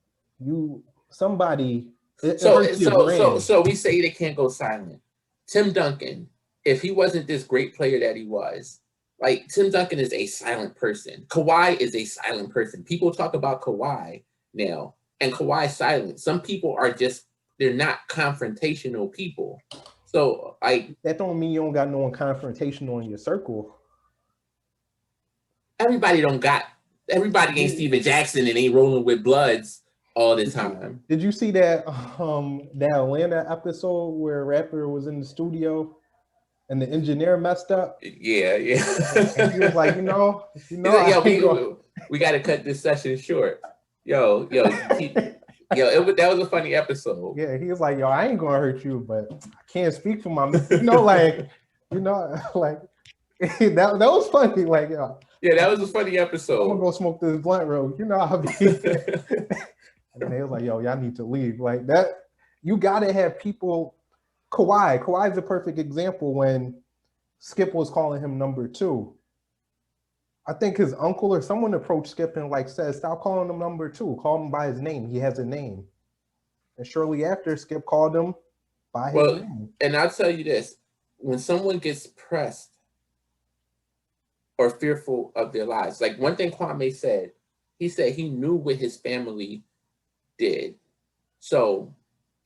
Somebody. It hurts your brand. So we say they can't go silent. Tim Duncan, if he wasn't this great player that he was, like, Tim Duncan is a silent person. Kawhi is a silent person. People talk about Kawhi now, and Kawhi's silent. Some people are just, they're not confrontational people. So, like, that don't mean you don't got no one confrontational in your circle. Everybody ain't Steven Jackson and ain't rolling with Bloods all the time. Did you see that that Atlanta episode where a rapper was in the studio and the engineer messed up? Yeah. And he was like, we got to cut this session short. That was a funny episode. Yeah, he was like, yo, I ain't gonna hurt you, but I can't speak for my, that was funny. Like, yo. Yeah, that was a funny episode. I'm gonna go smoke this blunt road. You know how be. And they was like, yo, y'all need to leave. Like that, you gotta have people. Kawhi's a perfect example when Skip was calling him number 2. I think his uncle or someone approached Skip and like said, stop calling him number 2. Call him by his name. He has a name. And shortly after, Skip called him by his name. And I'll tell you this: when someone gets pressed or fearful of their lives, like one thing Kwame said, he said he knew what his family did, so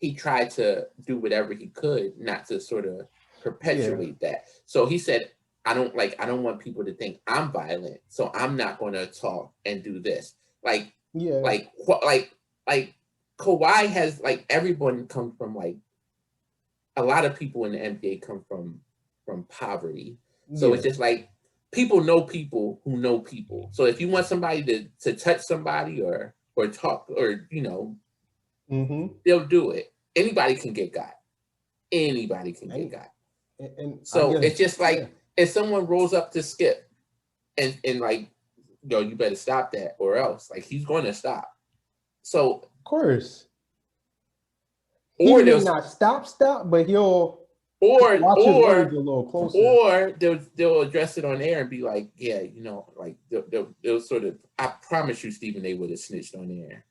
he tried to do whatever he could not to sort of perpetuate that. So he said, I don't want people to think I'm violent, so I'm not going to talk and do this. Like Kawhi has, like, everyone comes from, like, a lot of people in the NBA come from poverty. So it's just like people know people who know people. So if you want somebody to touch somebody or talk or they'll do it. Anybody can get got. Anybody can get got. And so it's just like if someone rolls up to Skip and like, yo, you better stop that or else, like, he's going to stop. So of course, he may not stop, but he'll watch his words a little closer. Or they'll address it on air and be like, yeah, like they'll sort of. I promise you, Stephen, they would have snitched on air.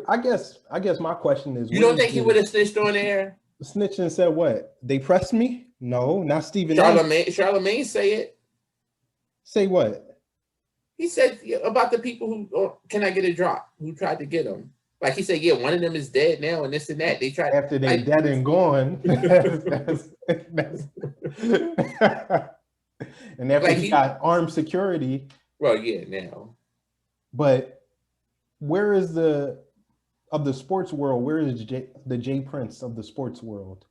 I guess my question is, you don't think he would have snitched on air? Snitched and said what? They pressed me? No, not Stephen. Charlamagne say it. Say what? He said about the people who can I get a drop? Who tried to get him? Like, he said, yeah, one of them is dead now and this and that. They tried after they dead and gone. And after he got armed security. Well, yeah, now. But where is of the sports world, where is the Jay Prince of the sports world?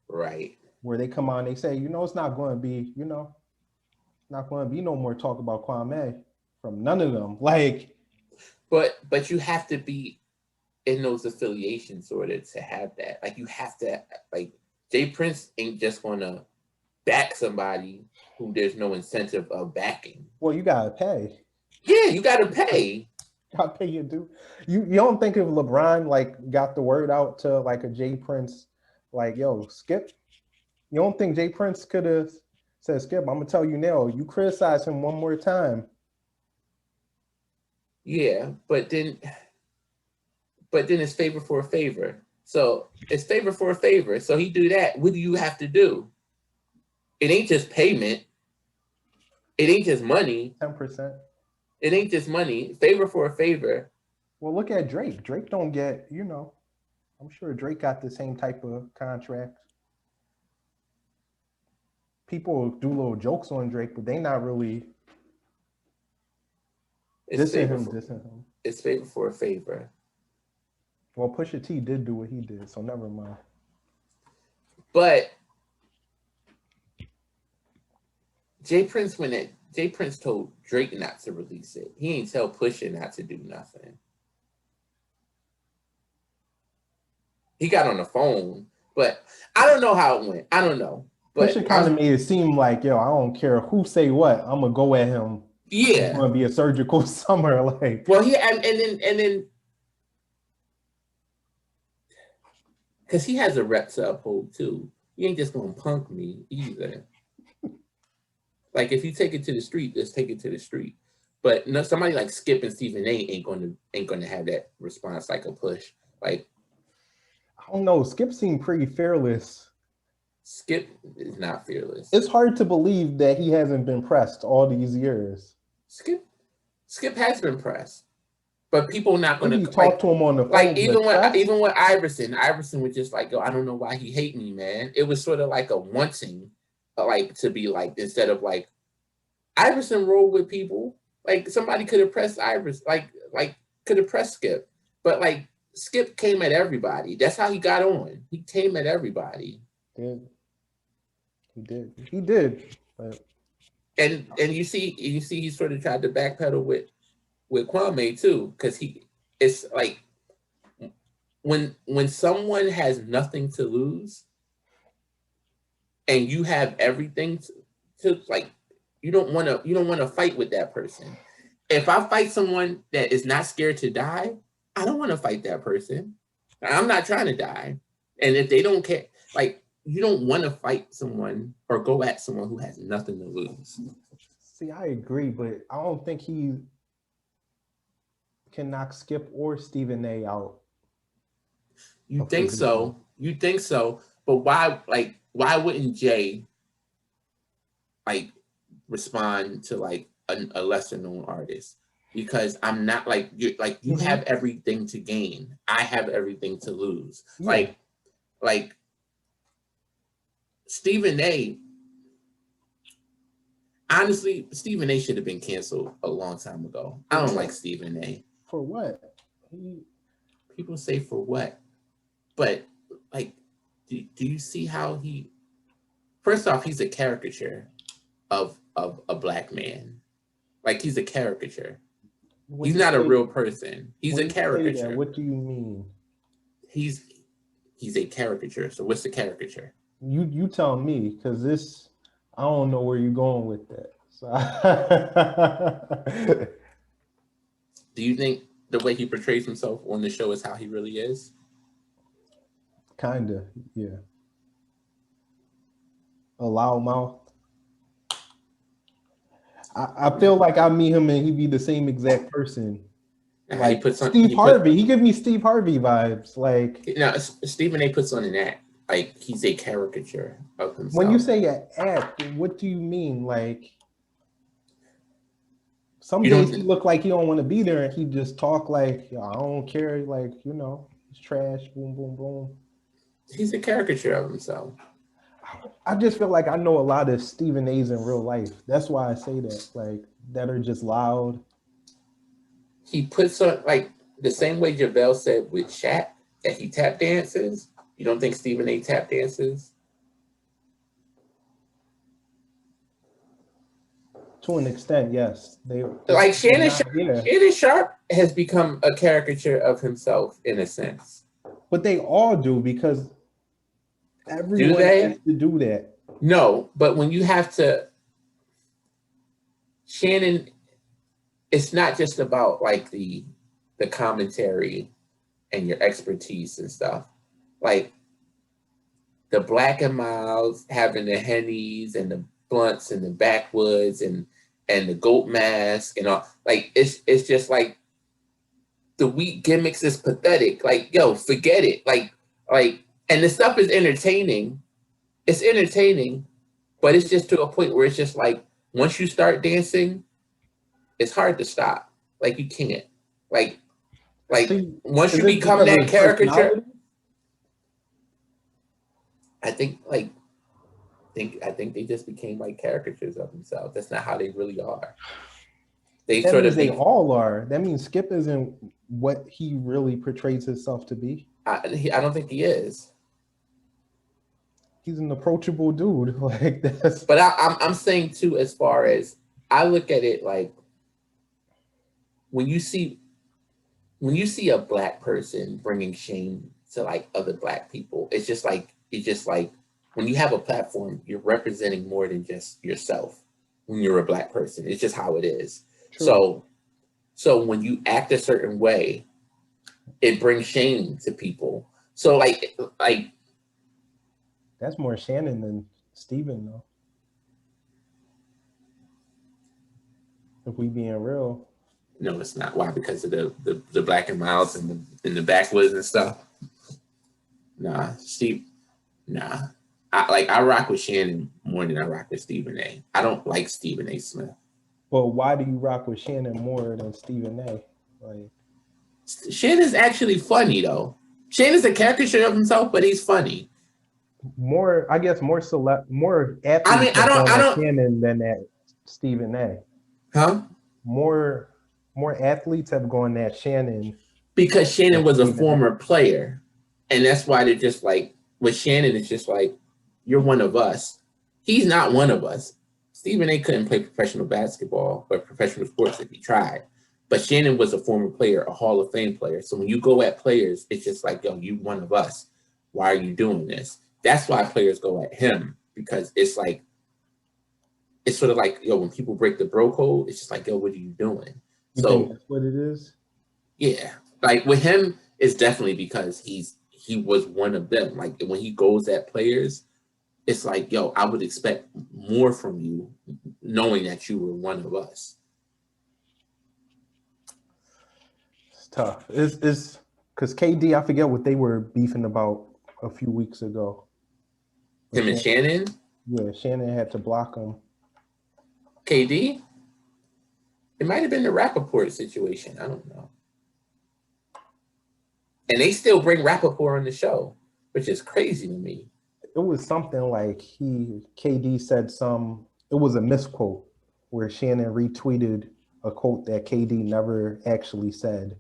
Right. Where they come on, they say, it's not going to be, not going to be no more talk about Kwame from none of them. Like, but you have to be in those affiliations in order to have that. Like, you have to, like, Jay Prince ain't just gonna back somebody who there's no incentive of backing. Well, you gotta pay. Yeah, you gotta pay. Gotta pay your due. You don't think if LeBron like got the word out to like a Jay Prince, like, yo, Skip? You don't think Jay Prince could have said, Skip, I'm gonna tell you now, you criticize him one more time. Yeah, but then it's favor for a favor. So it's favor for a favor. So he do that. What do you have to do? It ain't just payment. It ain't just money. 10%. It ain't just money. Favor for a favor. Well, look at Drake. Drake don't get, I'm sure Drake got the same type of contract. People do little jokes on Drake, but they not really dissing him. It's favor for a favor. Well, Pusha T did do what he did, so never mind. But Jay Prince told Drake not to release it. He ain't tell Pusha not to do nothing. He got on the phone, but I don't know how it went. I don't know. But Pusha kind of made it seem like, yo, I don't care who say what. I'm gonna go at him. Yeah, it's gonna be a surgical summer. Like, well, and then, because he has a rep to uphold too. He ain't just gonna punk me either. Like, if you take it to the street, just take it to the street. But no, somebody like Skip and Stephen A ain't gonna have that response like a Push. Like, I don't know. Skip seemed pretty fearless. Skip is not fearless. It's hard to believe that he hasn't been pressed all these years. Skip has been pressed, but people not going to talk to him on the phone. Like, even with Iverson was just like, yo, I don't know why he hate me, man. It was sort of like a wanting, like, to be like, instead of like, Iverson rolled with people. Like, somebody could have pressed Iverson, like could have pressed Skip, but like Skip came at everybody. That's how he got on. He came at everybody. He did. But... And you see he sort of tried to backpedal with Kwame too, because it's like when someone has nothing to lose and you have everything to like, you don't want to fight with that person. If I fight someone that is not scared to die, I don't want to fight that person. I'm not trying to die. And if they don't care, like, you don't want to fight someone or go at someone who has nothing to lose. See, I agree, but I don't think he can knock Skip or Stephen A out. You think so? You think so? But why wouldn't Jay like respond to like a lesser known artist? Because I'm not like you have everything to gain. I have everything to lose. Yeah. Like Stephen A. Honestly, Stephen A. should have been canceled a long time ago. I don't like Stephen A. For what? People say for what? But like, do you see how he? First off, he's a caricature of a black man. Like, he's a caricature. He's not a real person. He's a caricature. What do you mean? He's a caricature. So what's the caricature? You tell me, because this, I don't know where you're going with that. So do you think the way he portrays himself on the show is how he really is? Kinda, yeah. A loudmouth. I feel like I meet him and he'd be the same exact person. Like Steve Harvey. He gives me Steve Harvey vibes. Like, Stephen A. puts on an act. Like, he's a caricature of himself. When you say an act, what do you mean? Like, some days he look like he don't want to be there and he just talk like, I don't care. Like, it's trash. Boom, boom, boom. He's a caricature of himself. I just feel like I know a lot of Stephen A's in real life. That's why I say that. Like, that are just loud. He puts on, like, the same way JaVale said with Shaq that he tap dances. You don't think Stephen A. tap dances? To an extent, yes. Like Shannon Sharp has become a caricature of himself in a sense. But they all do, because Everyone has to do that. No, but when you have to, Shannon, it's not just about like the commentary and your expertise and stuff. Like the Black and Milds having the hennies and the blunts and the backwoods and the goat mask and all, like it's just like the weak gimmicks is pathetic. Like, yo, forget it. Like and the stuff is entertaining. It's entertaining, but it's just to a point where it's just like once you start dancing, it's hard to stop. Like you can't. Like once you become that caricature, I think they just became like caricatures of themselves. That's not how they really are. They all are. That means Skip isn't what he really portrays himself to be. I don't think he is. He's an approachable dude like this. But I'm saying too, as far as I look at it, like when you see a Black person bringing shame to like other Black people, it's just like when you have a platform, you're representing more than just yourself. When you're a Black person, it's just how it is. True. So when you act a certain way, it brings shame to people. So like that's more Shannon than Steven, though. If we being real. No, it's not. Why? Because of the Black and Milds and the backwoods and stuff. Nah, Steve. Nah, I rock with Shannon more than I rock with Stephen A. I don't like Stephen A. Smith. Well, why do you rock with Shannon more than Stephen A? Like, Shannon's actually funny though. Shannon's a caricature of himself, but he's funny. More, I guess, more athletes. I mean, I don't Shannon than that Stephen A. Huh? More athletes have gone at Shannon because Shannon was a former player, and that's why they're just like with Shannon. It's just like you're one of us. He's not one of us. Stephen A. couldn't play professional basketball or professional sports if he tried. But Shannon was a former player, a Hall of Fame player. So when you go at players, it's just like, yo, you one of us. Why are you doing this? That's why players go at him, because it's like, it's sort of like, yo, when people break the bro code, it's just like, yo, what are you doing? You think that's what it is? Yeah. Like with him, it's definitely because he was one of them. Like when he goes at players, it's like, yo, I would expect more from you knowing that you were one of us. It's tough. It's because KD, I forget what they were beefing about a few weeks ago. Him and Shannon? Yeah, Shannon had to block him. KD? It might have been the Rappaport situation. I don't know. And they still bring Rappaport on the show, which is crazy to me. It was something like KD said it was a misquote where Shannon retweeted a quote that KD never actually said.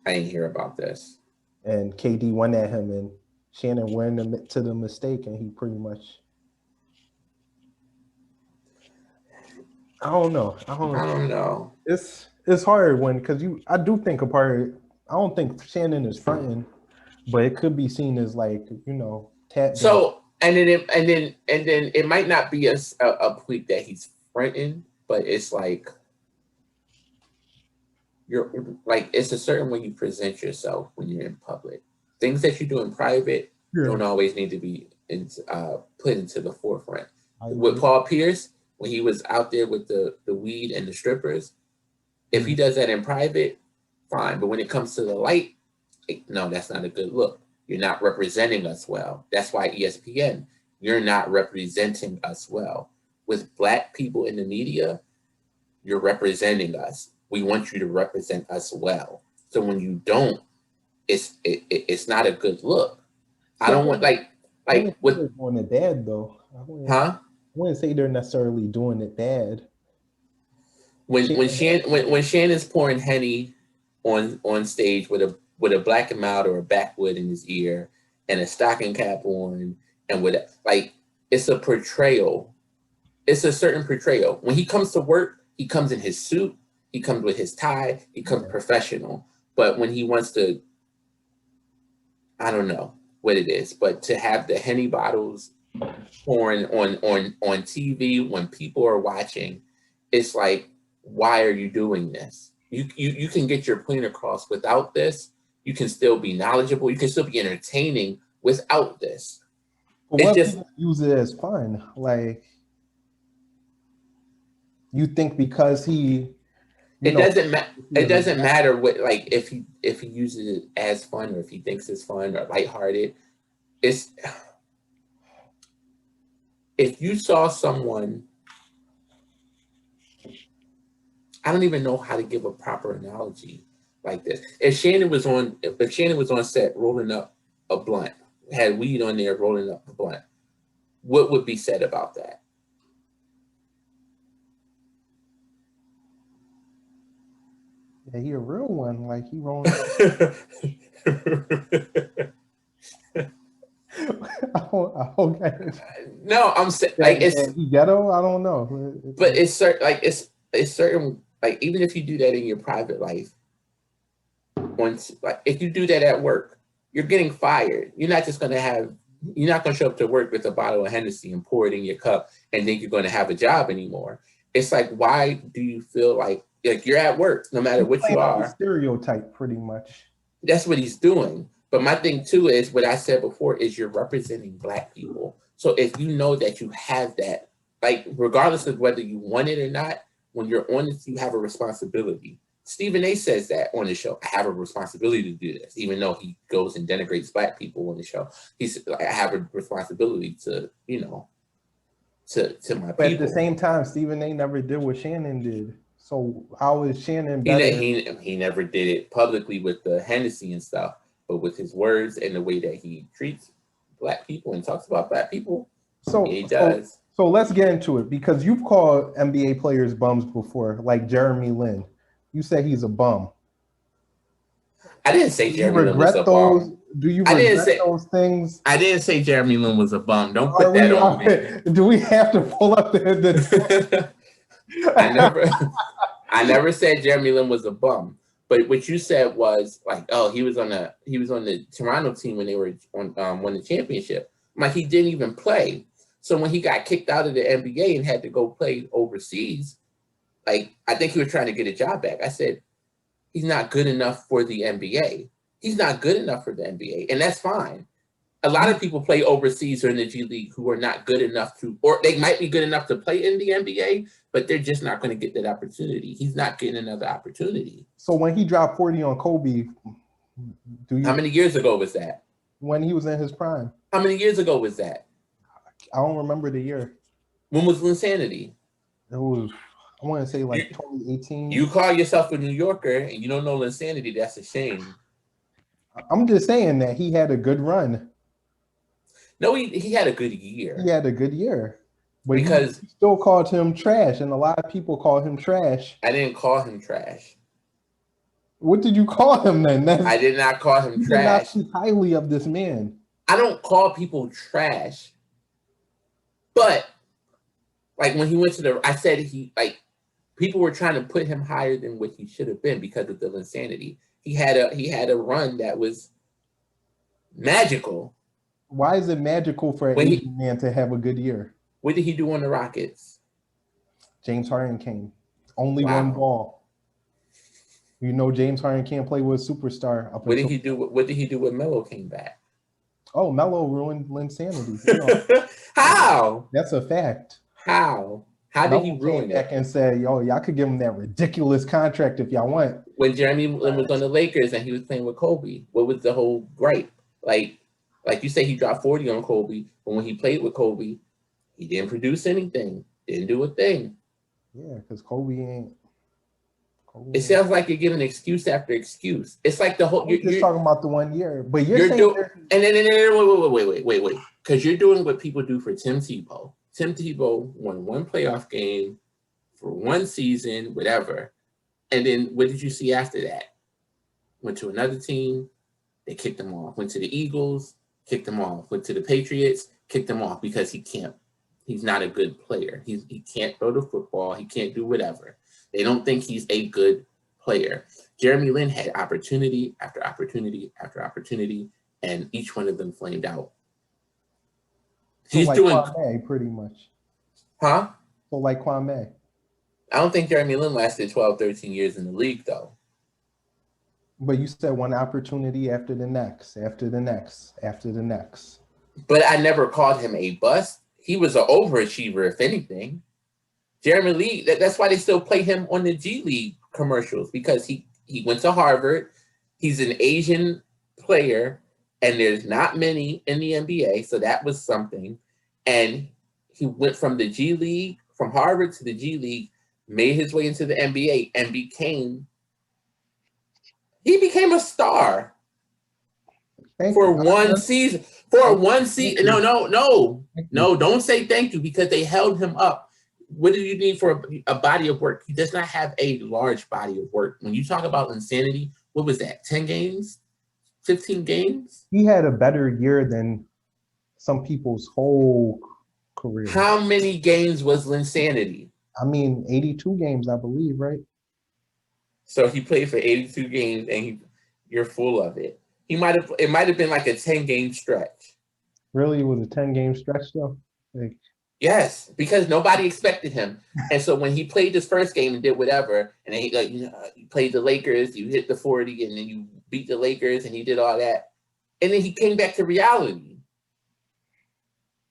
I didn't hear about this. And KD went at him and Shannon went to the mistake and he pretty much, I don't know. It's hard because I do think I don't think Shannon is fronting, but it could be seen as like, So and then it might not be a point that he's fronting, but it's like it's a certain way you present yourself when you're in public. Things that you do in private don't always need to be put into the forefront. With Paul Pierce, when he was out there with the weed and the strippers, if he does that in private, fine. But when it comes to the light, no, that's not a good look. You're not representing us well. That's why ESPN, you're not representing us well. With Black people in the media, you're representing us. We want you to represent us well. So when you don't, it's not a good look. I don't want like what they're doing it bad though. I wouldn't say they're necessarily doing it bad. When Shannon's pouring Henny on stage with a Black and Mild or a backwood in his ear and a stocking cap on, and with it's a portrayal. It's a certain portrayal. When he comes to work, he comes in his suit, he comes with his tie, he comes professional. But when he wants to, I don't know, what it is. But to have the Henny bottles pouring on TV when people are watching, it's like, why are you doing this? You can get your point across without this. You can still be knowledgeable. You can still be entertaining without this. But It's what just people use it as fun? Like, you think because he, it doesn't matter what, like, if he uses it as fun, or if he thinks it's fun or lighthearted. It's if you saw someone, I don't even know how to give a proper analogy like this. If Shannon was on set rolling up a blunt, had weed on there rolling up a blunt, what would be said about that? Yeah, he a real one. Like, he rolling up. I don't get it. No, I'm saying, like, it's ghetto. I don't know, but it's certain, like, it's certain, like, even if you do that in your private life, once, like, if you do that at work, you're getting fired. You're not going to show up to work with a bottle of Hennessy and pour it in your cup and think you're going to have a job anymore. It's like, why do you feel like you're at work, no matter what you are? Stereotype, pretty much. That's what he's doing. But my thing too is what I said before is you're representing Black people. So if you know that you have that, like, regardless of whether you want it or not, when you're on it, you have a responsibility. Stephen A says that on the show. I have a responsibility to do this, even though he goes and denigrates Black people on the show. He's like, I have a responsibility to, to my but people. At the same time, Stephen A never did what Shannon did. So how is Shannon better? He never did it publicly with the Hennessy and stuff, but with his words and the way that he treats Black people and talks about Black people, he does. So let's get into it, because you've called NBA players bums before, like Jeremy Lin. You say he's a bum. I didn't say Jeremy Lin was a bum. Do you regret those things? I didn't say Jeremy Lin was a bum. Don't put that on me. Do we have to pull up the I never said Jeremy Lin was a bum. But what you said was like, oh, he was on the Toronto team when they were won the championship. Like, he didn't even play. So when he got kicked out of the NBA and had to go play overseas, like, I think he was trying to get a job back. I said, he's not good enough for the NBA. He's not good enough for the NBA, and that's fine. A lot of people play overseas or in the G League who are not good enough to, or they might be good enough to play in the NBA, but they're just not going to get that opportunity. He's not getting another opportunity. So when he dropped 40 on Kobe, how many years ago was that? When he was in his prime. How many years ago was that? I don't remember the year. When was Linsanity? It was, I want to say, like 2018. You call yourself a New Yorker and you don't know Linsanity. That's a shame. I'm just saying that he had a good run. No, he had a good year. He had a good year. But because he still called him trash, and a lot of people call him trash. I didn't call him trash. What did you call him then? I did not call him trash. You did not speak highly of this man. I don't call people trash. But like, when he went to I said people were trying to put him higher than what he should have been because of the Linsanity. He had a run that was magical. Why is it magical for an Asian man to have a good year? What did he do on the Rockets? James Harden came. Only one ball. You know, James Harden can't play with a superstar. What did he do? What did he do when Melo came back? Oh, Melo ruined Linsanity. You know. How? That's a fact. How? How did he ruin it? And say, yo, y'all could give him that ridiculous contract if y'all want. When Jeremy Lin was on the Lakers and he was playing with Kobe, what was the whole gripe? Like you say, he dropped 40 on Kobe, but when he played with Kobe, he didn't produce anything, didn't do a thing. Yeah, because Kobe ain't. It sounds like you're giving excuse after excuse. It's like the whole. You're just talking about the 1 year, but you're saying wait, because you're doing what people do for Tim Tebow. Tim Tebow won one playoff game for one season, whatever, and then what did you see after that? Went to another team, they kicked him off. Went to the Eagles, kicked him off. Went to the Patriots, kicked him off because he can't. He's not a good player. He can't throw the football. He can't do whatever. They don't think he's a good player. Jeremy Lin had opportunity after opportunity after opportunity, and each one of them flamed out. So he's like doing Kwame, pretty much. Huh? So like Kwame. I don't think Jeremy Lin lasted 12, 13 years in the league, though. But you said one opportunity after the next, after the next, after the next. But I never called him a bust. He was an overachiever, if anything. Jeremy Lee, that's why they still play him on the G League commercials, because he went to Harvard. He's an Asian player, and there's not many in the NBA, so that was something. And he went from the G League, from Harvard to the G League, made his way into the NBA, and became a star for one season. For one season. No, don't say thank you, because they held him up. What do you need for a body of work? He does not have a large body of work. When you talk about insanity, what was that? 10 games? 15 games? He had a better year than some people's whole career. How many games was Linsanity? I mean, 82 games, I believe, right? So he played for 82 games, and you're full of it. It might have been like a 10-game stretch. Really? It was a 10-game stretch, though? Yes, because nobody expected him. And so when he played his first game and did whatever, and then you played the Lakers, you hit the 40, and then you beat the Lakers, and he did all that. And then he came back to reality.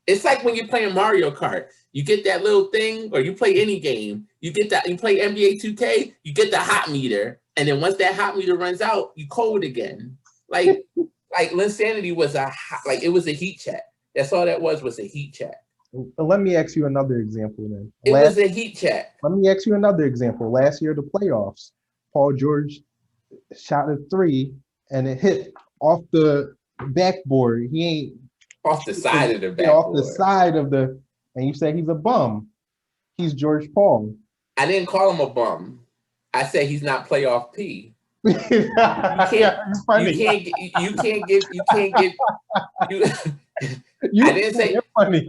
It's like when you're playing Mario Kart. You get that little thing, or you play any game, you play NBA 2K, you get the hot meter, and then once that hot meter runs out, you cold again. Like Linsanity was it was a heat check. That's all that was a heat check. Let me ask you another example then. It was a heat check. Let me ask you another example. Last year, the playoffs, Paul George shot a 3 and it hit off the backboard. He ain't off the side of the backboard. Off the side of the, and you say he's a bum. He's George Paul. I didn't call him a bum. I said he's not playoff P. You can't give. I didn't say funny.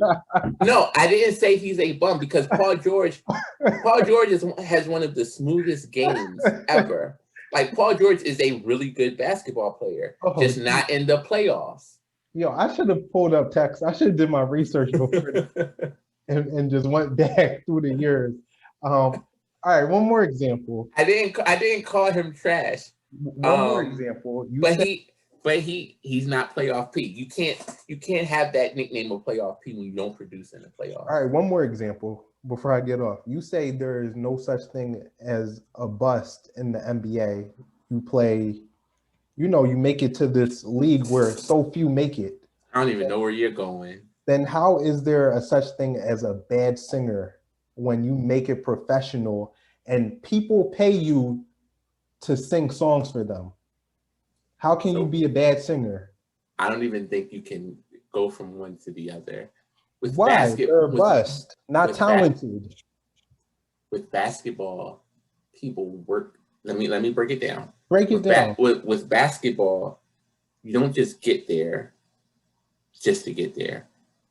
No, I didn't say he's a bum, because Paul George has one of the smoothest games ever. Like, Paul George is a really good basketball player, just not in the playoffs. Yo, I should have pulled up text. I should have did my research before and just went back through the years. All right, one more example. I didn't call him trash. One more example. He's not playoff P. You can't have that nickname of playoff P when you don't produce in the playoffs. All right, one more example before I get off. You say there is no such thing as a bust in the NBA. You play, you make it to this league where so few make it. I don't even know where you're going. Then how is there a such thing as a bad singer when you make it professional and people pay you to sing songs for them? How can you be a bad singer? I don't even think you can go from one to the other. Why? They're a bust, not talented. With basketball, people work. Let me break it down. Break it down. With basketball, you don't just get there just to get there.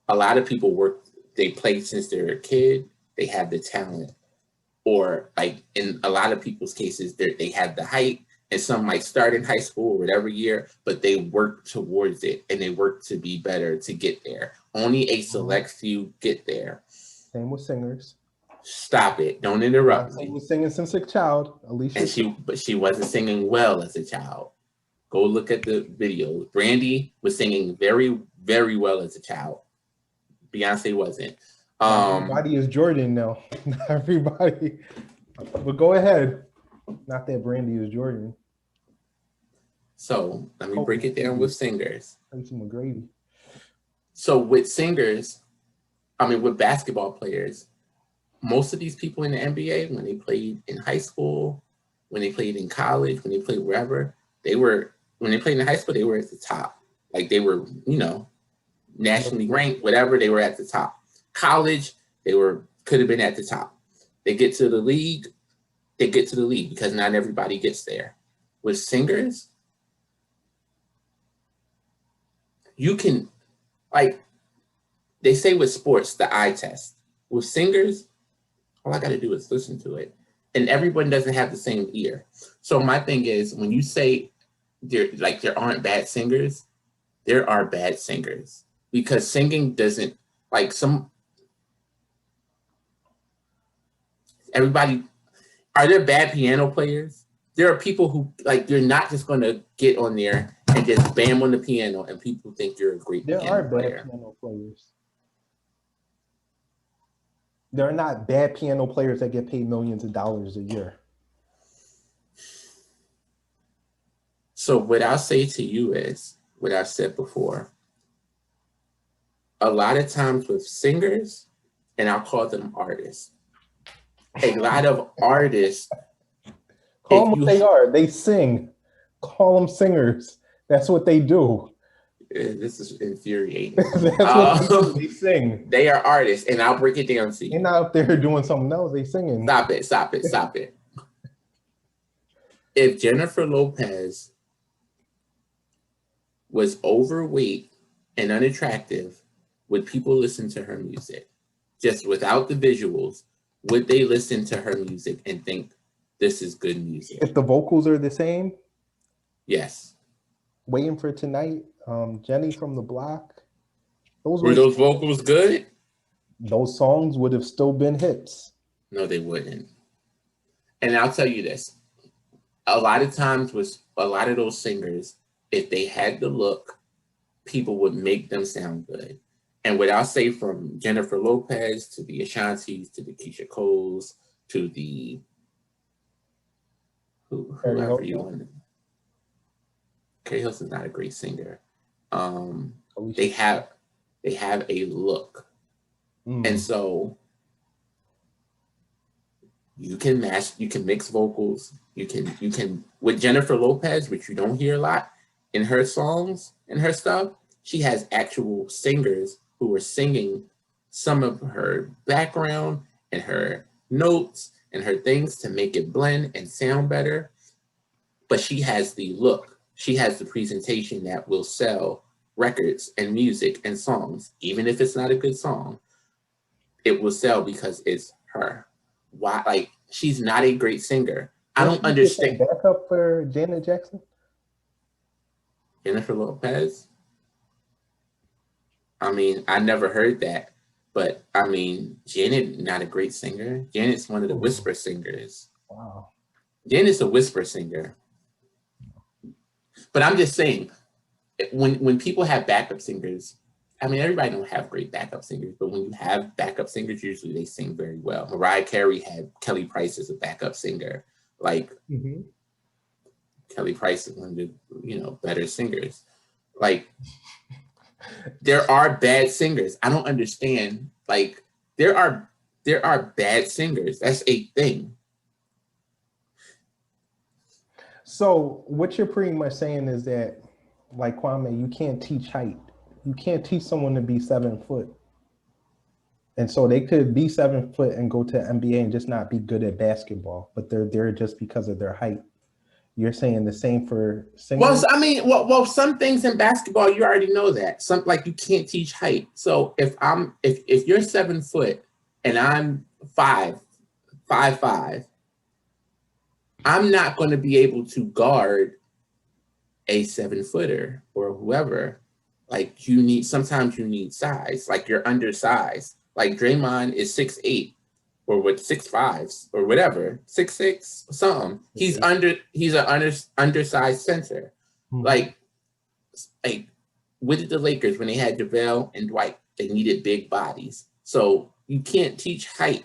A lot of people work. They play since they're a kid. They have the talent, or like in a lot of people's cases, they have the height. And some might start in high school or whatever year, but they work towards it and they work to be better to get there. Only a select few get there. Same with singers. Stop it! Don't interrupt me. She was singing since a child, Alicia. But she wasn't singing well as a child. Go look at the video. Brandy was singing very, very well as a child. Beyonce wasn't. Everybody is Jordan now. Not everybody. But go ahead. Not that Brandy is Jordan. So let me break it down with singers. McGrady. So with singers, with basketball players, most of these people in the NBA, when they played in high school, when they played in college, when they played wherever, when they played in high school, they were at the top. Like they were, nationally ranked, whatever, they were at the top. College, could have been at the top. They get to the league because not everybody gets there. With singers, you can, like they say with sports, the eye test. With singers, all I got to do is listen to it. And everyone doesn't have the same ear. So my thing is, when you say there aren't bad singers, there are bad singers because singing doesn't like everybody. Are there bad piano players? There are people who like you're not just going to get on there and just bam on the piano and people think you're a great There piano are player. bad piano players. There are not bad piano players that get paid millions of dollars a year. So what I'll say to you is what I've said before. A lot of times with singers, and I'll call them artists, a lot of artists. Call them what they are. They sing. Call them singers. That's what they do. This is infuriating. That's what they do. They sing. They are artists, and I'll break it down to you. They're not up there doing something else. They singing. Stop it. Stop it. Stop it. If Jennifer Lopez was overweight and unattractive, would people listen to her music? Just without the visuals, would they listen to her music and think this is good music? If the vocals are the same? Yes. Waiting for Tonight, Jenny from the Block. Were those vocals good? Those songs would have still been hits. No, they wouldn't. And I'll tell you this. A lot of times with a lot of those singers, if they had the look, people would make them sound good. And what I'll say from Jennifer Lopez to the Ashantis to the Keisha Coles to the whoever you want. Carrie Hilson's not a great singer. They have a look. And so you can mix vocals. You can with Jennifer Lopez, which you don't hear a lot in her songs and her stuff, she has actual singers who are singing some of her background and her notes and her things to make it blend and sound better. But she has the look. She has the presentation that will sell records and music and songs. Even if it's not a good song, it will sell because it's her. Why? Like, she's not a great singer. I don't understand. Backup for Janet Jackson? Jennifer Lopez? I mean, I never heard that. But, I mean, Janet, not a great singer. Janet's one of the whisper singers. Wow. Janet's a whisper singer. But I'm just saying, when people have backup singers, I mean, everybody don't have great backup singers, but when you have backup singers, usually they sing very well. Mariah Carey had Kelly Price as a backup singer. Like, Kelly Price is one of the, better singers. Like, there are bad singers. I don't understand. Like, there are bad singers. That's a thing. So what you're pretty much saying is that, like Kwame, you can't teach height. You can't teach someone to be 7 foot. And so they could be 7 foot and go to NBA and just not be good at basketball, but they're there just because of their height. You're saying the same for singers? Well, I mean, well, some things in basketball, you already know that. Some, like, you can't teach height. So if you're 7 foot and I'm 5'5", I'm not going to be able to guard a 7-footer or whoever. Like, sometimes you need size. Like, you're undersized. Like, Draymond is 6'8", or with 6'5", or whatever, 6'6", something. He's an undersized center. Like with the Lakers, when they had JaVale and Dwight, they needed big bodies. So you can't teach height.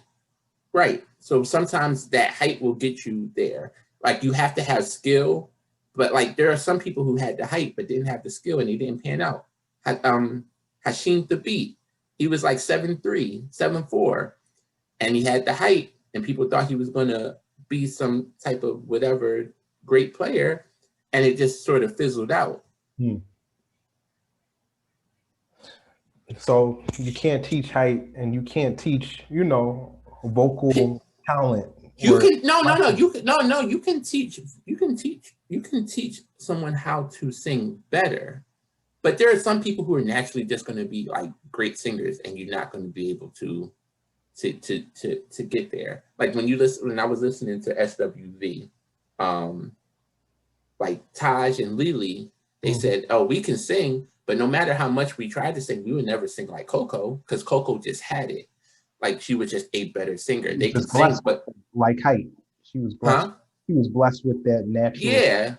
Right. So sometimes that height will get you there. Like, you have to have skill, but like there are some people who had the height but didn't have the skill and they didn't pan out. Hashim Thabit, he was like 7'3", 7'4", and he had the height, and people thought he was going to be some type of whatever great player, and it just sort of fizzled out. So you can't teach height, and you can't teach, vocal talent. You can teach someone how to sing better. But there are some people who are naturally just going to be like great singers, and you're not going to be able to get there. Like when I was listening to SWV, like Taj and Lily, they said, "Oh, we can sing, But no matter how much we tried to sing, we would never sing like Coco because Coco just had it. Like she was just a better singer. They could sing, but like height. She was blessed. huh? She was blessed with that natural. Yeah.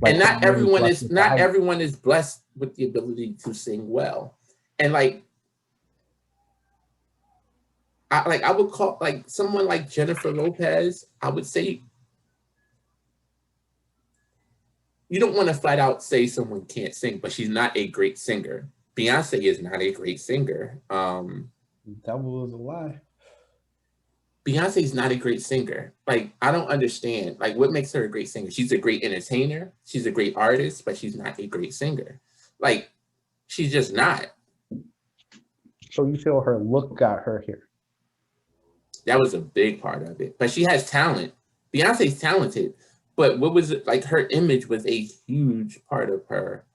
Like And not everyone is blessed with the ability to sing well. And I would call like someone like Jennifer Lopez, I would say you don't want to flat out say someone can't sing, but she's not a great singer. Beyonce is not a great singer. That was a lie. Beyonce is not a great singer. Like, I don't understand. Like, what makes her a great singer? She's a great entertainer. She's a great artist, but she's not a great singer. Like, she's just not. So you feel her look got her here? That was a big part of it. But she has talent. Beyonce's talented. But what was it? Like, her image was a huge part of her.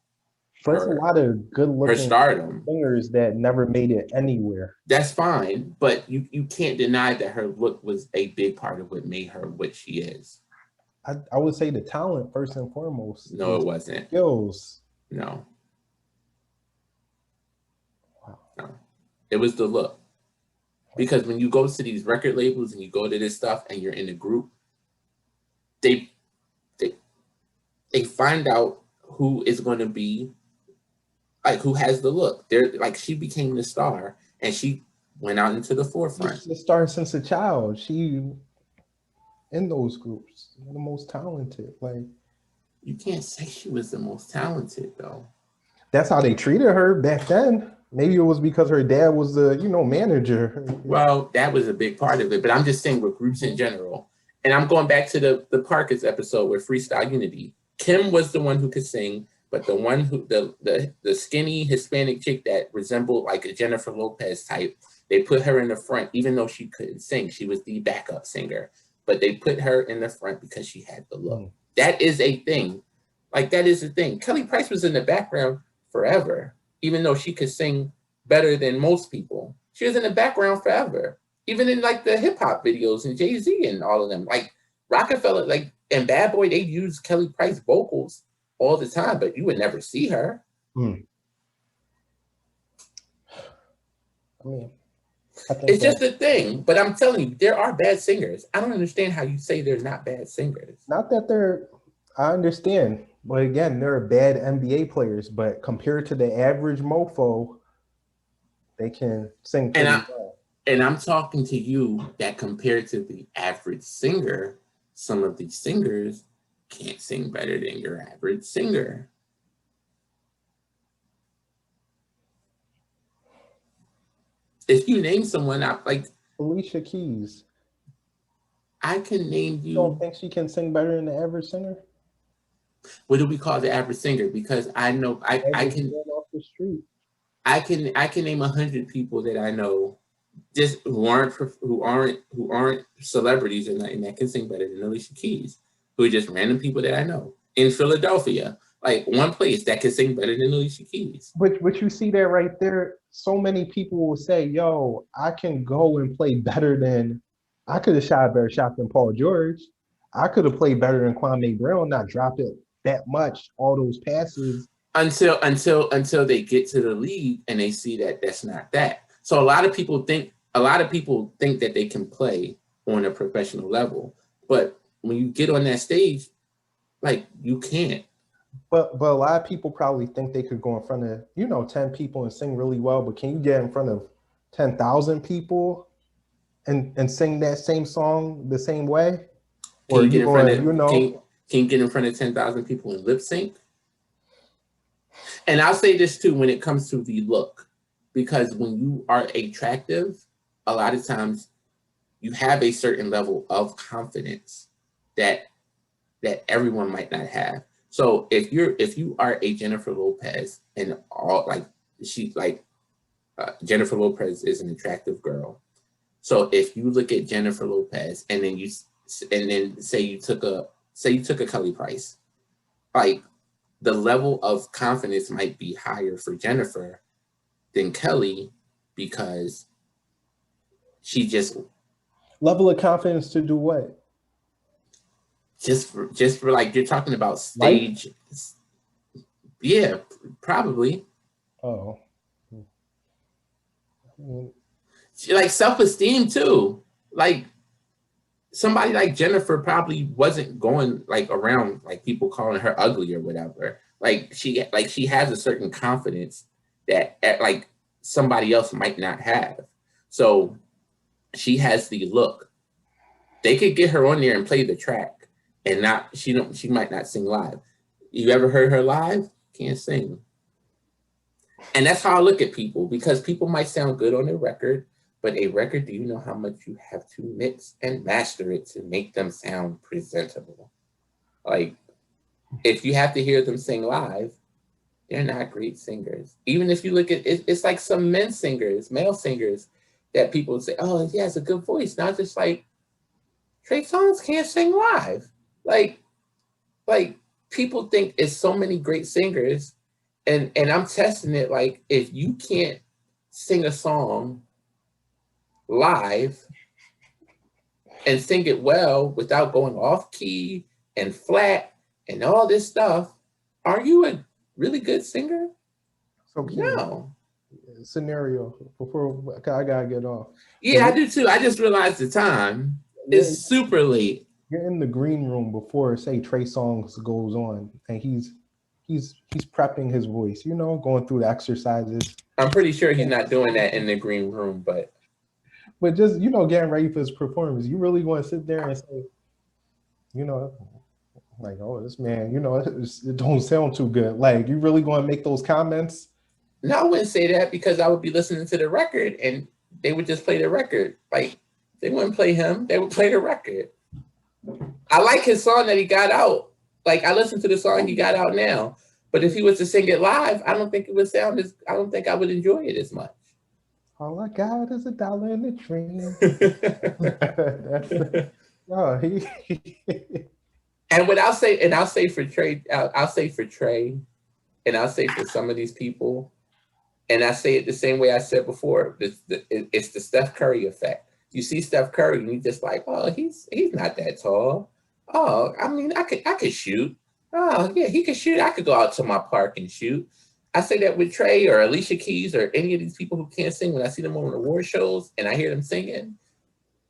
But there's a lot of good-looking stardom singers that never made it anywhere. That's fine, but you can't deny that her look was a big part of what made her what she is. I would say the talent first and foremost. No, it wasn't. Skills. No. Wow. No. It was the look. Because when you go to these record labels and you go to this stuff and you're in a group, they find out who is going to be like who has the look. They're like she became the star and she went out into the forefront. She's the star since a child. She in those groups, the most talented. Like you can't say she was the most talented though. That's how they treated her back then. Maybe it was because her dad was the manager. Well, that was a big part of it. But I'm just saying with groups in general. And I'm going back to the Parkers episode with Freestyle Unity. Kim was the one who could sing. But the one who the skinny Hispanic chick that resembled like a Jennifer Lopez type, they put her in the front, even though she couldn't sing. She was the backup singer, but they put her in the front because she had the look. That is a thing. Like that is a thing. Kelly Price was in the background forever, even though she could sing better than most people. She was in the background forever, even in like the hip hop videos and Jay-Z and all of them. Like Rockefeller, like and Bad Boy, they use Kelly Price vocals all the time, but you would never see her. I mean, it's just a thing. But I'm telling you, there are bad singers. I don't understand how you say they're not bad singers. Not that I understand. But again, there are bad NBA players, but compared to the average mofo, they can sing pretty well. And I'm talking to you that compared to the average singer, some of these singers can't sing better than your average singer. If you name someone up like Alicia Keys, I can name you. You don't think she can sing better than the average singer? What do we call the average singer? Because I know I can off the street. I can name 100 people that I know just who aren't celebrities and that can sing better than Alicia Keys, who are just random people that I know in Philadelphia, like one place that can sing better than Alicia Keys. But you see that right there. So many people will say, "Yo, I can go and play better than I could have shot a better shot than Paul George. I could have played better than Kwame Brown, not dropped it that much, all those passes." Until they get to the league and they see that that's not that. So a lot of people think that they can play on a professional level, but when you get on that stage, like you can't. But a lot of people probably think they could go in front of 10 people and sing really well. But can you get in front of 10,000 people and sing that same song the same way? Can you get in front of 10,000 people and lip sync? And I'll say this too when it comes to the look, because when you are attractive, a lot of times you have a certain level of confidence that everyone might not have. So if you are a Jennifer Lopez and all Jennifer Lopez is an attractive girl. So if you look at Jennifer Lopez and then say you took a Kelly Price, like the level of confidence might be higher for Jennifer than Kelly because she just level of confidence to do what? Just for like you're talking about stage. Life? Yeah, probably. Oh. She, like self-esteem too. Like somebody like Jennifer probably wasn't going like around like people calling her ugly or whatever. Like she has a certain confidence that like somebody else might not have. So she has the look. They could get her on there and play the track and not she might not sing live. You ever heard her live? Can't sing. And that's how I look at people, because people might sound good on a record, but a record, do you know how much you have to mix and master it to make them sound presentable? Like, if you have to hear them sing live, they're not great singers. Even if you look at it, it's like some men singers, male singers, that people say, oh, he has a good voice. Not just like Trey Songz can't sing live. Like, like people think it's so many great singers, and I'm testing it. Like, if you can't sing a song live and sing it well without going off key and flat and all this stuff, are you a really good singer? So No. Scenario before I gotta get off. Yeah, I do too. I just realized the time. It's super late. You're in the green room before, say, Trey Songz goes on, and he's prepping his voice, you know, going through the exercises. I'm pretty sure he's not doing that in the green room, but just, you know, getting ready for his performance. You really want to sit there and say, you know, like, oh, this man, you know, it don't sound too good. Like, you really going to make those comments? No, I wouldn't say that, because I would be listening to the record and they would just play the record. Like, they wouldn't play him. They would play the record. I like his song that he got out. Like, I listen to the song he got out now. But if he was to sing it live, I don't think it would sound as, I don't think I would enjoy it as much. All I got is $1 in the train. And what I'll say, and I'll say for Trey, I'll say for Trey, and I'll say for some of these people, and I say it the same way I said before, it's the Steph Curry effect. You see Steph Curry, and you're just like, oh, he's not that tall. Oh, I mean, I could shoot. Oh, yeah, he could shoot. I could go out to my park and shoot. I say that with Trey or Alicia Keys or any of these people who can't sing. When I see them on award shows and I hear them singing,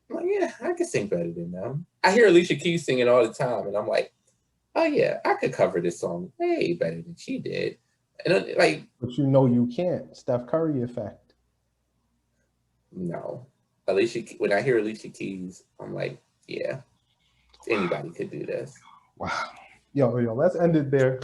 I'm like, yeah, I can sing better than them. I hear Alicia Keys singing all the time, and I'm like, oh yeah, I could cover this song way better than she did. And like, but you know you can't. Steph Curry effect. No, Alicia. When I hear Alicia Keys, I'm like, yeah, anybody could do this. Wow. Yo, let's end it there.